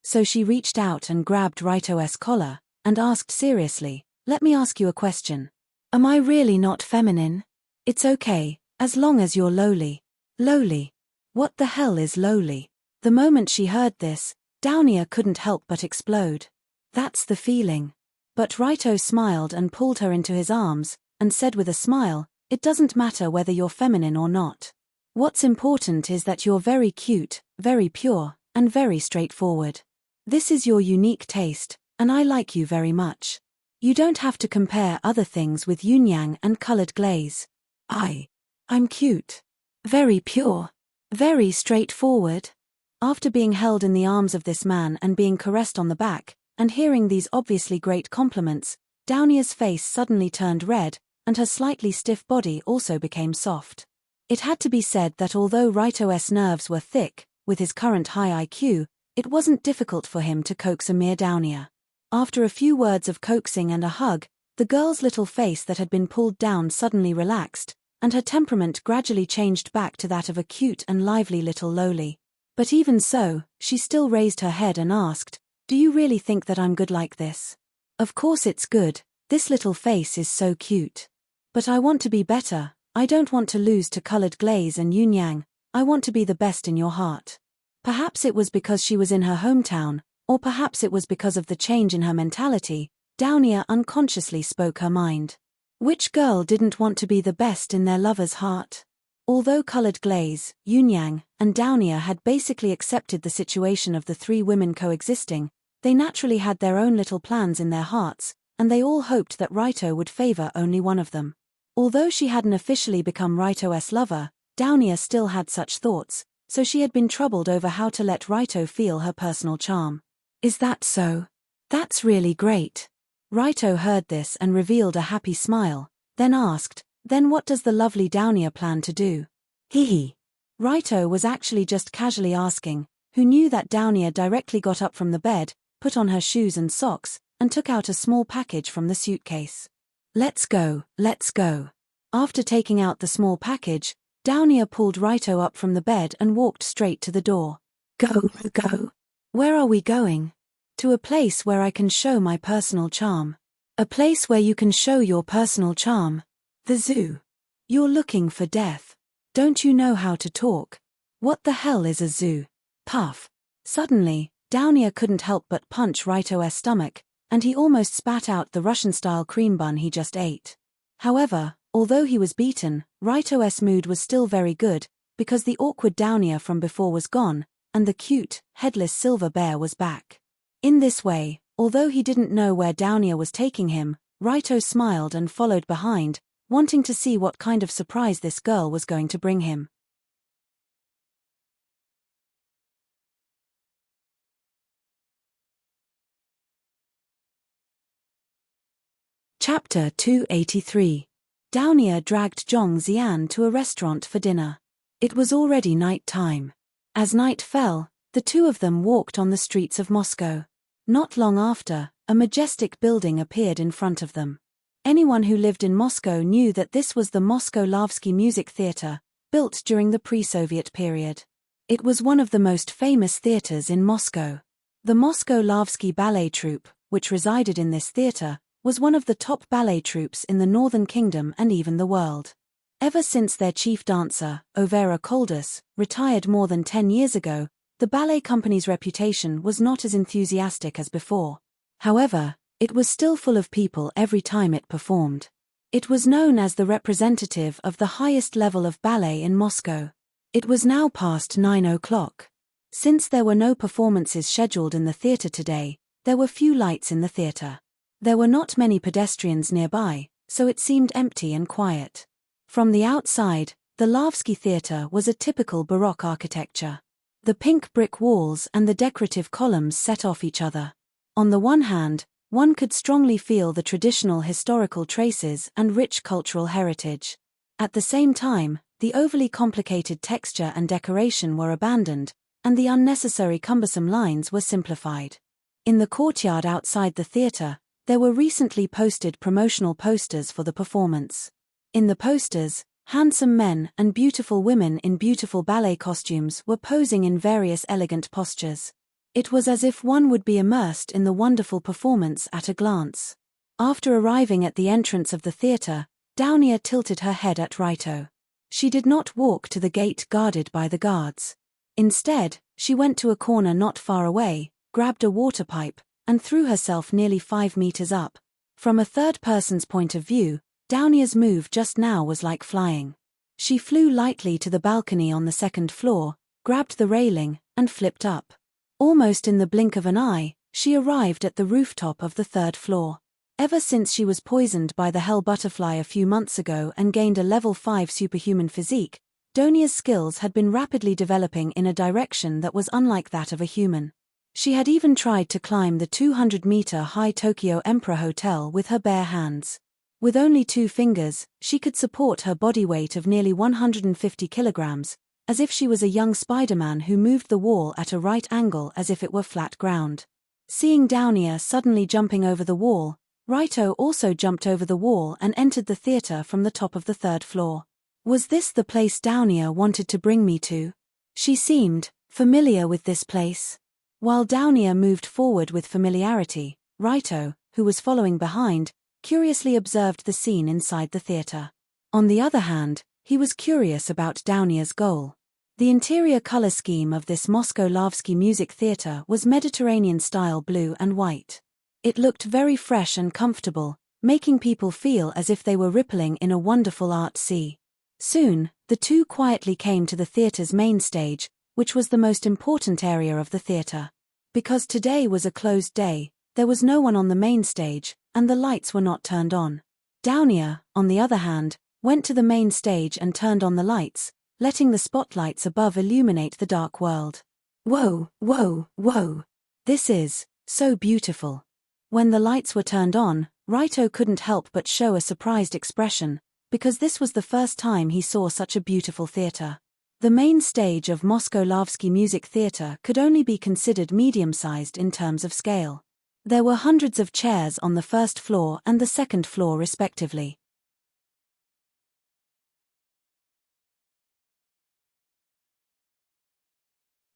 So she reached out and grabbed Raito's collar, and asked seriously, "Let me ask you a question. Am I really not feminine? It's okay, as long as you're lowly." Lowly? What the hell is lowly? The moment she heard this, Downia couldn't help but explode. That's the feeling. But Raito smiled and pulled her into his arms, and said with a smile, "It doesn't matter whether you're feminine or not. What's important is that you're very cute, very pure, and very straightforward. This is your unique taste, and I like you very much. You don't have to compare other things with Yunyang and Colored Glaze. I'm cute. Very pure. Very straightforward." After being held in the arms of this man and being caressed on the back, and hearing these obviously great compliments, Downia's face suddenly turned red, and her slightly stiff body also became soft. It had to be said that although Raito's nerves were thick, with his current high IQ, it wasn't difficult for him to coax a mere Downia. After a few words of coaxing and a hug, the girl's little face that had been pulled down suddenly relaxed, and her temperament gradually changed back to that of a cute and lively little lowly. But even so, she still raised her head and asked, "Do you really think that I'm good like this?" "Of course it's good, this little face is so cute. But I want to be better, I don't want to lose to Colored Glaze and Yunyang, I want to be the best in your heart." Perhaps it was because she was in her hometown, or perhaps it was because of the change in her mentality, Downia unconsciously spoke her mind. Which girl didn't want to be the best in their lover's heart? Although Colored Glaze, Yunyang, and Downia had basically accepted the situation of the three women coexisting, they naturally had their own little plans in their hearts, and they all hoped that Raito would favor only one of them. Although she hadn't officially become Raito's lover, Downia still had such thoughts, so she had been troubled over how to let Raito feel her personal charm. "Is that so? That's really great." Raito heard this and revealed a happy smile, then asked, "Then what does the lovely Downia plan to do?" Hee. Raito was actually just casually asking, who knew that Downia directly got up from the bed, put on her shoes and socks, and took out a small package from the suitcase. Let's go. After taking out the small package, Downia pulled Raito up from the bed and walked straight to the door. Go. Where are we going? To a place where I can show my personal charm. A place where you can show your personal charm. The zoo. You're looking for death. Don't you know how to talk? What the hell is a zoo? Puff. Suddenly, Downia couldn't help but punch Raito's stomach, and he almost spat out the Russian-style cream bun he just ate. However, although he was beaten, Raito's mood was still very good, because the awkward Downia from before was gone, and the cute, headless silver bear was back. In this way, although he didn't know where Downia was taking him, Raito smiled and followed behind, wanting to see what kind of surprise this girl was going to bring him. Chapter 283. Downia dragged Zhong Xian to a restaurant for dinner. It was already night time. As night fell, the two of them walked on the streets of Moscow. Not long after, a majestic building appeared in front of them. Anyone who lived in Moscow knew that this was the Moscow Lavsky Music Theatre, built during the pre-Soviet period. It was one of the most famous theatres in Moscow. The Moscow Lavsky Ballet Troupe, which resided in this theatre, was one of the top ballet troupes in the Northern Kingdom and even the world. Ever since their chief dancer, Overa Koldus, retired more than 10 years ago, the ballet company's reputation was not as enthusiastic as before. However, it was still full of people every time it performed. It was known as the representative of the highest level of ballet in Moscow. It was now past 9 o'clock. Since there were no performances scheduled in the theatre today, there were few lights in the theatre. There were not many pedestrians nearby, so it seemed empty and quiet. From the outside, the Lavsky Theatre was a typical Baroque architecture. The pink brick walls and the decorative columns set off each other. On the one hand, one could strongly feel the traditional historical traces and rich cultural heritage. At the same time, the overly complicated texture and decoration were abandoned, and the unnecessary cumbersome lines were simplified. In the courtyard outside the theatre, there were recently posted promotional posters for the performance. In the posters, handsome men and beautiful women in beautiful ballet costumes were posing in various elegant postures. It was as if one would be immersed in the wonderful performance at a glance. After arriving at the entrance of the theatre, Downia tilted her head at Rito. She did not walk to the gate guarded by the guards. Instead, she went to a corner not far away, grabbed a water pipe, and threw herself nearly 5 meters up. From a third person's point of view, Downia's move just now was like flying. She flew lightly to the balcony on the second floor, grabbed the railing, and flipped up. Almost in the blink of an eye, she arrived at the rooftop of the third floor. Ever since she was poisoned by the hell butterfly a few months ago and gained a level 5 superhuman physique, Downia's skills had been rapidly developing in a direction that was unlike that of a human. She had even tried to climb the 200-meter-high Tokyo Emperor Hotel with her bare hands. With only 2 fingers, she could support her body weight of nearly 150 kilograms, as if she was a young Spider-Man who moved the wall at a right angle as if it were flat ground. Seeing Downia suddenly jumping over the wall, Rito also jumped over the wall and entered the theatre from the top of the third floor. Was this the place Downia wanted to bring me to? She seemed familiar with this place. While Downia moved forward with familiarity, Rito, who was following behind, curiously observed the scene inside the theatre. On the other hand, he was curious about Downia's goal. The interior color scheme of this Moscow Lavsky Music Theatre was Mediterranean-style blue and white. It looked very fresh and comfortable, making people feel as if they were rippling in a wonderful art sea. Soon, the two quietly came to the theatre's main stage, which was the most important area of the theatre. Because today was a closed day, there was no one on the main stage, and the lights were not turned on. Downia, on the other hand, went to the main stage and turned on the lights, letting the spotlights above illuminate the dark world. Whoa, whoa, whoa! This is so beautiful. When the lights were turned on, Rito couldn't help but show a surprised expression, because this was the first time he saw such a beautiful theatre. The main stage of Moscow Lavsky Music Theatre could only be considered medium-sized in terms of scale. There were hundreds of chairs on the first floor and the second floor respectively.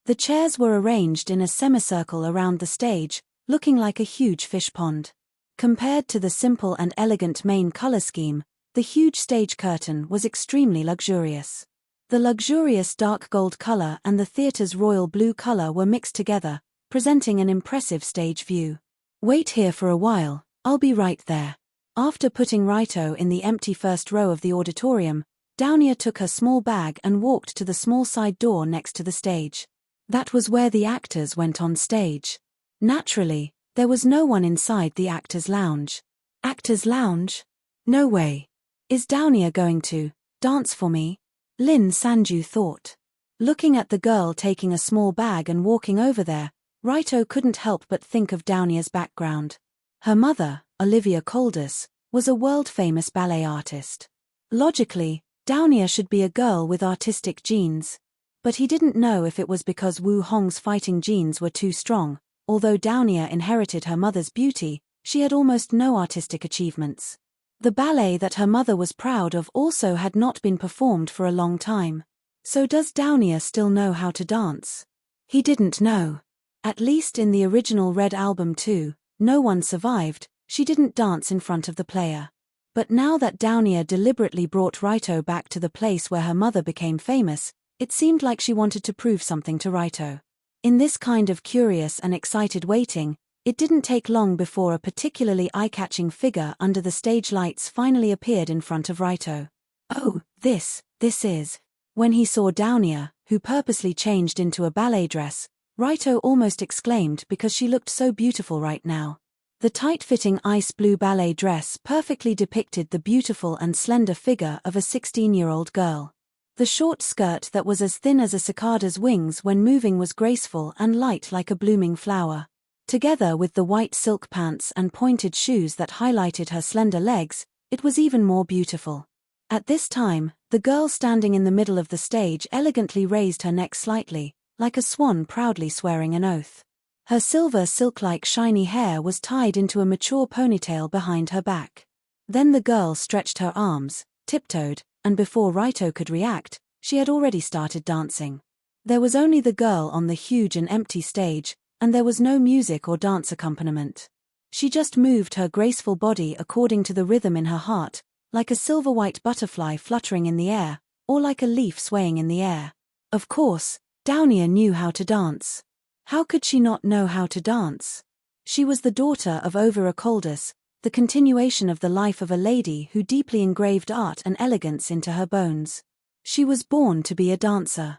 The chairs were arranged in a semicircle around the stage, looking like a huge fish pond. Compared to the simple and elegant main color scheme, the huge stage curtain was extremely luxurious. The luxurious dark gold color and the theater's royal blue color were mixed together, presenting an impressive stage view. Wait here for a while, I'll be right there. After putting Rito in the empty first row of the auditorium, Downia took her small bag and walked to the small side door next to the stage. That was where the actors went on stage. Naturally, there was no one inside the actors' lounge. Actors' lounge? No way. Is Downia going to dance for me? Lin Sanju thought. Looking at the girl taking a small bag and walking over there, Rito couldn't help but think of Downia's background. Her mother, Olivia Koldus, was a world-famous ballet artist. Logically, Downia should be a girl with artistic genes. But he didn't know if it was because Wu Hong's fighting genes were too strong. Although Downia inherited her mother's beauty, she had almost no artistic achievements. The ballet that her mother was proud of also had not been performed for a long time. So does Downia still know how to dance? He didn't know. At least in the original Red Album 2, no one survived. She didn't dance in front of the player. But now that Downia deliberately brought Raito back to the place where her mother became famous, it seemed like she wanted to prove something to Raito. In this kind of curious and excited waiting, it didn't take long before a particularly eye-catching figure under the stage lights finally appeared in front of Raito. Oh, this is. When he saw Downia, who purposely changed into a ballet dress, Raito almost exclaimed because she looked so beautiful right now. The tight-fitting ice blue ballet dress perfectly depicted the beautiful and slender figure of a 16-year-old girl. The short skirt that was as thin as a cicada's wings when moving was graceful and light like a blooming flower. Together with the white silk pants and pointed shoes that highlighted her slender legs, it was even more beautiful. At this time, the girl standing in the middle of the stage elegantly raised her neck slightly, like a swan proudly swearing an oath. Her silver silk-like shiny hair was tied into a mature ponytail behind her back. Then the girl stretched her arms, tiptoed, and before Raito could react, she had already started dancing. There was only the girl on the huge and empty stage, and there was no music or dance accompaniment. She just moved her graceful body according to the rhythm in her heart, like a silver-white butterfly fluttering in the air, or like a leaf swaying in the air. Of course, Downia knew how to dance. How could she not know how to dance? She was the daughter of Over Akoldus, the continuation of the life of a lady who deeply engraved art and elegance into her bones. She was born to be a dancer.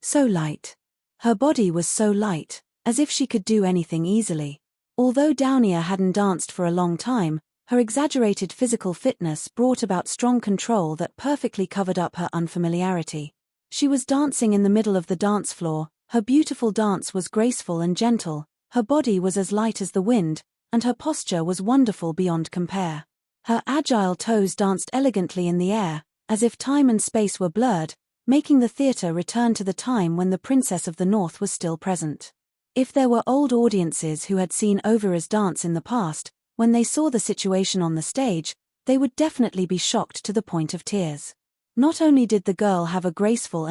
So light. Her body was so light, as if she could do anything easily. Although Downia hadn't danced for a long time, her exaggerated physical fitness brought about strong control that perfectly covered up her unfamiliarity. She was dancing in the middle of the dance floor. Her beautiful dance was graceful and gentle, her body was as light as the wind, and her posture was wonderful beyond compare. Her agile toes danced elegantly in the air, as if time and space were blurred, making the theater return to the time when the Princess of the North was still present. If there were old audiences who had seen Overa's dance in the past, when they saw the situation on the stage, they would definitely be shocked to the point of tears. Not only did the girl have a graceful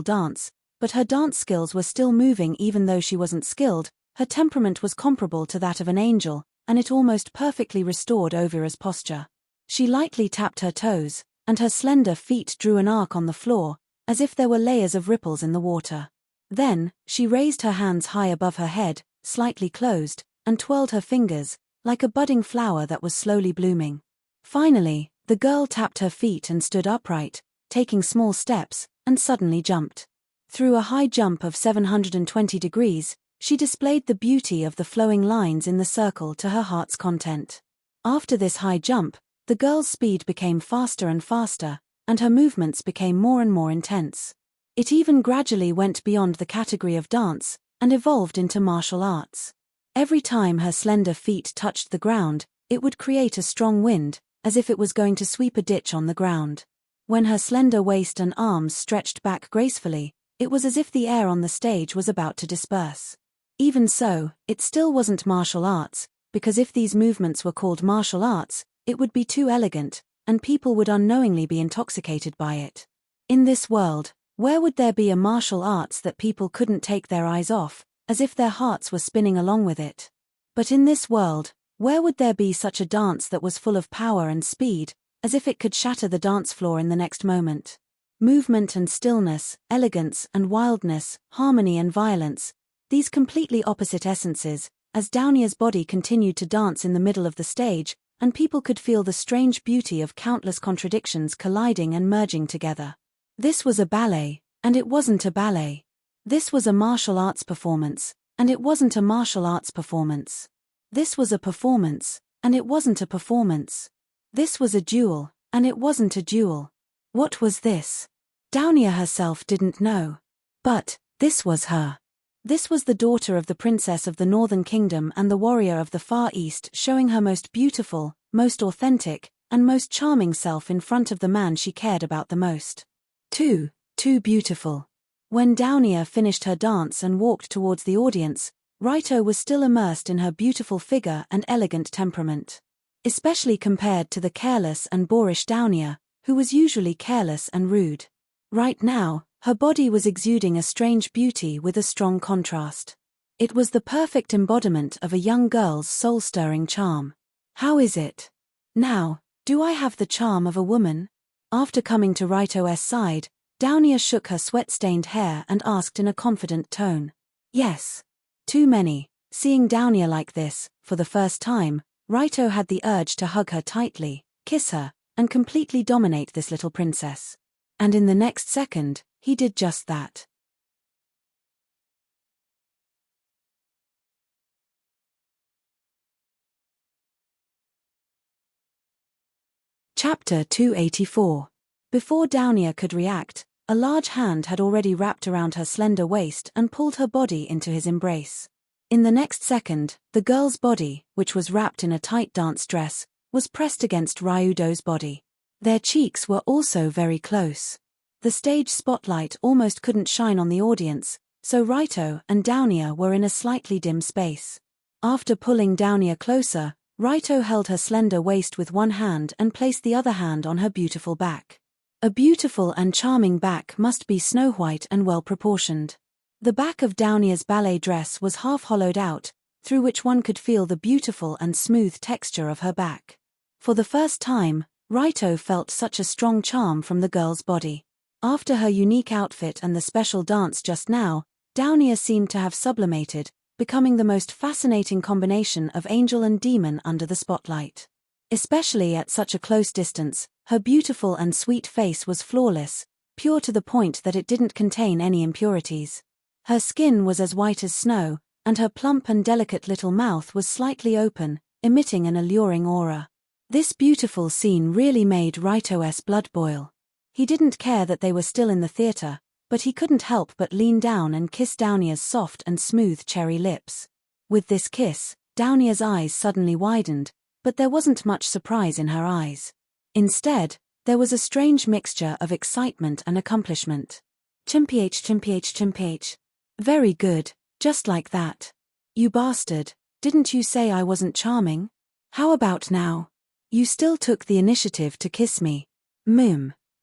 dance, but her dance skills were still moving even though she wasn't skilled. Her temperament was comparable to that of an angel, and it almost perfectly restored Overa's posture. She lightly tapped her toes, and her slender feet drew an arc on the floor, as if there were layers of ripples in the water. Then, she raised her hands high above her head, slightly closed, and twirled her fingers, like a budding flower that was slowly blooming. Finally, the girl tapped her feet and stood upright, taking small steps, and suddenly jumped. Through a high jump of 720 degrees, she displayed the beauty of the flowing lines in the circle to her heart's content. After this high jump, the girl's speed became faster and faster, and her movements became more and more intense. It even gradually went beyond the category of dance, and evolved into martial arts. Every time her slender feet touched the ground, it would create a strong wind, as if it was going to sweep a ditch on the ground. When her slender waist and arms stretched back gracefully, it was as if the air on the stage was about to disperse. Even so, it still wasn't martial arts, because if these movements were called martial arts, it would be too elegant, and people would unknowingly be intoxicated by it. In this world, where would there be a martial arts that people couldn't take their eyes off, as if their hearts were spinning along with it? But in this world, where would there be such a dance that was full of power and speed, as if it could shatter the dance floor in the next moment? Movement and stillness, elegance and wildness, harmony and violence, these completely opposite essences, as Downia's body continued to dance in the middle of the stage, and people could feel the strange beauty of countless contradictions colliding and merging together. This was a ballet, and it wasn't a ballet. This was a martial arts performance, and it wasn't a martial arts performance. This was a performance, and it wasn't a performance. This was a duel, and it wasn't a duel. What was this? Downia herself didn't know. But this was her. This was the daughter of the princess of the Northern Kingdom and the warrior of the Far East, showing her most beautiful, most authentic, and most charming self in front of the man she cared about the most. Too beautiful. When Downia finished her dance and walked towards the audience, Raito was still immersed in her beautiful figure and elegant temperament. Especially compared to the careless and boorish Downia, who was usually careless and rude. Right now, her body was exuding a strange beauty with a strong contrast. It was the perfect embodiment of a young girl's soul-stirring charm. How is it? Now, do I have the charm of a woman? After coming to Raito's side, Downia shook her sweat-stained hair and asked in a confident tone. Yes. Too many. Seeing Downia like this, for the first time, Raito had the urge to hug her tightly, kiss her, and completely dominate this little princess. And in the next second, he did just that. Chapter 284. Before Downia could react, a large hand had already wrapped around her slender waist and pulled her body into his embrace. In the next second, the girl's body, which was wrapped in a tight dance dress, was pressed against Ryudo's body. Their cheeks were also very close. The stage spotlight almost couldn't shine on the audience, so Raito and Downia were in a slightly dim space. After pulling Downia closer, Raito held her slender waist with one hand and placed the other hand on her beautiful back. A beautiful and charming back must be snow-white and well-proportioned. The back of Downia's ballet dress was half hollowed out, through which one could feel the beautiful and smooth texture of her back. For the first time, Raito felt such a strong charm from the girl's body. After her unique outfit and the special dance just now, Downia seemed to have sublimated, becoming the most fascinating combination of angel and demon under the spotlight. Especially at such a close distance, her beautiful and sweet face was flawless, pure to the point that it didn't contain any impurities. Her skin was as white as snow, and her plump and delicate little mouth was slightly open, emitting an alluring aura. This beautiful scene really made Raito's blood boil. He didn't care that they were still in the theater, but he couldn't help but lean down and kiss Downia's soft and smooth cherry lips. With this kiss, Downia's eyes suddenly widened, but there wasn't much surprise in her eyes. Instead, there was a strange mixture of excitement and accomplishment. Chimph. Very good, just like that. You bastard, didn't you say I wasn't charming? How about now? You still took the initiative to kiss me.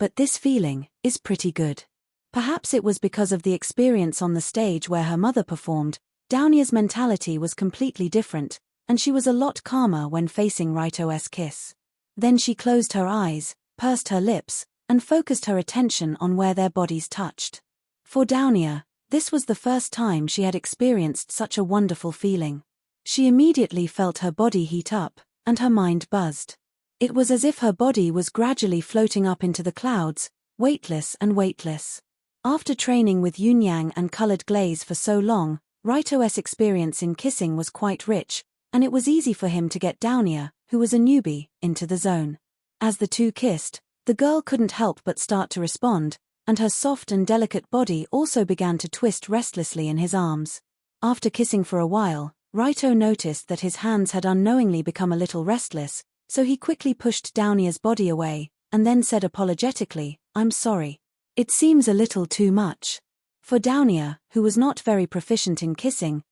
But this feeling is pretty good. Perhaps it was because of the experience on the stage where her mother performed. Downia's mentality was completely different, and she was a lot calmer when facing Raito's kiss. Then she closed her eyes, pursed her lips, and focused her attention on where their bodies touched. For Downia, this was the first time she had experienced such a wonderful feeling. She immediately felt her body heat up, and her mind buzzed. It was as if her body was gradually floating up into the clouds, weightless and weightless. After training with yin-yang and colored glaze for so long, Raito's experience in kissing was quite rich, and it was easy for him to get Downia, who was a newbie, into the zone. As the two kissed, the girl couldn't help but start to respond, and her soft and delicate body also began to twist restlessly in his arms. After kissing for a while, Raito noticed that his hands had unknowingly become a little restless, so he quickly pushed Downia's body away, and then said apologetically, "I'm sorry. It seems a little too much." For Downia, who was not very proficient in kissing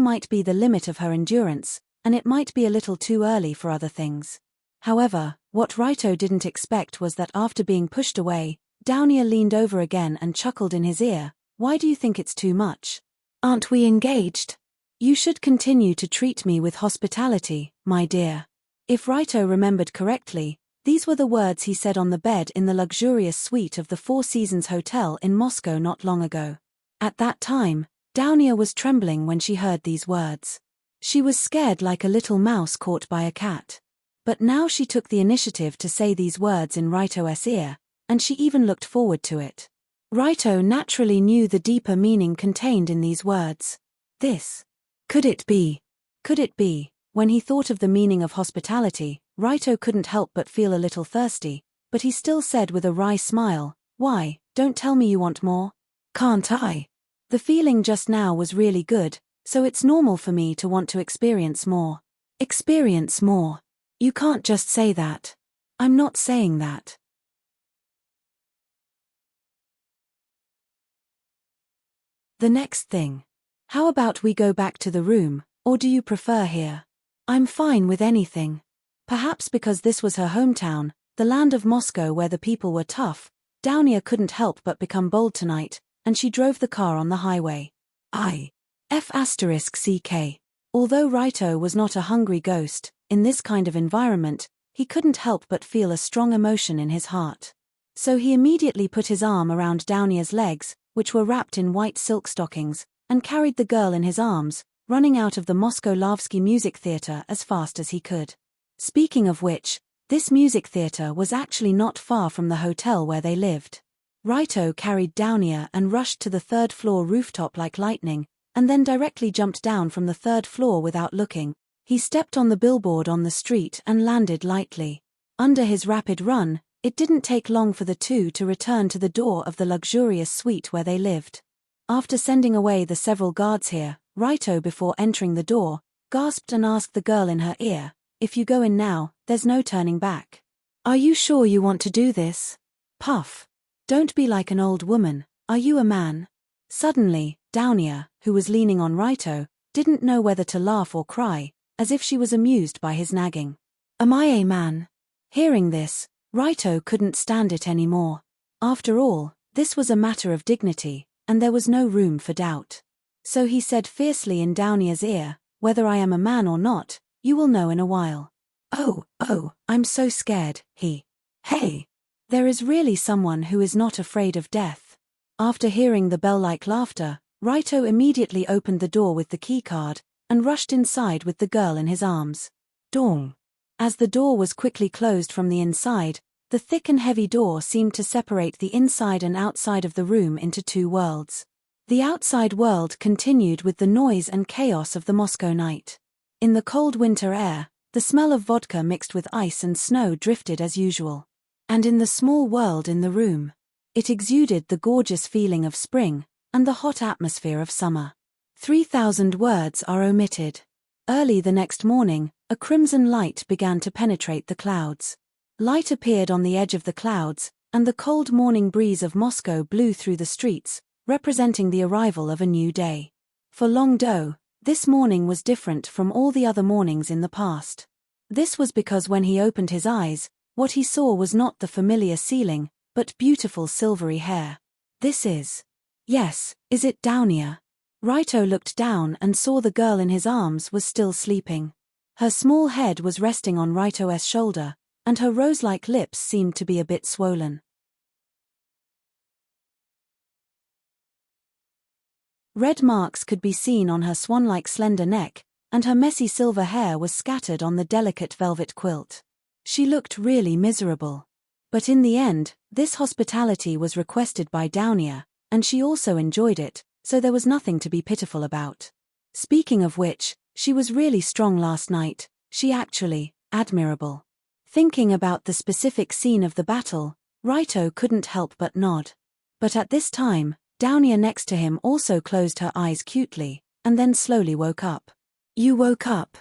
might be the limit of her endurance, and it might be a little too early for other things. However, what Raito didn't expect was that after being pushed away, Downia leaned over again and chuckled in his ear, "Why do you think it's too much? Aren't we engaged? You should continue to treat me with hospitality, my dear." If Raito remembered correctly, these were the words he said on the bed in the luxurious suite of the Four Seasons Hotel in Moscow not long ago. At that time, Downia was trembling when she heard these words. She was scared like a little mouse caught by a cat. But now she took the initiative to say these words in Raito's ear, and she even looked forward to it. Raito naturally knew the deeper meaning contained in these words. Could it be? When he thought of the meaning of hospitality, Raito couldn't help but feel a little thirsty, but he still said with a wry smile, "Why, don't tell me you want more." "Can't I? The feeling just now was really good, so it's normal for me to want to experience more. Experience more. You can't just say that. I'm not saying that. The next thing. How about we go back to the room, or do you prefer here? I'm fine with anything. Perhaps because this was her hometown, the land of Moscow where the people were tough, Downia couldn't help but become bold tonight, and she drove the car on the highway. F***CK. Although Raito was not a hungry ghost, in this kind of environment, he couldn't help but feel a strong emotion in his heart. So he immediately put his arm around Downia's legs, which were wrapped in white silk stockings, and carried the girl in his arms, running out of the Moscow Lavsky Music Theatre as fast as he could. Speaking of which, this music theatre was actually not far from the hotel where they lived. Raito carried Downia and rushed to the third-floor rooftop like lightning, and then directly jumped down from the third floor without looking. He stepped on the billboard on the street and landed lightly. Under his rapid run, it didn't take long for the two to return to the door of the luxurious suite where they lived. After sending away the several guards here, Raito, before entering the door, gasped and asked the girl in her ear, "If you go in now, there's no turning back. Are you sure you want to do this?" Puff. Don't be like an old woman, are you a man? Suddenly, Downia, who was leaning on Raito, didn't know whether to laugh or cry, as if she was amused by his nagging. Am I a man? Hearing this, Raito couldn't stand it anymore. After all, this was a matter of dignity, and there was no room for doubt. So he said fiercely in Downia's ear, "Whether I am a man or not, you will know in a while." Oh, I'm so scared, Hey! There is really someone who is not afraid of death. After hearing the bell-like laughter, Raito immediately opened the door with the keycard, and rushed inside with the girl in his arms. Dong! As the door was quickly closed from the inside, the thick and heavy door seemed to separate the inside and outside of the room into two worlds. The outside world continued with the noise and chaos of the Moscow night. In the cold winter air, the smell of vodka mixed with ice and snow drifted as usual. And in the small world in the room, it exuded the gorgeous feeling of spring, and the hot atmosphere of summer. 3,000 words are omitted. Early the next morning, a crimson light began to penetrate the clouds. Light appeared on the edge of the clouds, and the cold morning breeze of Moscow blew through the streets, representing the arrival of a new day. For Longdo, this morning was different from all the other mornings in the past. This was because when he opened his eyes, what he saw was not the familiar ceiling, but beautiful silvery hair. Is it Downia? Raito looked down and saw the girl in his arms was still sleeping. Her small head was resting on Raito's shoulder, and her rose-like lips seemed to be a bit swollen. Red marks could be seen on her swan-like slender neck, and her messy silver hair was scattered on the delicate velvet quilt. She looked really miserable. But in the end, this hospitality was requested by Downia, and she also enjoyed it, so there was nothing to be pitiful about. Speaking of which, she was really strong last night, admirable. Thinking about the specific scene of the battle, Raito couldn't help but nod. But at this time, Downia next to him also closed her eyes cutely, and then slowly woke up. You woke up?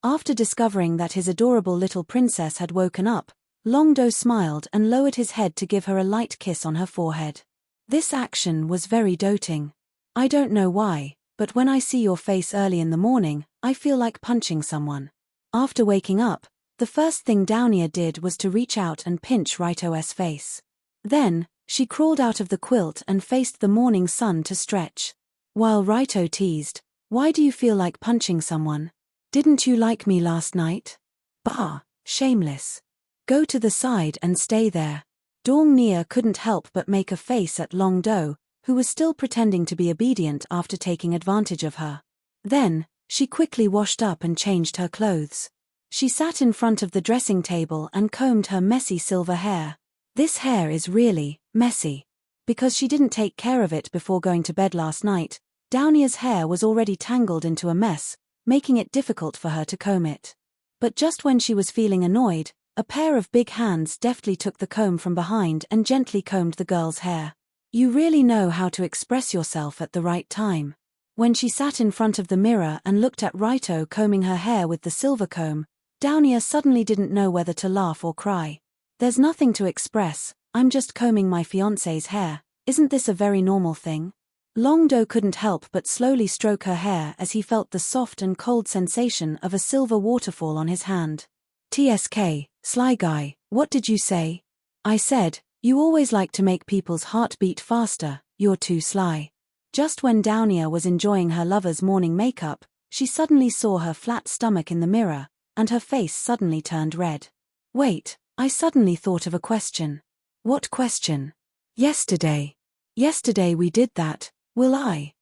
After discovering that his adorable little princess had woken up, Longdo smiled and lowered his head to give her a light kiss on her forehead. This action was very doting. I don't know why, but when I see your face early in the morning, I feel like punching someone. After waking up, the first thing Downia did was to reach out and pinch Raito's face. Then, she crawled out of the quilt and faced the morning sun to stretch. While Raito teased, "Why do you feel like punching someone? Didn't you like me last night? Bah, shameless. Go to the side and stay there." Dong-nia couldn't help but make a face at Longdo, who was still pretending to be obedient after taking advantage of her. Then, she quickly washed up and changed her clothes. She sat in front of the dressing table and combed her messy silver hair. This hair is really messy. Because she didn't take care of it before going to bed last night, Downia's hair was already tangled into a mess, making it difficult for her to comb it. But just when she was feeling annoyed, a pair of big hands deftly took the comb from behind and gently combed the girl's hair. You really know how to express yourself at the right time. When she sat in front of the mirror and looked at Raito combing her hair with the silver comb, Downia suddenly didn't know whether to laugh or cry. There's nothing to express, I'm just combing my fiancé's hair, isn't this a very normal thing? Longdo couldn't help but slowly stroke her hair as he felt the soft and cold sensation of a silver waterfall on his hand. TSK, sly guy, what did you say? I said, you always like to make people's heart beat faster, you're too sly. Just when Downia was enjoying her lover's morning makeup, she suddenly saw her flat stomach in the mirror, and her face suddenly turned red. Wait, I suddenly thought of a question. What question? Yesterday we did that, will I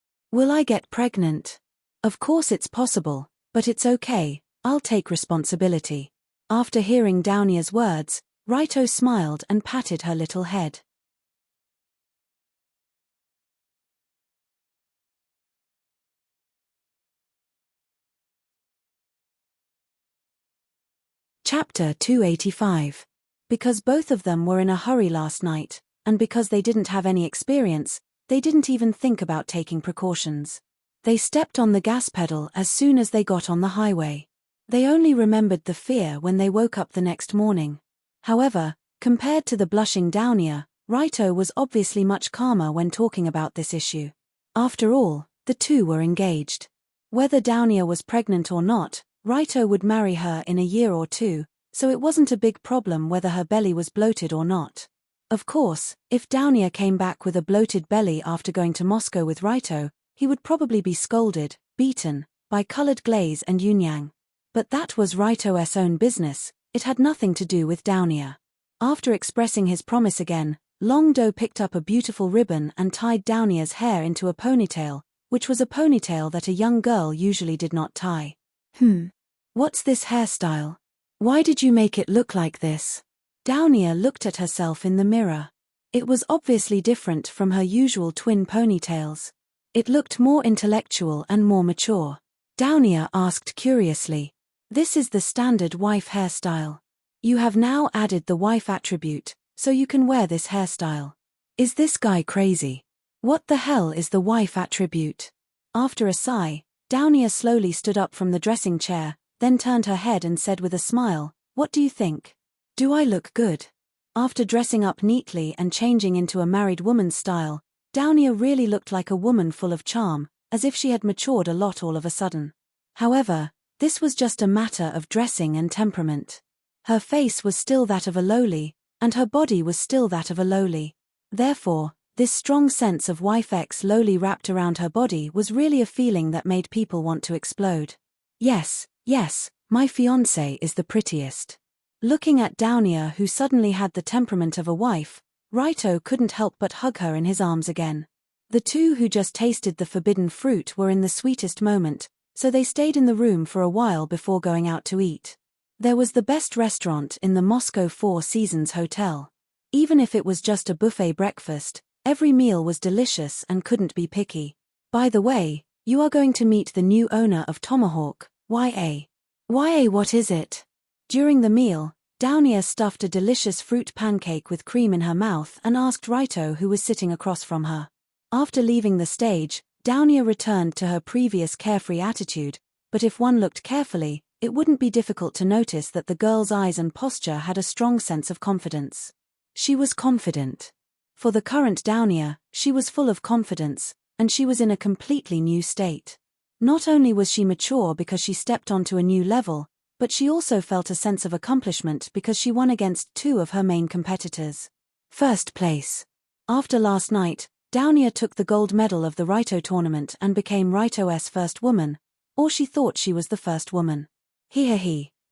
get pregnant? Of course it's possible, but it's okay, I'll take responsibility. After hearing Downia's words, Raito smiled and patted her little head. Chapter 285. Because both of them were in a hurry last night, and because they didn't have any experience, they didn't even think about taking precautions. They stepped on the gas pedal as soon as they got on the highway. They only remembered the fear when they woke up the next morning. However, compared to the blushing Downia, Raito was obviously much calmer when talking about this issue. After all, the two were engaged. Whether Downia was pregnant or not, Raito would marry her in a year or two, so it wasn't a big problem whether her belly was bloated or not. Of course, if Downia came back with a bloated belly after going to Moscow with Raito, he would probably be scolded, beaten, by colored glaze and Yunyang. But that was Raito's own business, it had nothing to do with Downia. After expressing his promise again, Longdo picked up a beautiful ribbon and tied Downia's hair into a ponytail, which was a ponytail that a young girl usually did not tie. What's this hairstyle? Why did you make it look like this? Downia looked at herself in the mirror. It was obviously different from her usual twin ponytails. It looked more intellectual and more mature. Downia asked curiously. This is the standard wife hairstyle. You have now added the wife attribute, so you can wear this hairstyle. Is this guy crazy? What the hell is the wife attribute? After a sigh, Downia slowly stood up from the dressing chair, then turned her head and said with a smile, what do you think? Do I look good? After dressing up neatly and changing into a married woman's style, Downia really looked like a woman full of charm, as if she had matured a lot all of a sudden. However, this was just a matter of dressing and temperament. Her face was still that of a lowly, and her body was still that of a lowly. Therefore, this strong sense of wife-X lowly wrapped around her body was really a feeling that made people want to explode. Yes, my fiancé is the prettiest. Looking at Downia, who suddenly had the temperament of a wife, Raito couldn't help but hug her in his arms again. The two who just tasted the forbidden fruit were in the sweetest moment, so they stayed in the room for a while before going out to eat. There was the best restaurant in the Moscow Four Seasons Hotel. Even if it was just a buffet breakfast, every meal was delicious and couldn't be picky. By the way, you are going to meet the new owner of Tomahawk, YA. YA, what is it? During the meal, Downia stuffed a delicious fruit pancake with cream in her mouth and asked Raito, who was sitting across from her. After leaving the stage, Downia returned to her previous carefree attitude, but if one looked carefully, it wouldn't be difficult to notice that the girl's eyes and posture had a strong sense of confidence. She was confident. For the current Downia, she was full of confidence, and she was in a completely new state. Not only was she mature because she stepped onto a new level, but she also felt a sense of accomplishment because she won against two of her main competitors. First place. After last night, Downia took the gold medal of the Raito tournament and became Raito's first woman, or she thought she was the first woman.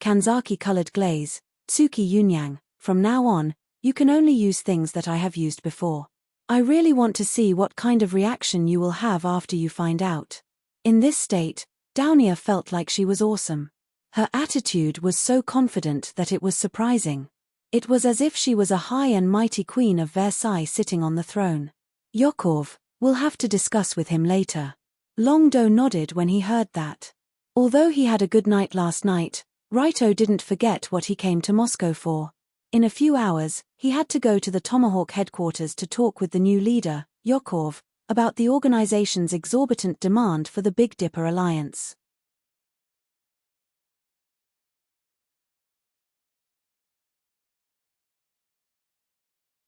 Kanzaki colored glaze, Tsuki Yunyang, from now on, you can only use things that I have used before. I really want to see what kind of reaction you will have after you find out. In this state, Downia felt like she was awesome. Her attitude was so confident that it was surprising. It was as if she was a high and mighty queen of Versailles sitting on the throne. Yokov, we'll have to discuss with him later. Longdo nodded when he heard that. Although he had a good night last night, Raito didn't forget what he came to Moscow for. In a few hours, he had to go to the Tomahawk headquarters to talk with the new leader, Yokov, about the organization's exorbitant demand for the Big Dipper Alliance.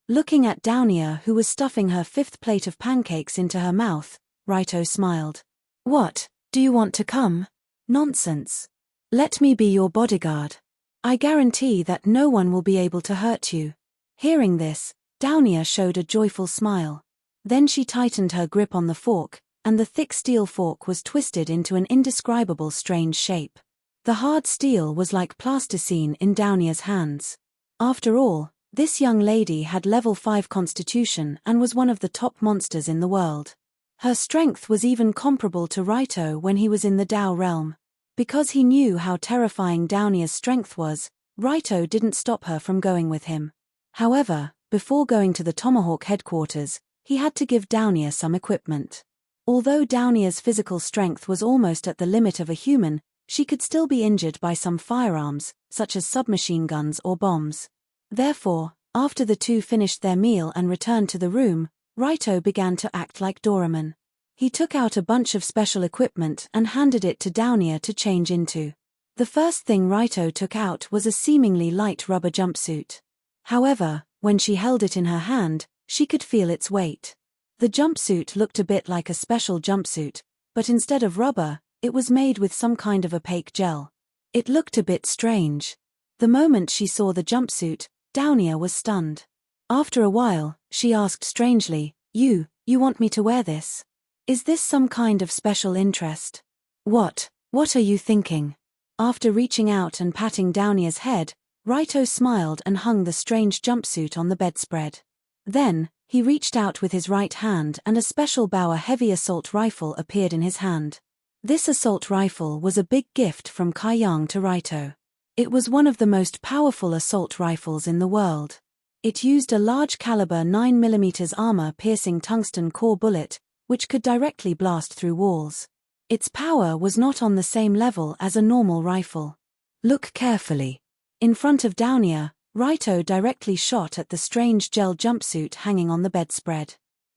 Looking at Downia, who was stuffing her fifth plate of pancakes into her mouth, Raito smiled. "What, do you want to come? Nonsense. Let me be your bodyguard. I guarantee that no one will be able to hurt you." Hearing this, Downia showed a joyful smile. Then she tightened her grip on the fork, and the thick steel fork was twisted into an indescribable strange shape. The hard steel was like plasticine in Downia's hands. After all, this young lady had level 5 constitution and was one of the top monsters in the world. Her strength was even comparable to Raito when he was in the Dao realm. Because he knew how terrifying Downia's strength was, Raito didn't stop her from going with him. However, before going to the Tomahawk headquarters, he had to give Downia some equipment. Although Downia's physical strength was almost at the limit of a human, she could still be injured by some firearms, such as submachine guns or bombs. Therefore, after the two finished their meal and returned to the room, Raito began to act like Doraemon. He took out a bunch of special equipment and handed it to Downia to change into. The first thing Raito took out was a seemingly light rubber jumpsuit. However, when she held it in her hand, she could feel its weight. The jumpsuit looked a bit like a special jumpsuit, but instead of rubber, it was made with some kind of opaque gel. It looked a bit strange. The moment she saw the jumpsuit, Downia was stunned. After a while, she asked strangely, You want me to wear this? Is this some kind of special interest? What are you thinking?" After reaching out and patting Downia's head, Raito smiled and hung the strange jumpsuit on the bedspread. Then, he reached out with his right hand and a special Bauer heavy assault rifle appeared in his hand. This assault rifle was a big gift from Kai Yang to Raito. It was one of the most powerful assault rifles in the world. It used a large caliber 9mm armor-piercing tungsten core bullet, which could directly blast through walls. Its power was not on the same level as a normal rifle. Look carefully. In front of Downia, Raito directly shot at the strange gel jumpsuit hanging on the bedspread.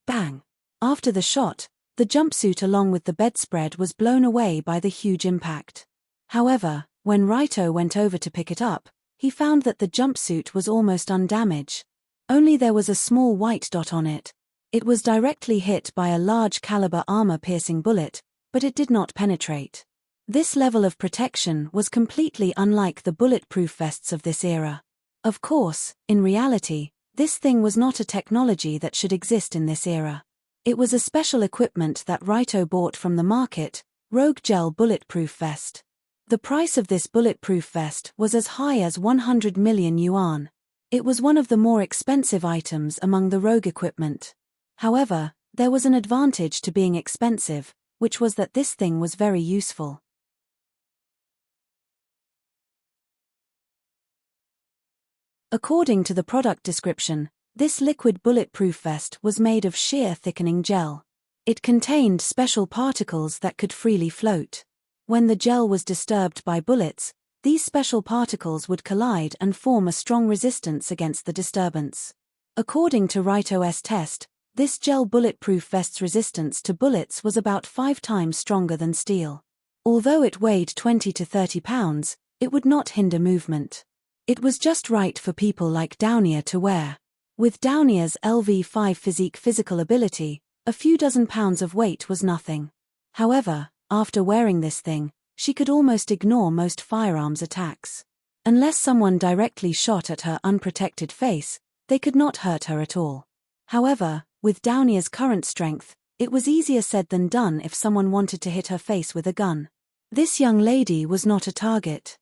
Bang! After the shot, the jumpsuit along with the bedspread was blown away by the huge impact. However, when Raito went over to pick it up, he found that the jumpsuit was almost undamaged. Only there was a small white dot on it. It was directly hit by a large caliber armor-piercing bullet, but it did not penetrate. This level of protection was completely unlike the bulletproof vests of this era. Of course, in reality, this thing was not a technology that should exist in this era. It was a special equipment that Raito bought from the market, Rogue Gel Bulletproof Vest. The price of this bulletproof vest was as high as 100 million yuan. It was one of the more expensive items among the Rogue equipment. However, there was an advantage to being expensive, which was that this thing was very useful. According to the product description, this liquid bulletproof vest was made of sheer thickening gel. It contained special particles that could freely float. When the gel was disturbed by bullets, these special particles would collide and form a strong resistance against the disturbance. According to Raito's test, this gel bulletproof vest's resistance to bullets was about 5 times stronger than steel. Although it weighed 20 to 30 pounds, it would not hinder movement. It was just right for people like Downia to wear. With Downia's LV5 physical ability, a few dozen pounds of weight was nothing. However, after wearing this thing, she could almost ignore most firearms attacks. Unless someone directly shot at her unprotected face, they could not hurt her at all. However, with Downia's current strength, it was easier said than done if someone wanted to hit her face with a gun. This young lady was not a target.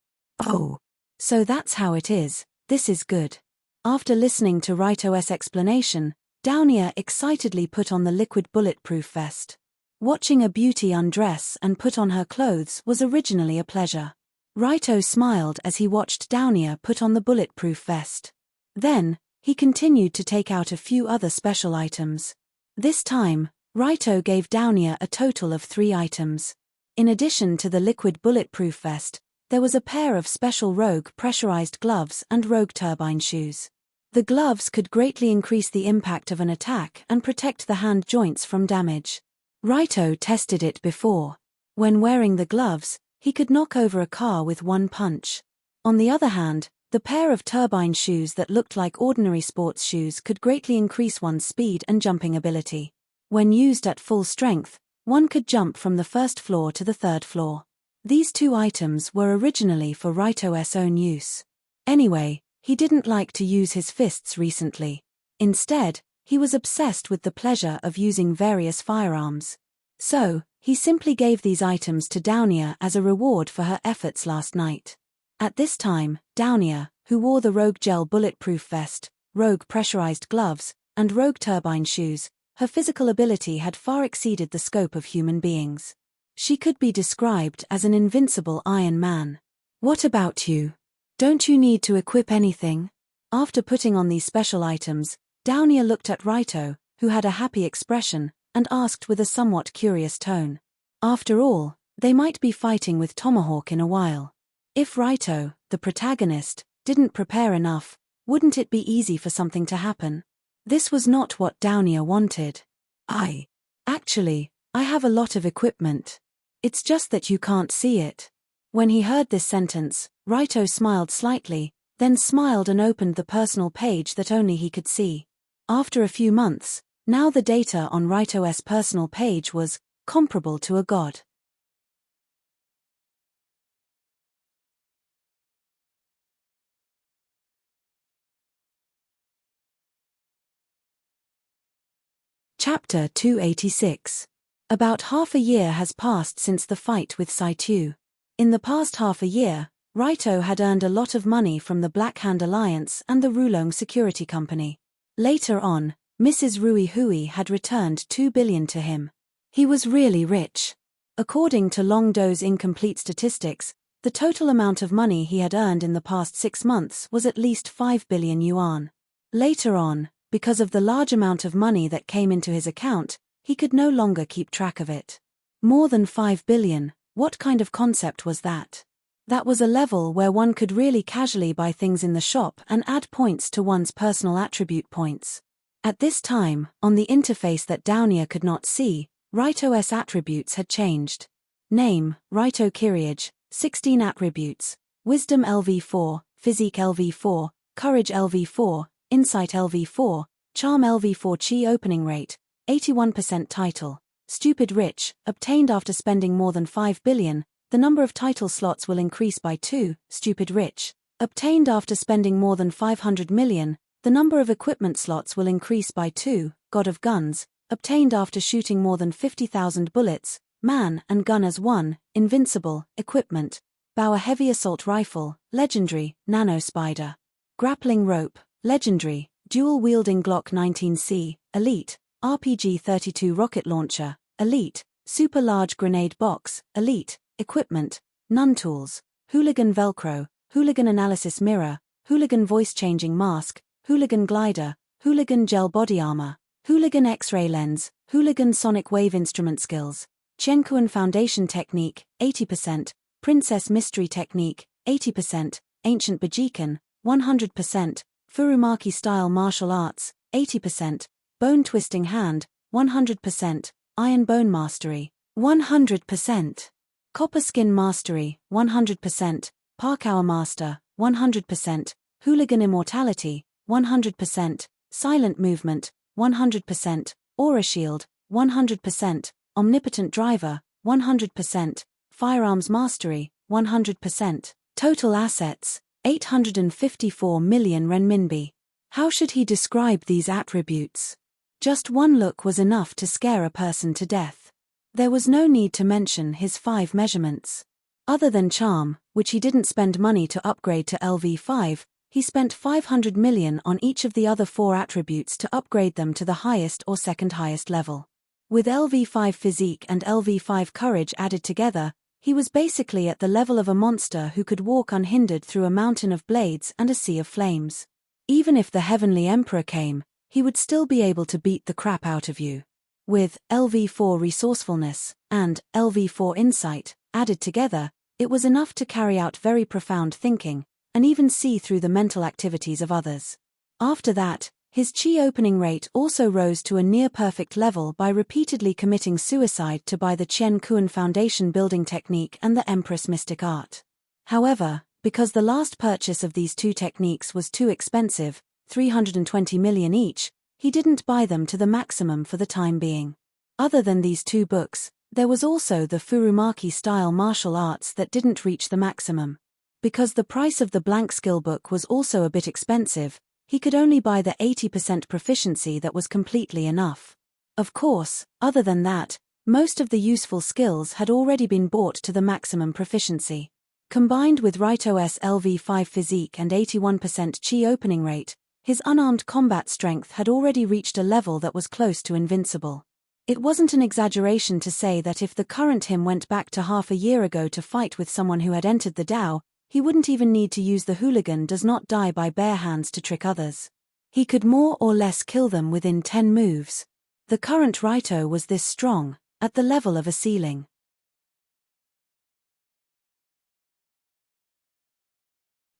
Oh. So that's how it is. This is good. After listening to Raito's explanation, Downia excitedly put on the liquid bulletproof vest. Watching a beauty undress and put on her clothes was originally a pleasure. Raito smiled as he watched Downia put on the bulletproof vest. Then, he continued to take out a few other special items. This time, Raito gave Downia a total of 3 items. In addition to the liquid bulletproof vest, there was a pair of special Rogue pressurized gloves and Rogue turbine shoes. The gloves could greatly increase the impact of an attack and protect the hand joints from damage. Raito tested it before. When wearing the gloves, he could knock over a car with one punch. On the other hand, the pair of turbine shoes that looked like ordinary sports shoes could greatly increase one's speed and jumping ability. When used at full strength, one could jump from the first floor to the third floor. These two items were originally for Raito's own use. Anyway, he didn't like to use his fists recently. Instead, he was obsessed with the pleasure of using various firearms. So, he simply gave these items to Downia as a reward for her efforts last night. At this time, Downia, who wore the Rogue Gel bulletproof vest, Rogue pressurized gloves, and Rogue turbine shoes, her physical ability had far exceeded the scope of human beings. She could be described as an invincible Iron Man. What about you? Don't you need to equip anything? After putting on these special items, Downia looked at Raito, who had a happy expression, and asked with a somewhat curious tone. After all, they might be fighting with Tomahawk in a while. If Raito, the protagonist, didn't prepare enough, wouldn't it be easy for something to happen? This was not what Downia wanted. Actually, I have a lot of equipment. It's just that you can't see it. When he heard this sentence, Raito smiled slightly, then smiled and opened the personal page that only he could see. After a few months, now the data on Raito's personal page was comparable to a god. Chapter 286. About half a year has passed since the fight with Saitu. In the past half a year, Raito had earned a lot of money from the Black Hand Alliance and the Rulong Security Company. Later on, Mrs. Rui Hui had returned 2 billion to him. He was really rich. According to Long Do's incomplete statistics, the total amount of money he had earned in the past 6 months was at least 5 billion yuan. Later on, because of the large amount of money that came into his account, he could no longer keep track of it. More than 5 billion, what kind of concept was that? That was a level where one could really casually buy things in the shop and add points to one's personal attribute points. At this time, on the interface that Downia could not see, Raito's attributes had changed. Name, Raito Kyriage, 16 attributes, Wisdom LV4, Physique LV4, Courage LV4, Insight LV4, Charm LV4 Chi opening rate, 81% title, Stupid Rich, obtained after spending more than 5 billion, the number of title slots will increase by 2, Stupid Rich, obtained after spending more than 500 million, the number of equipment slots will increase by 2, God of Guns, obtained after shooting more than 50,000 bullets, Man and Gun as one, Invincible, Equipment, Bow a Heavy Assault Rifle, Legendary, Nano Spider, Grappling Rope, Legendary, Dual-Wielding Glock 19C, Elite, RPG-32 Rocket Launcher, Elite, Super Large Grenade Box, Elite, Equipment, Nun Tools, Hooligan Velcro, Hooligan Analysis Mirror, Hooligan Voice Changing Mask, Hooligan Glider, Hooligan Gel Body Armor, Hooligan X-Ray Lens, Hooligan Sonic Wave Instrument Skills, Chenkuan Foundation Technique, 80%, Princess Mystery Technique, 80%, Ancient Bajikan, 100%, Furumaki Style Martial Arts, 80%, Bone Twisting Hand, 100%, Iron Bone Mastery, 100%, Copper Skin Mastery, 100%, Parkour Master, 100%, Hooligan Immortality, 100%, Silent Movement, 100%, Aura Shield, 100%, Omnipotent Driver, 100%, Firearms Mastery, 100%, Total Assets, 854 million renminbi. How should he describe these attributes? Just one look was enough to scare a person to death. There was no need to mention his 5 measurements. Other than Charm, which he didn't spend money to upgrade to LV5, he spent 500 million on each of the other 4 attributes to upgrade them to the highest or second highest level. With LV5 Physique and LV5 Courage added together, he was basically at the level of a monster who could walk unhindered through a mountain of blades and a sea of flames. Even if the Heavenly Emperor came, he would still be able to beat the crap out of you. With LV4 Resourcefulness and LV4 Insight added together, it was enough to carry out very profound thinking, and even see through the mental activities of others. After that, his chi opening rate also rose to a near-perfect level by repeatedly committing suicide to buy the Chen Kuan Foundation building technique and the Empress mystic art. However, because the last purchase of these two techniques was too expensive, 320 million each, he didn't buy them to the maximum for the time being. Other than these two books, there was also the Furumaki-style martial arts that didn't reach the maximum. Because the price of the blank skill book was also a bit expensive, he could only buy the 80% proficiency that was completely enough. Of course, other than that, most of the useful skills had already been bought to the maximum proficiency. Combined with Raito's LV5 physique and 81% chi opening rate, his unarmed combat strength had already reached a level that was close to invincible. It wasn't an exaggeration to say that if the current him went back to half a year ago to fight with someone who had entered the Dao, he wouldn't even need to use the hooligan does not die by bare hands to trick others. He could more or less kill them within 10 moves. The current Raito was this strong, at the level of a ceiling.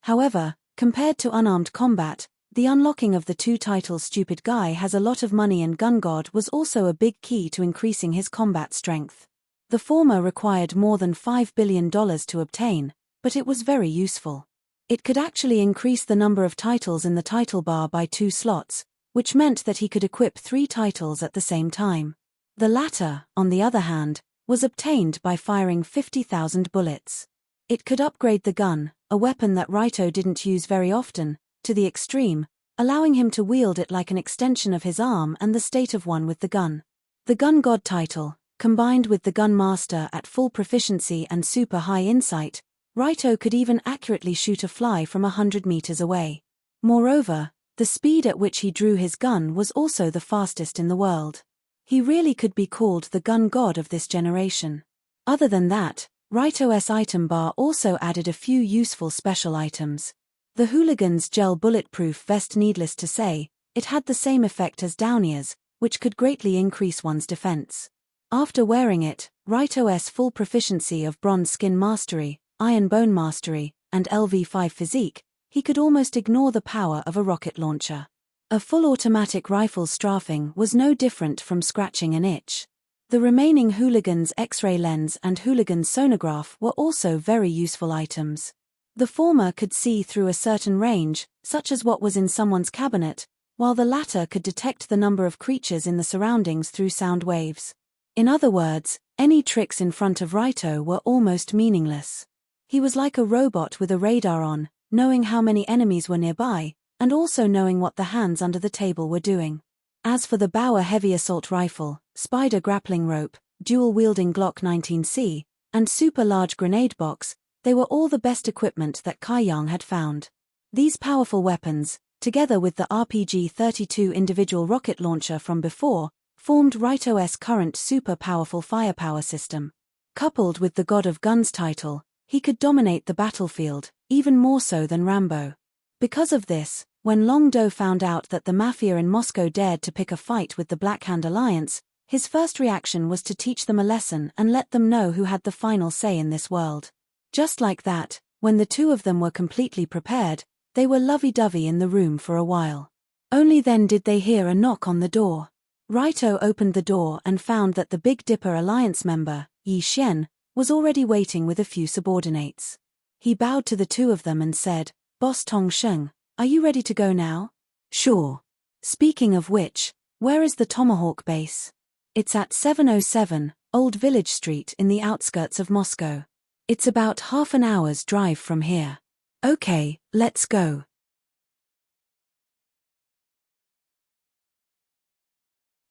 However, compared to unarmed combat, the unlocking of the two titles Stupid Guy Has a Lot of Money and Gun God was also a big key to increasing his combat strength. The former required more than $5 billion to obtain, but it was very useful. It could actually increase the number of titles in the title bar by 2 slots, which meant that he could equip 3 titles at the same time. The latter, on the other hand, was obtained by firing 50,000 bullets. It could upgrade the gun, a weapon that Raito didn't use very often, to the extreme, allowing him to wield it like an extension of his arm and the state of one with the gun. The Gun God title, combined with the Gun Master at full proficiency and super high insight, Raito could even accurately shoot a fly from 100 meters away. Moreover, the speed at which he drew his gun was also the fastest in the world. He really could be called the gun god of this generation. Other than that, Raito's item bar also added a few useful special items. The Hooligan's gel bulletproof vest, needless to say, it had the same effect as Downier's, which could greatly increase one's defense. After wearing it, Raito's full proficiency of Bronze Skin Mastery, Iron Bone Mastery, and LV5 Physique, he could almost ignore the power of a rocket launcher. A full automatic rifle's strafing was no different from scratching an itch. The remaining Hooligan's X-ray lens and Hooligan's sonograph were also very useful items. The former could see through a certain range, such as what was in someone's cabinet, while the latter could detect the number of creatures in the surroundings through sound waves. In other words, any tricks in front of Raito were almost meaningless. He was like a robot with a radar on, knowing how many enemies were nearby, and also knowing what the hands under the table were doing. As for the Bauer heavy assault rifle, spider grappling rope, dual-wielding Glock 19C, and super-large grenade box, they were all the best equipment that Kai Yang had found. These powerful weapons, together with the RPG-32 individual rocket launcher from before, formed Raito's current super-powerful firepower system. Coupled with the God of Guns title, he could dominate the battlefield, even more so than Rambo. Because of this, when Long Do found out that the Mafia in Moscow dared to pick a fight with the Black Hand Alliance, his first reaction was to teach them a lesson and let them know who had the final say in this world. Just like that, when the two of them were completely prepared, they were lovey-dovey in the room for a while. Only then did they hear a knock on the door. Raito opened the door and found that the Big Dipper Alliance member, Yi Xian, was already waiting with a few subordinates. He bowed to the two of them and said, "Boss Tong Sheng, are you ready to go now?" "Sure. Speaking of which, where is the Tomahawk base?" "It's at 707, Old Village Street in the outskirts of Moscow. It's about half an hour's drive from here." "Okay, let's go."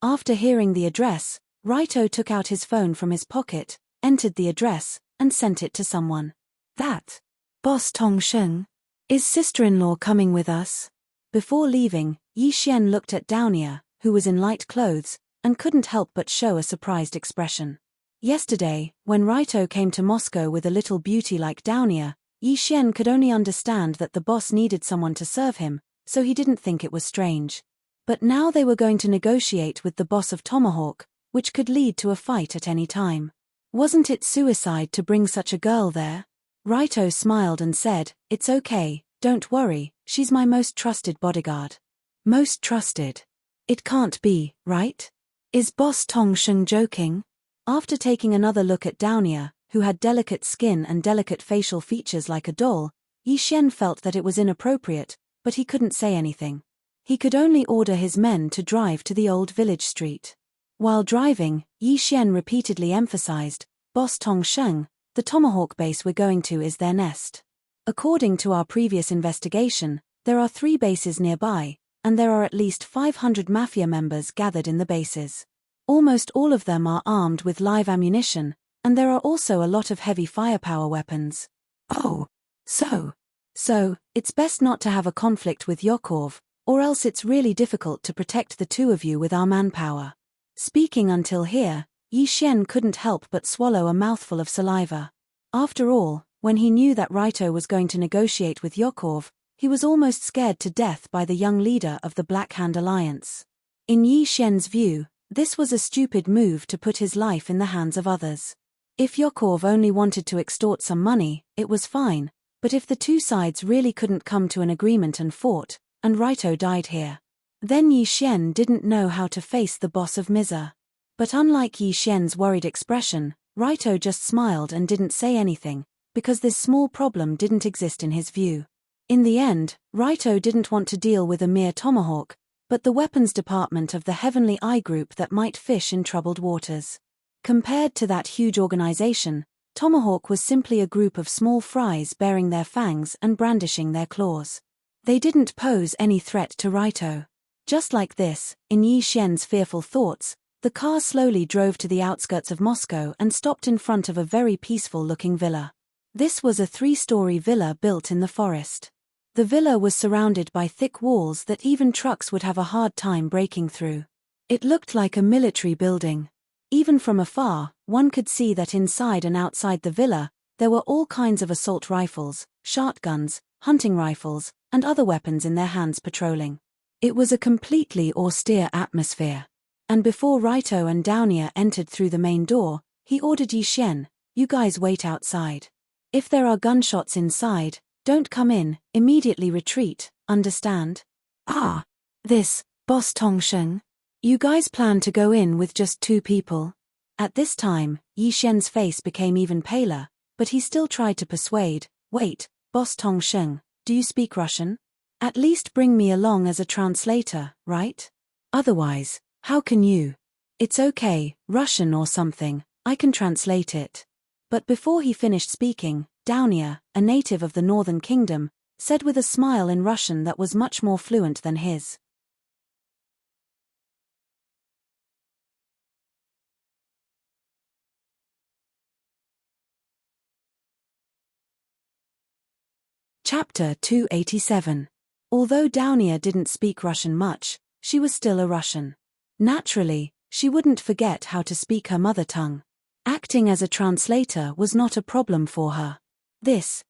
After hearing the address, Raito took out his phone from his pocket, entered the address, and sent it to someone. "That. Boss Tong Sheng. Is sister-in-law coming with us?" Before leaving, Yi Xian looked at Downyer, who was in light clothes, and couldn't help but show a surprised expression. Yesterday, when Raito came to Moscow with a little beauty like Downyer, Yi Xian could only understand that the boss needed someone to serve him, so he didn't think it was strange. But now they were going to negotiate with the boss of Tomahawk, which could lead to a fight at any time. Wasn't it suicide to bring such a girl there? Raito smiled and said, "It's okay, don't worry, she's my most trusted bodyguard." Most trusted. It can't be, right? Is Boss Tongsheng joking? After taking another look at Downia, who had delicate skin and delicate facial features like a doll, Yi Xian felt that it was inappropriate, but he couldn't say anything. He could only order his men to drive to the old village street. While driving, Yi Xian repeatedly emphasized, Boss Tongsheng, the tomahawk base we're going to is their nest. According to our previous investigation, there are 3 bases nearby, and there are at least 500 mafia members gathered in the bases. Almost all of them are armed with live ammunition, and there are also a lot of heavy firepower weapons. Oh. So, it's best not to have a conflict with Yakov, or else it's really difficult to protect the 2 of you with our manpower. Speaking until here, Yi Xian couldn't help but swallow a mouthful of saliva. After all, when he knew that Raito was going to negotiate with Yakov, he was almost scared to death by the young leader of the Black Hand Alliance. In Yi Xian's view, this was a stupid move to put his life in the hands of others. If Yakov only wanted to extort some money, it was fine, but if the 2 sides really couldn't come to an agreement and fought, and Raito died here, then Yi Xian didn't know how to face the boss of Miza. But unlike Yi Xian's worried expression, Raito just smiled and didn't say anything, because this small problem didn't exist in his view. In the end, Raito didn't want to deal with a mere tomahawk, but the weapons department of the Heavenly Eye Group that might fish in troubled waters. Compared to that huge organization, Tomahawk was simply a group of small fries baring their fangs and brandishing their claws. They didn't pose any threat to Raito. Just like this, in Yi Xian's fearful thoughts, the car slowly drove to the outskirts of Moscow and stopped in front of a very peaceful-looking villa. This was a 3-story villa built in the forest. The villa was surrounded by thick walls that even trucks would have a hard time breaking through. It looked like a military building. Even from afar, one could see that inside and outside the villa, there were all kinds of assault rifles, shotguns, hunting rifles, and other weapons in their hands patrolling. It was a completely austere atmosphere. And before Raito and Downia entered through the main door, he ordered Yi Xian, "You guys wait outside. If there are gunshots inside, don't come in, immediately retreat, understand?" "Ah. This, Boss Tongsheng? You guys plan to go in with just 2 people?" At this time, Yi Xian's face became even paler, but he still tried to persuade, "Wait, Boss Tongsheng, do you speak Russian? At least bring me along as a translator, right? Otherwise, how can you?" "It's okay, Russian or something, I can translate it." But before he finished speaking, Downia, a native of the Northern Kingdom, said with a smile in Russian that was much more fluent than his. Chapter 287. Although Downia didn't speak Russian much, she was still a Russian. Naturally, she wouldn't forget how to speak her mother tongue. Acting as a translator was not a problem for her. This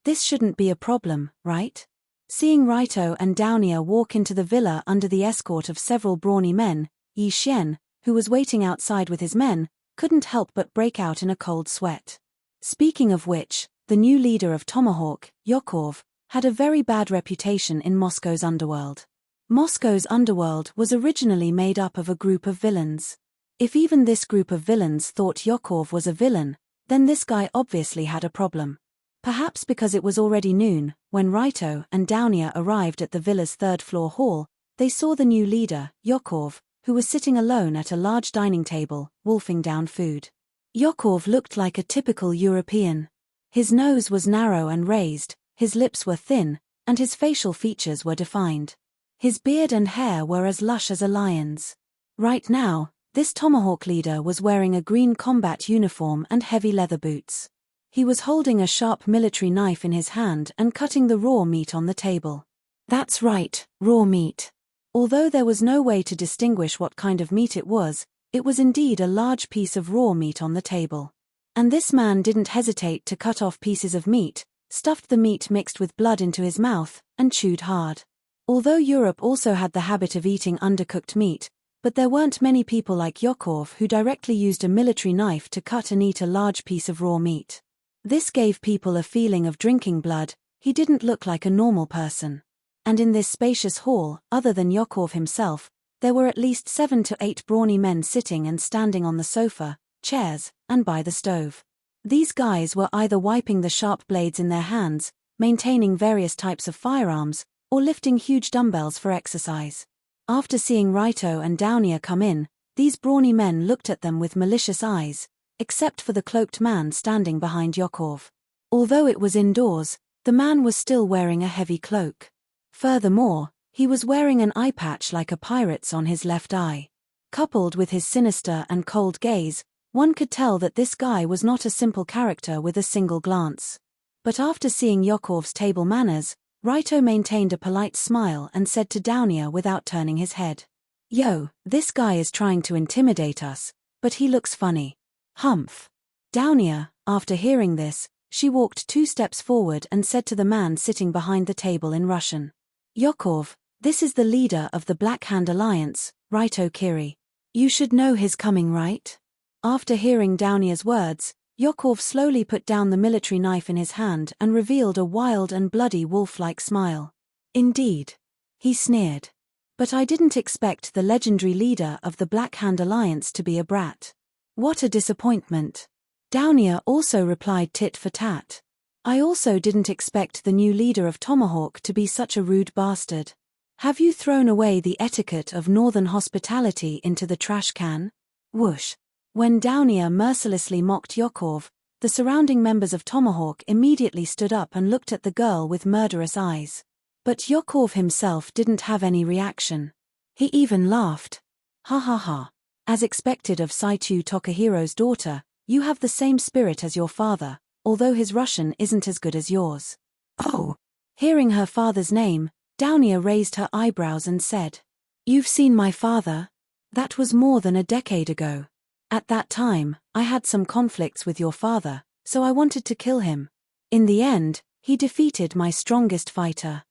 shouldn't be a problem, right? Seeing Raito and Downia walk into the villa under the escort of several brawny men, Yi Xian, who was waiting outside with his men, couldn't help but break out in a cold sweat. Speaking of which, the new leader of Tomahawk, Yakov, had a very bad reputation in Moscow's underworld. Moscow's underworld was originally made up of a group of villains. If even this group of villains thought Yakov was a villain, then this guy obviously had a problem. Perhaps because it was already noon, when Raito and Downia arrived at the villa's 3rd-floor hall, they saw the new leader, Yakov, who was sitting alone at a large dining table, wolfing down food. Yakov looked like a typical European. His nose was narrow and raised, his lips were thin, and his facial features were defined. His beard and hair were as lush as a lion's. Right now, this Tomahawk leader was wearing a green combat uniform and heavy leather boots. He was holding a sharp military knife in his hand and cutting the raw meat on the table. That's right, raw meat. Although there was no way to distinguish what kind of meat it was indeed a large piece of raw meat on the table. And this man didn't hesitate to cut off pieces of meat, stuffed the meat mixed with blood into his mouth, and chewed hard. Although Europe also had the habit of eating undercooked meat, but there weren't many people like Yakov who directly used a military knife to cut and eat a large piece of raw meat. This gave people a feeling of drinking blood. He didn't look like a normal person. and in this spacious hall, other than Yakov himself, there were at least 7 to 8 brawny men sitting and standing on the sofa, chairs, and by the stove. These guys were either wiping the sharp blades in their hands, maintaining various types of firearms, or lifting huge dumbbells for exercise. After seeing Raito and Downier come in, these brawny men looked at them with malicious eyes, except for the cloaked man standing behind Yakov. Although it was indoors, the man was still wearing a heavy cloak. Furthermore, he was wearing an eye patch like a pirate's on his left eye. Coupled with his sinister and cold gaze, one could tell that this guy was not a simple character with a single glance. But after seeing Yakov's table manners, Raito maintained a polite smile and said to Downier without turning his head, "Yo, this guy is trying to intimidate us, but he looks funny." Humph. Downier, after hearing this, she walked 2 steps forward and said to the man sitting behind the table in Russian, "Yakov, this is the leader of the Black Hand Alliance, Raito Kiri. You should know his coming, right?" After hearing Downier's words, Yakov slowly put down the military knife in his hand and revealed a wild and bloody wolf-like smile. "Indeed," he sneered. "But I didn't expect the legendary leader of the Black Hand Alliance to be a brat. What a disappointment." Downier also replied tit for tat. "I also didn't expect the new leader of Tomahawk to be such a rude bastard. Have you thrown away the etiquette of northern hospitality into the trash can?" Whoosh. When Downier mercilessly mocked Yakov, the surrounding members of Tomahawk immediately stood up and looked at the girl with murderous eyes. But Yakov himself didn't have any reaction. He even laughed. "Ha ha ha. As expected of Saitu Tokuhiro's daughter, you have the same spirit as your father, although his Russian isn't as good as yours." "Oh." Hearing her father's name, Downier raised her eyebrows and said, "You've seen my father? That was more than a decade ago. At that time, I had some conflicts with your father, so I wanted to kill him. In the end, he defeated my strongest fighter."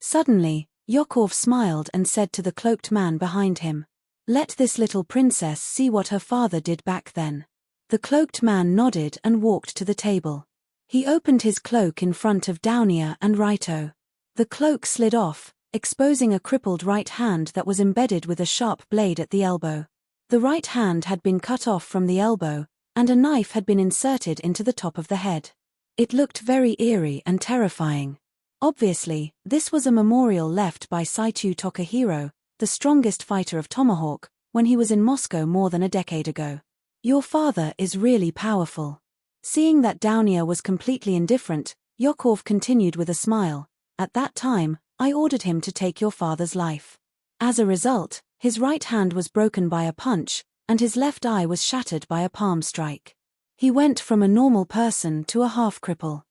Suddenly, Yakov smiled and said to the cloaked man behind him, "Let this little princess see what her father did back then." The cloaked man nodded and walked to the table. He opened his cloak in front of Downier and Raito. The cloak slid off, exposing a crippled right hand that was embedded with a sharp blade at the elbow. The right hand had been cut off from the elbow, and a knife had been inserted into the top of the head. It looked very eerie and terrifying. Obviously, this was a memorial left by Saitu Tokuhiro, the strongest fighter of Tomahawk, when he was in Moscow more than a decade ago. "Your father is really powerful." Seeing that Downier was completely indifferent, Yakov continued with a smile, "At that time, I ordered him to take your father's life. As a result, his right hand was broken by a punch, and his left eye was shattered by a palm strike. He went from a normal person to a half-cripple."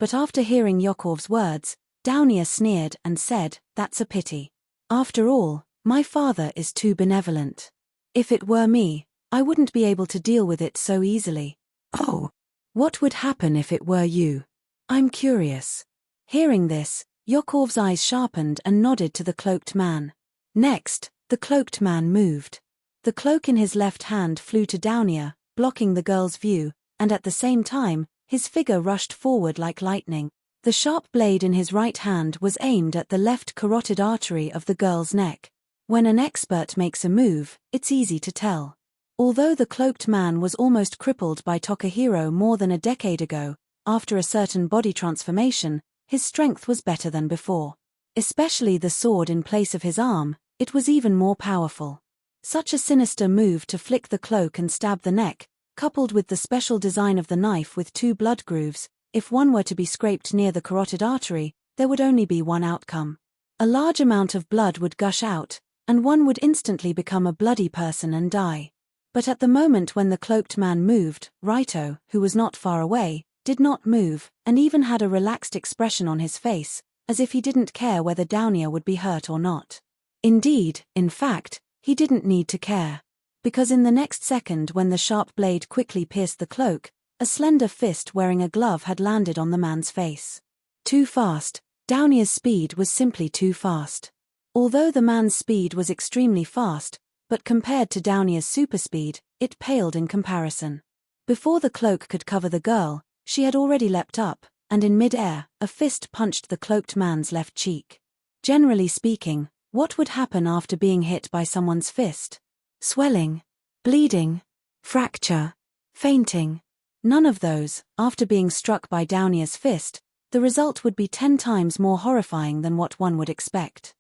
But after hearing Yakov's words, Downier sneered and said, "That's a pity. After all, my father is too benevolent. If it were me, I wouldn't be able to deal with it so easily." "Oh. What would happen if it were you? I'm curious." Hearing this, Yakov's eyes sharpened and nodded to the cloaked man. Next, the cloaked man moved. The cloak in his left hand flew to Downier, blocking the girl's view, and at the same time, his figure rushed forward like lightning. The sharp blade in his right hand was aimed at the left carotid artery of the girl's neck. When an expert makes a move, it's easy to tell. Although the cloaked man was almost crippled by Tokuhiro more than a decade ago, after a certain body transformation, his strength was better than before. Especially the sword in place of his arm, it was even more powerful. Such a sinister move to flick the cloak and stab the neck, coupled with the special design of the knife with 2 blood grooves, if one were to be scraped near the carotid artery, there would only be one outcome. A large amount of blood would gush out, and one would instantly become a bloody person and die. But at the moment when the cloaked man moved, Raito, who was not far away, did not move, and even had a relaxed expression on his face, as if he didn't care whether Downier would be hurt or not. Indeed, in fact, he didn't need to care. Because in the next second when the sharp blade quickly pierced the cloak, a slender fist wearing a glove had landed on the man's face. Too fast. Downier's speed was simply too fast. Although the man's speed was extremely fast, but compared to Downier's super speed, it paled in comparison. Before the cloak could cover the girl, she had already leapt up, and in mid-air, a fist punched the cloaked man's left cheek. Generally speaking, what would happen after being hit by someone's fist? Swelling, bleeding, fracture, fainting. None of those. After being struck by Downier's fist, the result would be 10 times more horrifying than what one would expect.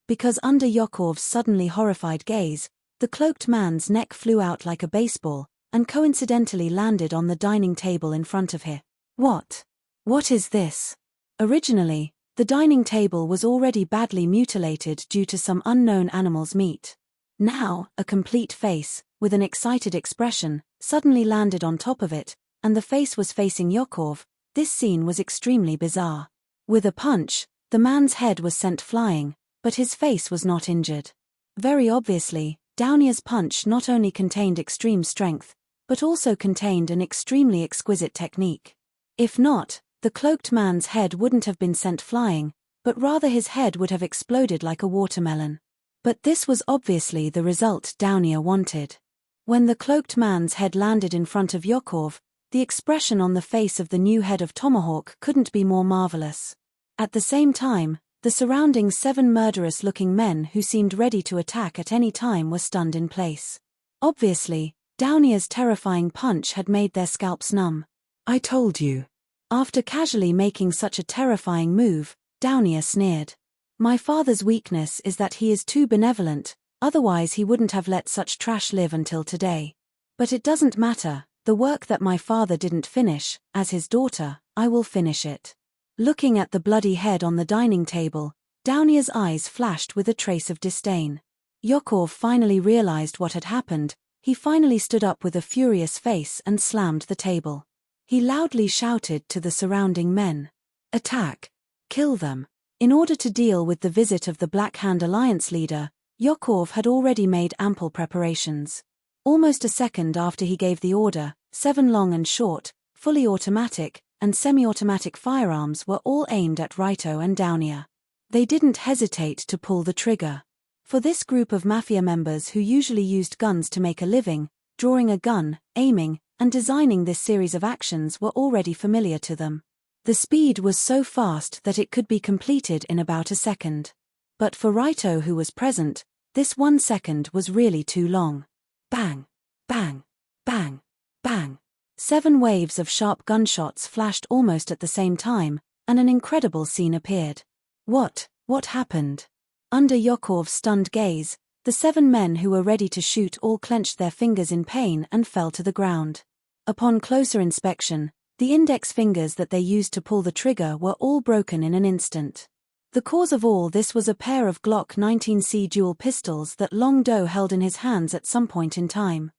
Because under Yokov's suddenly horrified gaze, the cloaked man's neck flew out like a baseball, and coincidentally landed on the dining table in front of him. What? What is this? Originally, the dining table was already badly mutilated due to some unknown animal's meat. Now, a complete face, with an excited expression, suddenly landed on top of it, and the face was facing Yokov. This scene was extremely bizarre. With a punch, the man's head was sent flying, but his face was not injured. Very obviously, Downier's punch not only contained extreme strength, but also contained an extremely exquisite technique. If not, the cloaked man's head wouldn't have been sent flying, but rather his head would have exploded like a watermelon. But this was obviously the result Downyer wanted. When the cloaked man's head landed in front of Yokov, the expression on the face of the new head of Tomahawk couldn't be more marvelous. At the same time, the surrounding 7 murderous-looking men who seemed ready to attack at any time were stunned in place. Obviously, Downier's terrifying punch had made their scalps numb. "I told you." After casually making such a terrifying move, Downyer sneered. "My father's weakness is that he is too benevolent, otherwise he wouldn't have let such trash live until today. But it doesn't matter, the work that my father didn't finish, as his daughter, I will finish it." Looking at the bloody head on the dining table, Downier's eyes flashed with a trace of disdain. Yokov finally realized what had happened. He finally stood up with a furious face and slammed the table. He loudly shouted to the surrounding men, "Attack! Kill them!" In order to deal with the visit of the Black Hand Alliance leader, Yokov had already made ample preparations. Almost a second after he gave the order, 7 long and short, fully automatic, and semi-automatic firearms were all aimed at Raito and Downyer. They didn't hesitate to pull the trigger. For this group of mafia members who usually used guns to make a living, drawing a gun, aiming, and designing this series of actions were already familiar to them. The speed was so fast that it could be completed in about a second. But for Raito, who was present, this 1 second was really too long. Bang! Bang! Bang! Bang! 7 waves of sharp gunshots flashed almost at the same time, and an incredible scene appeared. What happened? Under Yokov's stunned gaze, the 7 men who were ready to shoot all clenched their fingers in pain and fell to the ground. Upon closer inspection, the index fingers that they used to pull the trigger were all broken in an instant. The cause of all this was a pair of Glock 19C dual pistols that Long Do held in his hands at some point in time.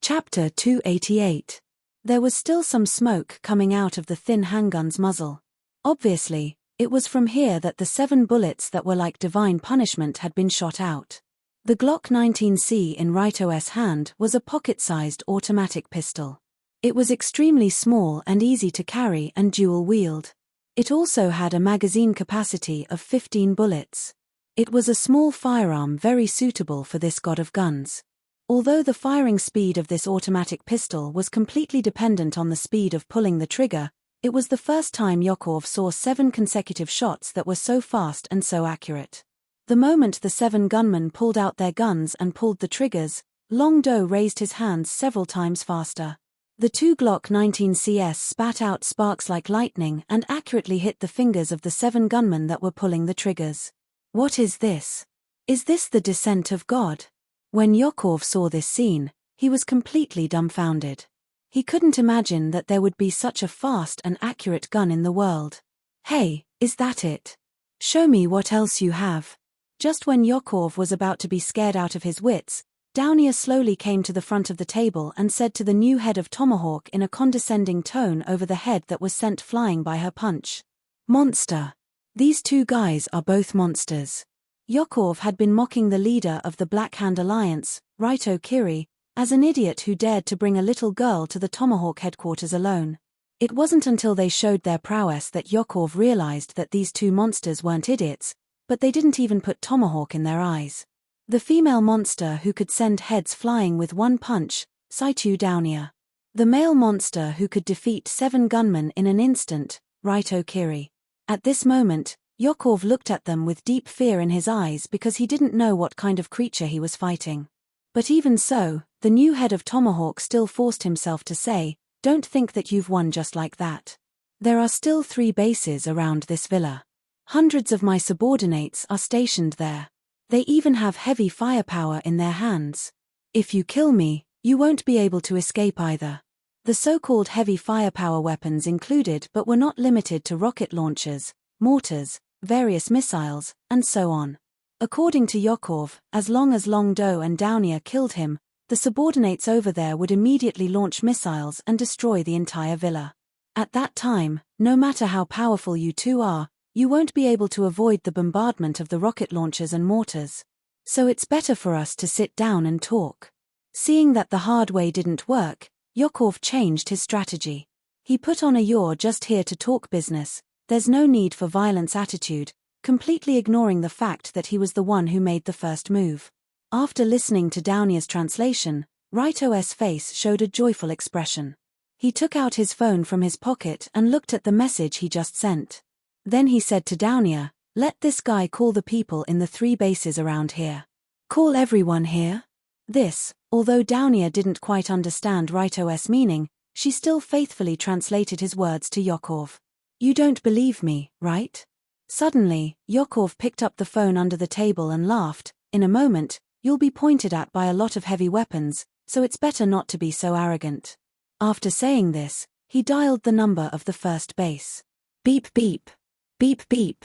Chapter 288. There was still some smoke coming out of the thin handgun's muzzle. Obviously, it was from here that the 7 bullets that were like divine punishment had been shot out. The Glock 19C in Raito's hand was a pocket-sized automatic pistol. It was extremely small and easy to carry and dual-wield. It also had a magazine capacity of 15 bullets. It was a small firearm very suitable for this god of guns. Although the firing speed of this automatic pistol was completely dependent on the speed of pulling the trigger, it was the first time Yokov saw 7 consecutive shots that were so fast and so accurate. The moment the 7 gunmen pulled out their guns and pulled the triggers, Long Do raised his hands several times faster. The 2 Glock 19CS spat out sparks like lightning and accurately hit the fingers of the 7 gunmen that were pulling the triggers. What is this? Is this the descent of God? When Yokov saw this scene, he was completely dumbfounded. He couldn't imagine that there would be such a fast and accurate gun in the world. "Hey, is that it? Show me what else you have." Just when Yokov was about to be scared out of his wits, Downyer slowly came to the front of the table and said to the new head of Tomahawk in a condescending tone over the head that was sent flying by her punch, "Monster. These 2 guys are both monsters." Yokov had been mocking the leader of the Black Hand Alliance, Raito Kiri, as an idiot who dared to bring a little girl to the Tomahawk headquarters alone. It wasn't until they showed their prowess that Yakov realized that these two monsters weren't idiots, but they didn't even put Tomahawk in their eyes. The female monster who could send heads flying with one punch, Saitu Downia. The male monster who could defeat 7 gunmen in an instant, Raito Kiri. At this moment, Yakov looked at them with deep fear in his eyes because he didn't know what kind of creature he was fighting. But even so, the new head of Tomahawk still forced himself to say, "Don't think that you've won just like that. There are still 3 bases around this villa. Hundreds of my subordinates are stationed there. They even have heavy firepower in their hands. If you kill me, you won't be able to escape either." The so-called heavy firepower weapons included but were not limited to rocket launchers, mortars, various missiles, and so on. According to Yakov, as long as Longdo and Downia killed him, the subordinates over there would immediately launch missiles and destroy the entire villa. At that time, no matter how powerful you two are, you won't be able to avoid the bombardment of the rocket launchers and mortars. So it's better for us to sit down and talk. Seeing that the hard way didn't work, Yakov changed his strategy. He put on a "you're just here to talk business, there's no need for violence" attitude, completely ignoring the fact that he was the one who made the first move. After listening to Downia's translation, Raito's face showed a joyful expression. He took out his phone from his pocket and looked at the message he just sent. Then he said to Downia, "Let this guy call the people in the 3 bases around here. Call everyone here." This, although Downia didn't quite understand Raito's meaning, she still faithfully translated his words to Yakov. "You don't believe me, right?" Suddenly, Yakov picked up the phone under the table and laughed. "In a moment, you'll be pointed at by a lot of heavy weapons, so it's better not to be so arrogant." After saying this, he dialed the number of the first base. Beep beep. Beep beep.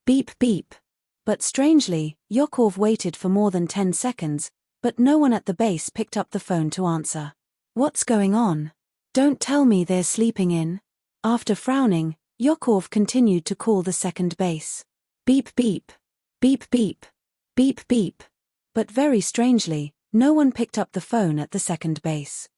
Beep beep. But strangely, Yakov waited for more than 10 seconds, but no one at the base picked up the phone to answer. "What's going on? Don't tell me they're sleeping in." After frowning, Yakov continued to call the second base. Beep beep. Beep beep. Beep beep. But very strangely, no one picked up the phone at the second base.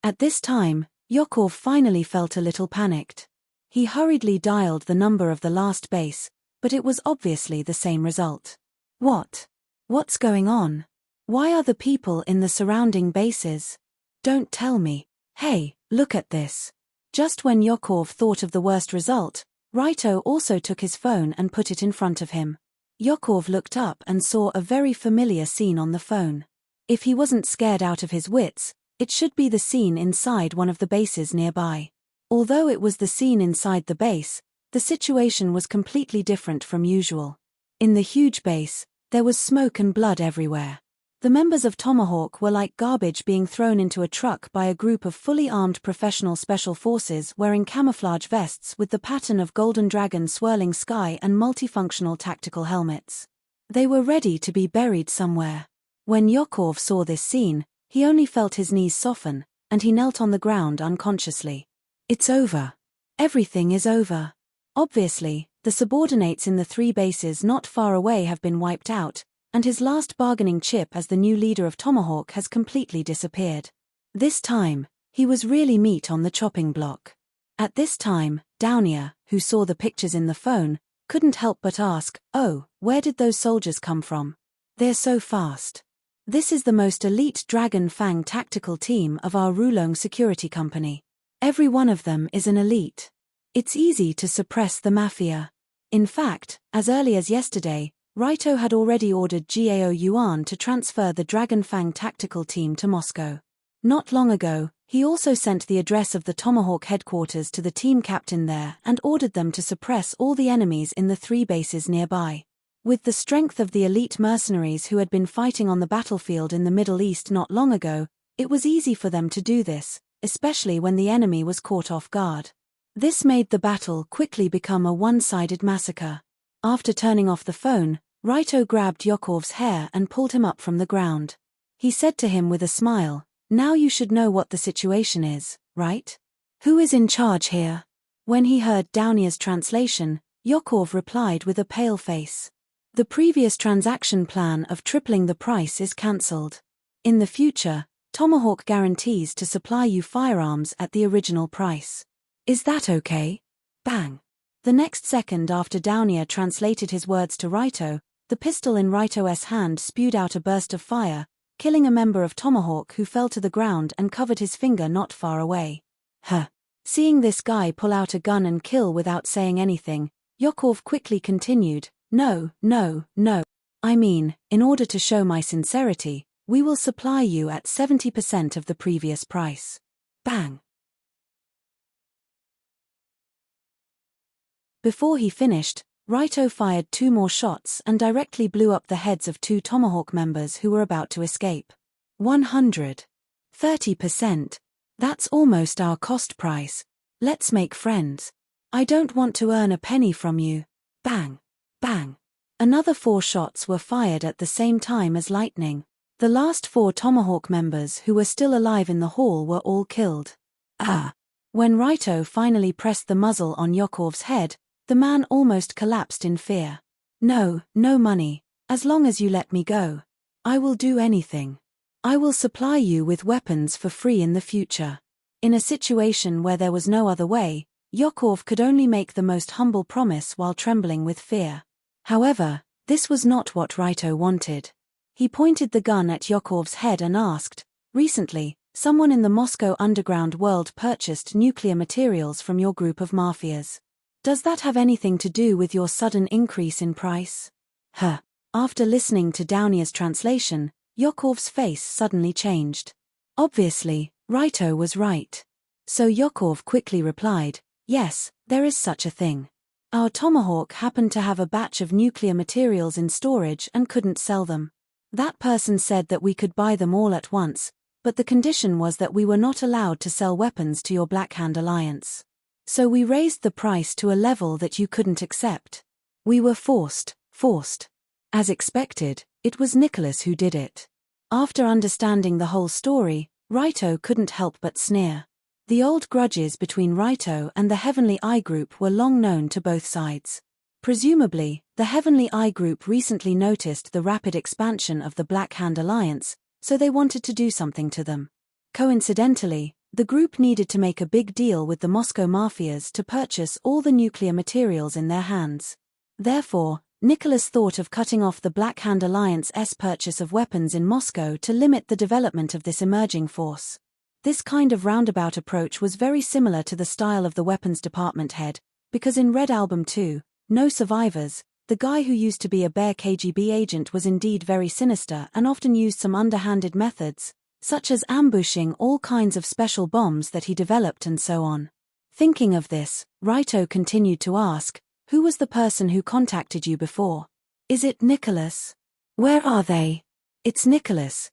At this time, Yakov finally felt a little panicked. He hurriedly dialed the number of the last base, but it was obviously the same result. What's going on? Why are the people in the surrounding bases? Don't tell me. Hey, look at this. Just when Yakov thought of the worst result, Raito also took his phone and put it in front of him. Yakov looked up and saw a very familiar scene on the phone. If he wasn't scared out of his wits, it should be the scene inside one of the bases nearby. Although it was the scene inside the base, the situation was completely different from usual. In the huge base, there was smoke and blood everywhere. The members of Tomahawk were like garbage being thrown into a truck by a group of fully armed professional special forces wearing camouflage vests with the pattern of golden dragon swirling sky and multifunctional tactical helmets. They were ready to be buried somewhere. When Yakov saw this scene, he only felt his knees soften, and he knelt on the ground unconsciously. It's over. Everything is over. Obviously, the subordinates in the 3 bases not far away have been wiped out, and his last bargaining chip as the new leader of Tomahawk has completely disappeared. This time, he was really meat on the chopping block. At this time, Downia, who saw the pictures in the phone, couldn't help but ask, "Oh, where did those soldiers come from? They're so fast. This is the most elite Dragon Fang tactical team of our Rulong security company. Every one of them is an elite. It's easy to suppress the mafia." In fact, as early as yesterday, Raito had already ordered Gao Yuan to transfer the Dragon Fang tactical team to Moscow. Not long ago, he also sent the address of the Tomahawk headquarters to the team captain there and ordered them to suppress all the enemies in the 3 bases nearby. With the strength of the elite mercenaries who had been fighting on the battlefield in the Middle East not long ago, it was easy for them to do this, especially when the enemy was caught off guard. This made the battle quickly become a one-sided massacre. After turning off the phone, Raito grabbed Yakov's hair and pulled him up from the ground. He said to him with a smile, "Now you should know what the situation is, right? Who is in charge here?" When he heard Downia's translation, Yakov replied with a pale face. The previous transaction plan of tripling the price is cancelled. In the future, Tomahawk guarantees to supply you firearms at the original price. Is that okay? Bang. The next second after Dounier translated his words to Raito, the pistol in Raito's hand spewed out a burst of fire, killing a member of Tomahawk who fell to the ground and covered his finger not far away. Seeing this guy pull out a gun and kill without saying anything, Yokov quickly continued, No. I mean, in order to show my sincerity, we will supply you at 70% of the previous price. Bang. Before he finished, Raito fired 2 more shots and directly blew up the heads of 2 Tomahawk members who were about to escape. 130%. That's almost our cost price. Let's make friends. I don't want to earn a penny from you. Bang. Bang. Another 4 shots were fired at the same time as lightning. The last 4 Tomahawk members who were still alive in the hall were all killed. When Raito finally pressed the muzzle on Yokov's head, the man almost collapsed in fear. No money, as long as you let me go. I will do anything. I will supply you with weapons for free in the future. In a situation where there was no other way, Yokov could only make the most humble promise while trembling with fear. However, this was not what Raito wanted. He pointed the gun at Yokov's head and asked, Recently, someone in the Moscow underground world purchased nuclear materials from your group of mafias. Does that have anything to do with your sudden increase in price? After listening to Dounier's translation, Yokov's face suddenly changed. Obviously, Raito was right. So Yokov quickly replied, Yes, there is such a thing. Our Tomahawk happened to have a batch of nuclear materials in storage and couldn't sell them. That person said that we could buy them all at once, but the condition was that we were not allowed to sell weapons to your Black Hand Alliance. So we raised the price to a level that you couldn't accept. We were forced. As expected, it was Nicholas who did it. After understanding the whole story, Raito couldn't help but sneer. The old grudges between Raito and the Heavenly Eye Group were long known to both sides. Presumably, the Heavenly Eye Group recently noticed the rapid expansion of the Black Hand Alliance, so they wanted to do something to them. Coincidentally, the group needed to make a big deal with the Moscow mafias to purchase all the nuclear materials in their hands. Therefore, Nicholas thought of cutting off the Black Hand Alliance's purchase of weapons in Moscow to limit the development of this emerging force. This kind of roundabout approach was very similar to the style of the weapons department head, because in Red Album 2, No Survivors, the guy who used to be a bare KGB agent was indeed very sinister and often used some underhanded methods, such as ambushing all kinds of special bombs that he developed and so on. Thinking of this, Raito continued to ask, Who was the person who contacted you before? Is it Nicholas? Where are they? It's Nicholas,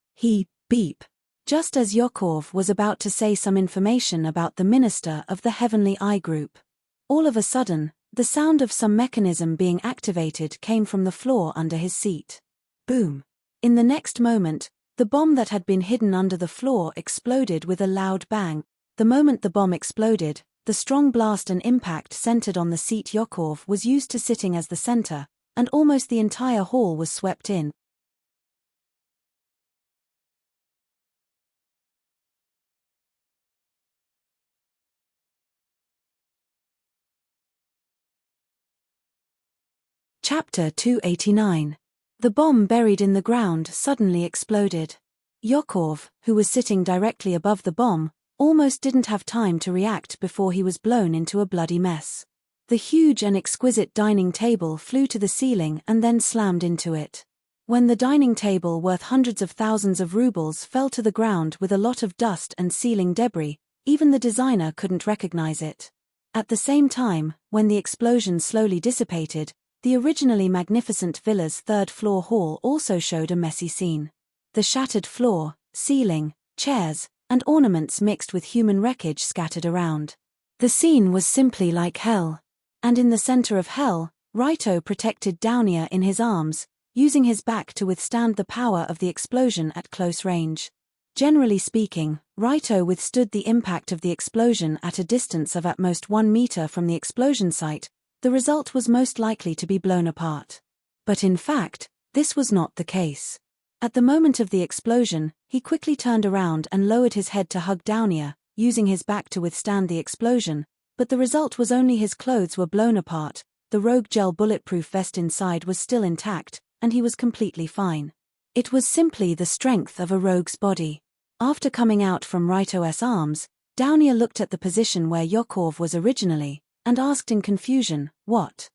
beep. Just as Yokov was about to say some information about the minister of the Heavenly Eye Group. All of a sudden, the sound of some mechanism being activated came from the floor under his seat. Boom. In the next moment, the bomb that had been hidden under the floor exploded with a loud bang. The moment the bomb exploded, the strong blast and impact centered on the seat Yokov was used to sitting as the center, and almost the entire hall was swept in. Chapter 289. The bomb buried in the ground suddenly exploded. Yokov, who was sitting directly above the bomb, almost didn't have time to react before he was blown into a bloody mess. The huge and exquisite dining table flew to the ceiling and then slammed into it. When the dining table worth hundreds of thousands of rubles fell to the ground with a lot of dust and ceiling debris, even the designer couldn't recognize it. At the same time, when the explosion slowly dissipated, the originally magnificent villa's third-floor hall also showed a messy scene. The shattered floor, ceiling, chairs, and ornaments mixed with human wreckage scattered around. The scene was simply like hell. And in the center of hell, Raito protected Dounier in his arms, using his back to withstand the power of the explosion at close range. Generally speaking, Raito withstood the impact of the explosion at a distance of at most 1 meter from the explosion site. The result was most likely to be blown apart. But in fact, this was not the case. At the moment of the explosion, he quickly turned around and lowered his head to hug Downier, using his back to withstand the explosion, but the result was only his clothes were blown apart, the rogue gel bulletproof vest inside was still intact, and he was completely fine. It was simply the strength of a rogue's body. After coming out from Rito's arms, Downier looked at the position where Yokov was originally, and asked in confusion, What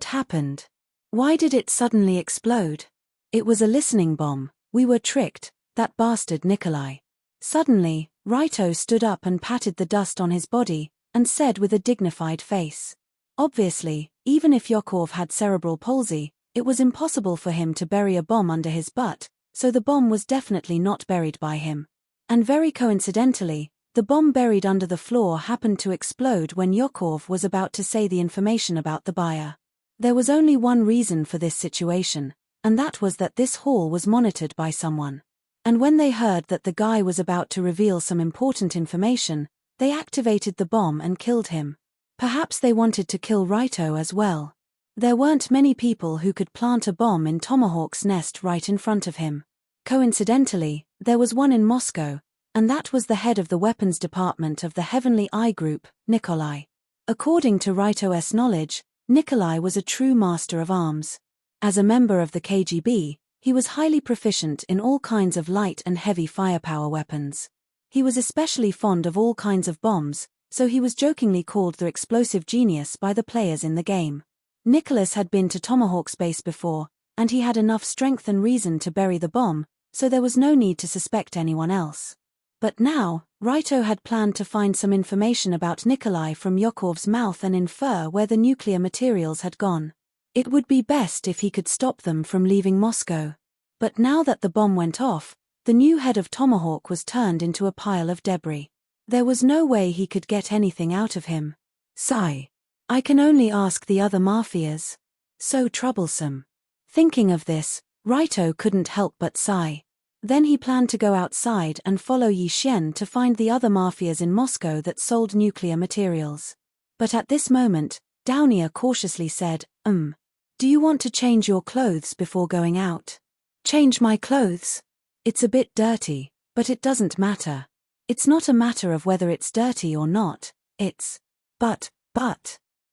happened? Why did it suddenly explode? It was a listening bomb, we were tricked, that bastard Nikolai. Suddenly, Rito stood up and patted the dust on his body, and said with a dignified face. Obviously, even if Yokov had cerebral palsy, it was impossible for him to bury a bomb under his butt, so the bomb was definitely not buried by him. And very coincidentally, the bomb buried under the floor happened to explode when Yokov was about to say the information about the buyer. There was only one reason for this situation, and that was that this hall was monitored by someone. And when they heard that the guy was about to reveal some important information, they activated the bomb and killed him. Perhaps they wanted to kill Rito as well. There weren't many people who could plant a bomb in Tomahawk's nest right in front of him. Coincidentally, there was one in Moscow, and that was the head of the weapons department of the Heavenly Eye Group, Nikolai. According to Rito's knowledge, Nikolai was a true master of arms. As a member of the KGB, he was highly proficient in all kinds of light and heavy firepower weapons. He was especially fond of all kinds of bombs, so he was jokingly called the explosive genius by the players in the game. Nicholas had been to Tomahawk's base before, and he had enough strength and reason to bury the bomb, so there was no need to suspect anyone else. But now, Rito had planned to find some information about Nikolai from Yokov's mouth and infer where the nuclear materials had gone. It would be best if he could stop them from leaving Moscow. But now that the bomb went off, the new head of Tomahawk was turned into a pile of debris. There was no way he could get anything out of him. Sigh. I can only ask the other mafias. So troublesome. Thinking of this, Rito couldn't help but sigh. Then he planned to go outside and follow Yi Xian to find the other mafias in Moscow that sold nuclear materials. But at this moment, Downier cautiously said, Do you want to change your clothes before going out? Change my clothes? It's a bit dirty, but it doesn't matter. It's not a matter of whether it's dirty or not, it's... But...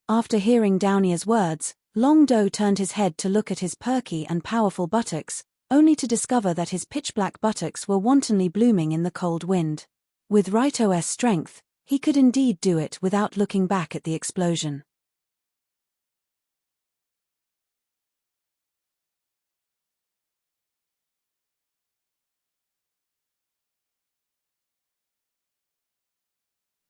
After hearing Downier's words, Long Do turned his head to look at his perky and powerful buttocks, only to discover that his pitch-black buttocks were wantonly blooming in the cold wind. With Rito's strength, he could indeed do it without looking back at the explosion.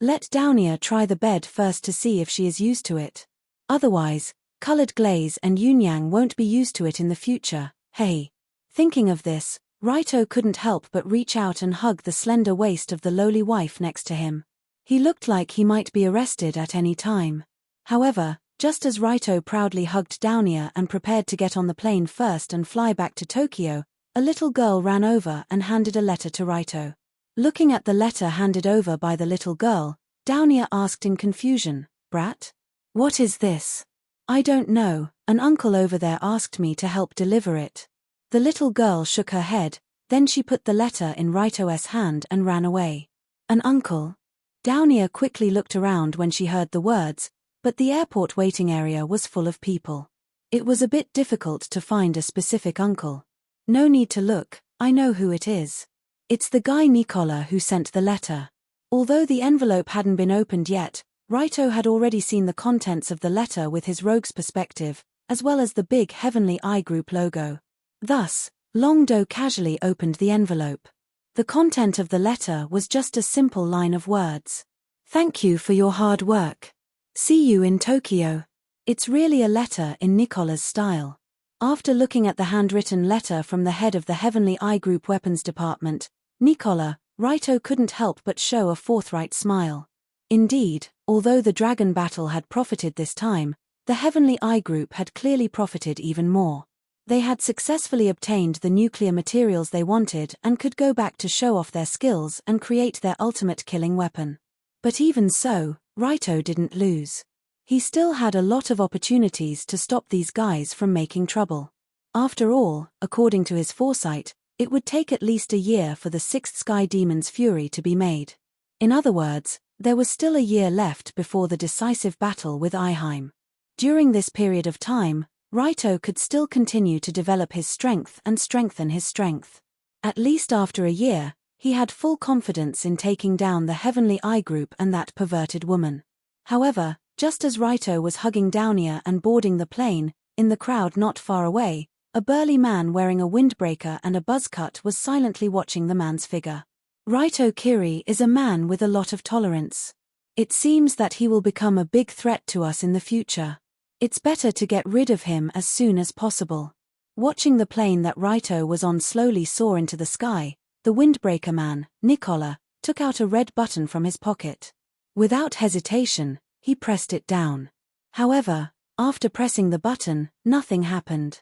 Let Downier try the bed first to see if she is used to it. Otherwise, colored glaze and Yunyang won't be used to it in the future, hey. Thinking of this, Rito couldn't help but reach out and hug the slender waist of the lowly wife next to him. He looked like he might be arrested at any time. However, just as Rito proudly hugged Downier and prepared to get on the plane first and fly back to Tokyo, a little girl ran over and handed a letter to Rito. Looking at the letter handed over by the little girl, Downier asked in confusion, Brat? What is this? I don't know, an uncle over there asked me to help deliver it. The little girl shook her head, then she put the letter in Rito's hand and ran away. An uncle? Downier quickly looked around when she heard the words, but the airport waiting area was full of people. It was a bit difficult to find a specific uncle. No need to look, I know who it is. It's the guy Nicola who sent the letter. Although the envelope hadn't been opened yet, Rito had already seen the contents of the letter with his rogue's perspective, as well as the big Heavenly Eye Group logo. Thus, Long Do casually opened the envelope. The content of the letter was just a simple line of words. Thank you for your hard work. See you in Tokyo. It's really a letter in Nicola's style. After looking at the handwritten letter from the head of the Heavenly Eye Group weapons department, Nicola, Rito couldn't help but show a forthright smile. Indeed, although the dragon battle had profited this time, the Heavenly Eye Group had clearly profited even more. They had successfully obtained the nuclear materials they wanted and could go back to show off their skills and create their ultimate killing weapon. But even so, Rito didn't lose. He still had a lot of opportunities to stop these guys from making trouble. After all, according to his foresight, it would take at least a year for the sixth Sky Demon's fury to be made. In other words, there was still a year left before the decisive battle with Eihheim. During this period of time, Raito could still continue to develop his strength and strengthen his strength. At least after a year, he had full confidence in taking down the Heavenly Eye group and that perverted woman. However, just as Raito was hugging Downia and boarding the plane, in the crowd not far away, a burly man wearing a windbreaker and a buzzcut was silently watching the man's figure. Raito Kiri is a man with a lot of tolerance. It seems that he will become a big threat to us in the future. It's better to get rid of him as soon as possible. Watching the plane that Raito was on slowly soar into the sky, the windbreaker man, Nicola, took out a red button from his pocket. Without hesitation, he pressed it down. However, after pressing the button, nothing happened.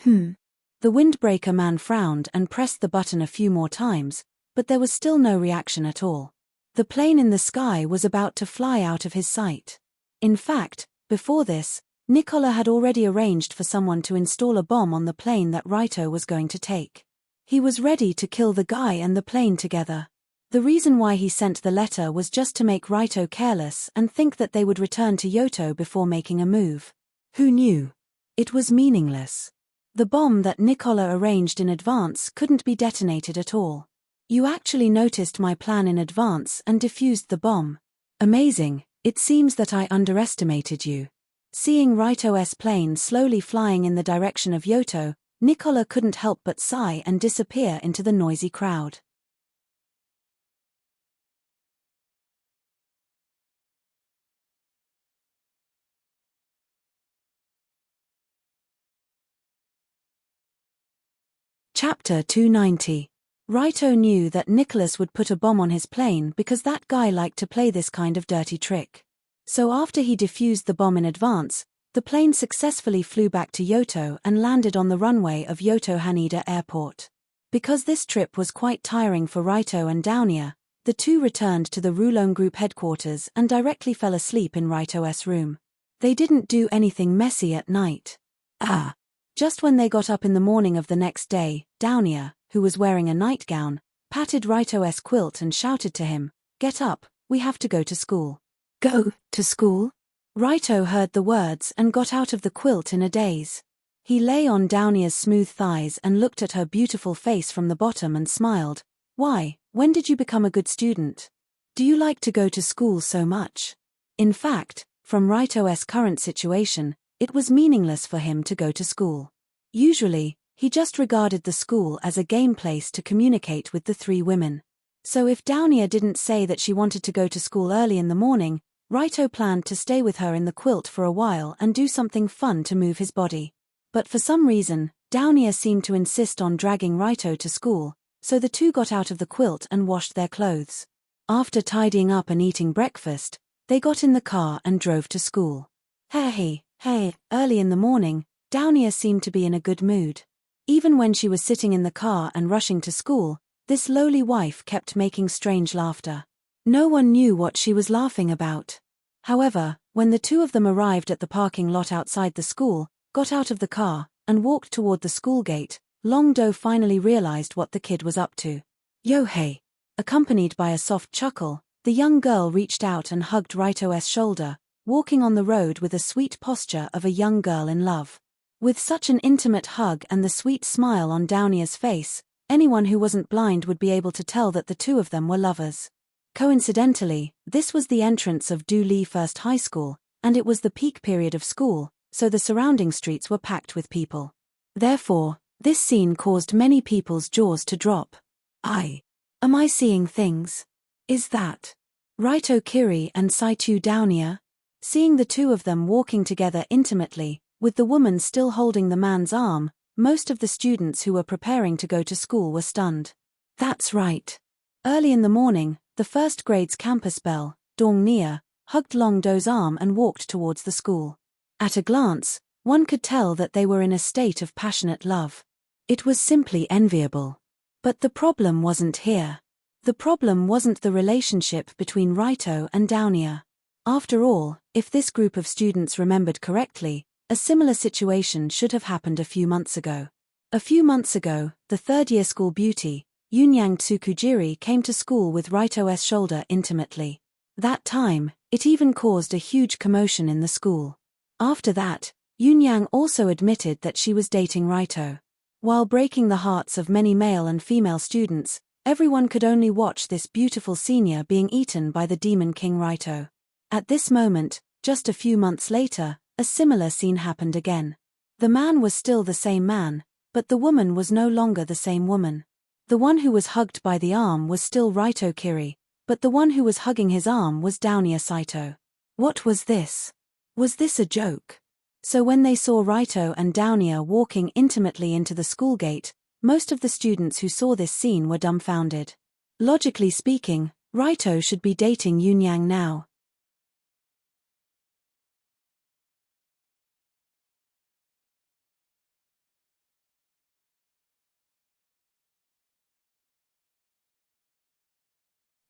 The windbreaker man frowned and pressed the button a few more times, but there was still no reaction at all. The plane in the sky was about to fly out of his sight. In fact, before this, Nicola had already arranged for someone to install a bomb on the plane that Raito was going to take. He was ready to kill the guy and the plane together. The reason why he sent the letter was just to make Raito careless and think that they would return to Yoto before making a move. Who knew? It was meaningless. The bomb that Nicola arranged in advance couldn't be detonated at all. You actually noticed my plan in advance and defused the bomb. Amazing, it seems that I underestimated you. Seeing Raito's plane slowly flying in the direction of Yoto, Nicola couldn't help but sigh and disappear into the noisy crowd. Chapter 290. Raito knew that Nicholas would put a bomb on his plane because that guy liked to play this kind of dirty trick. So after he defused the bomb in advance, the plane successfully flew back to Yoto and landed on the runway of Yoto Haneda Airport. Because this trip was quite tiring for Raito and Downia, the two returned to the Rulone Group headquarters and directly fell asleep in Raito's room. They didn't do anything messy at night. Just when they got up in the morning of the next day, Downia, who was wearing a nightgown, patted Raito's quilt and shouted to him, "Get up, we have to go to school." "Go to school?" Raito heard the words and got out of the quilt in a daze. He lay on Downia's smooth thighs and looked at her beautiful face from the bottom and smiled. "Why, when did you become a good student? Do you like to go to school so much?" In fact, from Raito's current situation, it was meaningless for him to go to school. Usually, he just regarded the school as a game place to communicate with the three women. So if Downia didn't say that she wanted to go to school early in the morning, Raito planned to stay with her in the quilt for a while and do something fun to move his body. But for some reason, Downia seemed to insist on dragging Raito to school, so the two got out of the quilt and washed their clothes. After tidying up and eating breakfast, they got in the car and drove to school. Hey, early in the morning, Downia seemed to be in a good mood. Even when she was sitting in the car and rushing to school, this lowly wife kept making strange laughter. No one knew what she was laughing about. However, when the two of them arrived at the parking lot outside the school, got out of the car, and walked toward the school gate, Long Do finally realized what the kid was up to. "Yo hey." Accompanied by a soft chuckle, the young girl reached out and hugged Raito's shoulder, walking on the road with a sweet posture of a young girl in love. With such an intimate hug and the sweet smile on Downia's face, anyone who wasn't blind would be able to tell that the two of them were lovers. Coincidentally, this was the entrance of Du Li First High School, and it was the peak period of school, so the surrounding streets were packed with people. Therefore, this scene caused many people's jaws to drop. Am I seeing things? Is that Raito Kiri and Saitu Downia? Seeing the two of them walking together intimately, with the woman still holding the man's arm, most of the students who were preparing to go to school were stunned. That's right. Early in the morning, the first grade's campus belle, Dong Nia, hugged Long Do's arm and walked towards the school. At a glance, one could tell that they were in a state of passionate love. It was simply enviable. But the problem wasn't here. The problem wasn't the relationship between Raito and Downia. After all, if this group of students remembered correctly, a similar situation should have happened a few months ago. A few months ago, the third-year school beauty, Yunyang Tsukujiri, came to school with Raito's shoulder intimately. That time, it even caused a huge commotion in the school. After that, Yunyang also admitted that she was dating Raito. While breaking the hearts of many male and female students, everyone could only watch this beautiful senior being eaten by the Demon King Raito. At this moment, just a few months later, a similar scene happened again. The man was still the same man, but the woman was no longer the same woman. The one who was hugged by the arm was still Raito Kiri, but the one who was hugging his arm was Daonia Saito. What was this? Was this a joke? So when they saw Raito and Daonia walking intimately into the school gate, most of the students who saw this scene were dumbfounded. Logically speaking, Raito should be dating Yunyang now.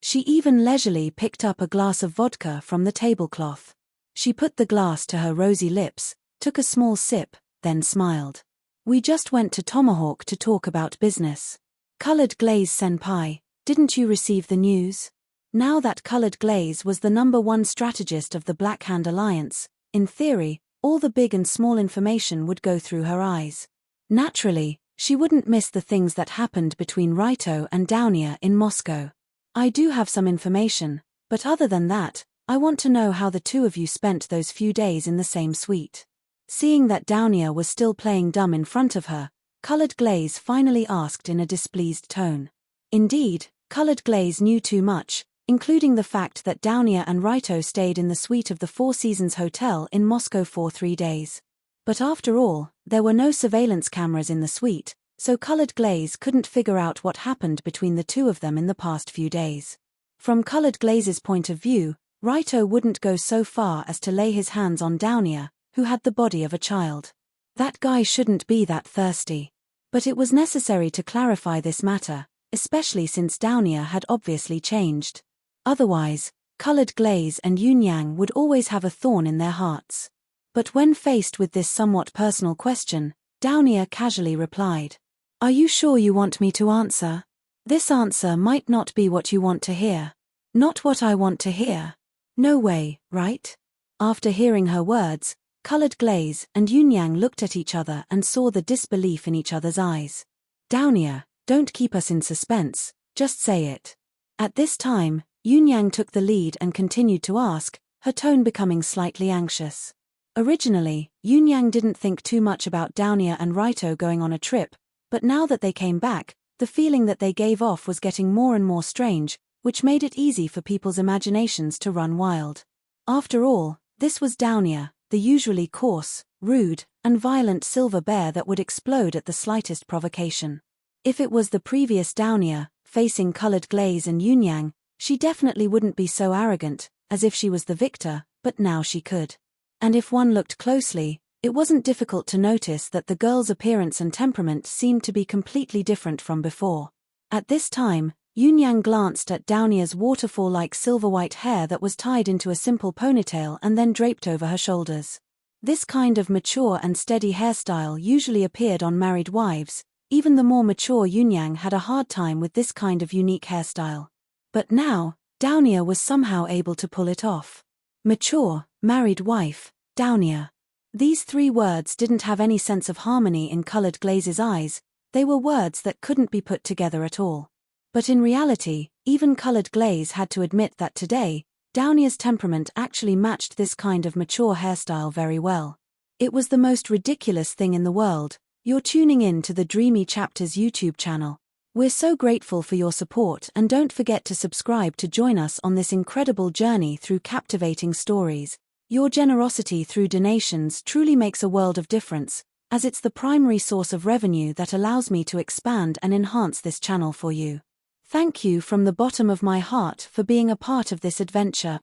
She even leisurely picked up a glass of vodka from the tablecloth. She put the glass to her rosy lips, took a small sip, then smiled. We just went to Tomahawk to talk about business. Colored Glaze senpai, didn't you receive the news? Now that Colored Glaze was the #1 strategist of the Black Hand Alliance, in theory, all the big and small information would go through her eyes. Naturally, she wouldn't miss the things that happened between Raito and Daonia in Moscow. I do have some information, but other than that, I want to know how the two of you spent those few days in the same suite. Seeing that Daonia was still playing dumb in front of her, Colored Glaze finally asked in a displeased tone. Indeed, Colored Glaze knew too much, including the fact that Daonia and Raito stayed in the suite of the Four Seasons Hotel in Moscow for 3 days. But after all, there were no surveillance cameras in the suite, so Colored Glaze couldn't figure out what happened between the two of them in the past few days. From Colored Glaze's point of view, Raito wouldn't go so far as to lay his hands on Daonia, who had the body of a child. That guy shouldn't be that thirsty. But it was necessary to clarify this matter, especially since Daonia had obviously changed. Otherwise, Colored Glaze and Yunyang would always have a thorn in their hearts. But when faced with this somewhat personal question, Daonia casually replied, "Are you sure you want me to answer? This answer might not be what you want to hear." "Not what I want to hear. No way, right?" After hearing her words, Colored Glaze and Yunyang looked at each other and saw the disbelief in each other's eyes. "Daonia, don't keep us in suspense, just say it." At this time, Yunyang took the lead and continued to ask, her tone becoming slightly anxious. Originally, Yunyang didn't think too much about Daonia and Raito going on a trip, but now that they came back, the feeling that they gave off was getting more and more strange, which made it easy for people's imaginations to run wild. After all, this was Daonia, the usually coarse, rude, and violent silver bear that would explode at the slightest provocation. If it was the previous Daonia, facing Colored Glaze and Yunyang, she definitely wouldn't be so arrogant, as if she was the victor, but now she could. And if one looked closely, it wasn't difficult to notice that the girl's appearance and temperament seemed to be completely different from before. At this time, Yunyang glanced at Daonia's waterfall-like silver-white hair that was tied into a simple ponytail and then draped over her shoulders. This kind of mature and steady hairstyle usually appeared on married wives. Even the more mature Yunyang had a hard time with this kind of unique hairstyle. But now, Daonia was somehow able to pull it off. Mature, married wife, Daonia. These 3 words didn't have any sense of harmony in Colored Glaze's eyes. They were words that couldn't be put together at all. But in reality, even Colored Glaze had to admit that today, Daonia's temperament actually matched this kind of mature hairstyle very well. It was the most ridiculous thing in the world. You're tuning in to the Dreamy Chapters YouTube channel. We're so grateful for your support, and don't forget to subscribe to join us on this incredible journey through captivating stories. Your generosity through donations truly makes a world of difference, as it's the primary source of revenue that allows me to expand and enhance this channel for you. Thank you from the bottom of my heart for being a part of this adventure.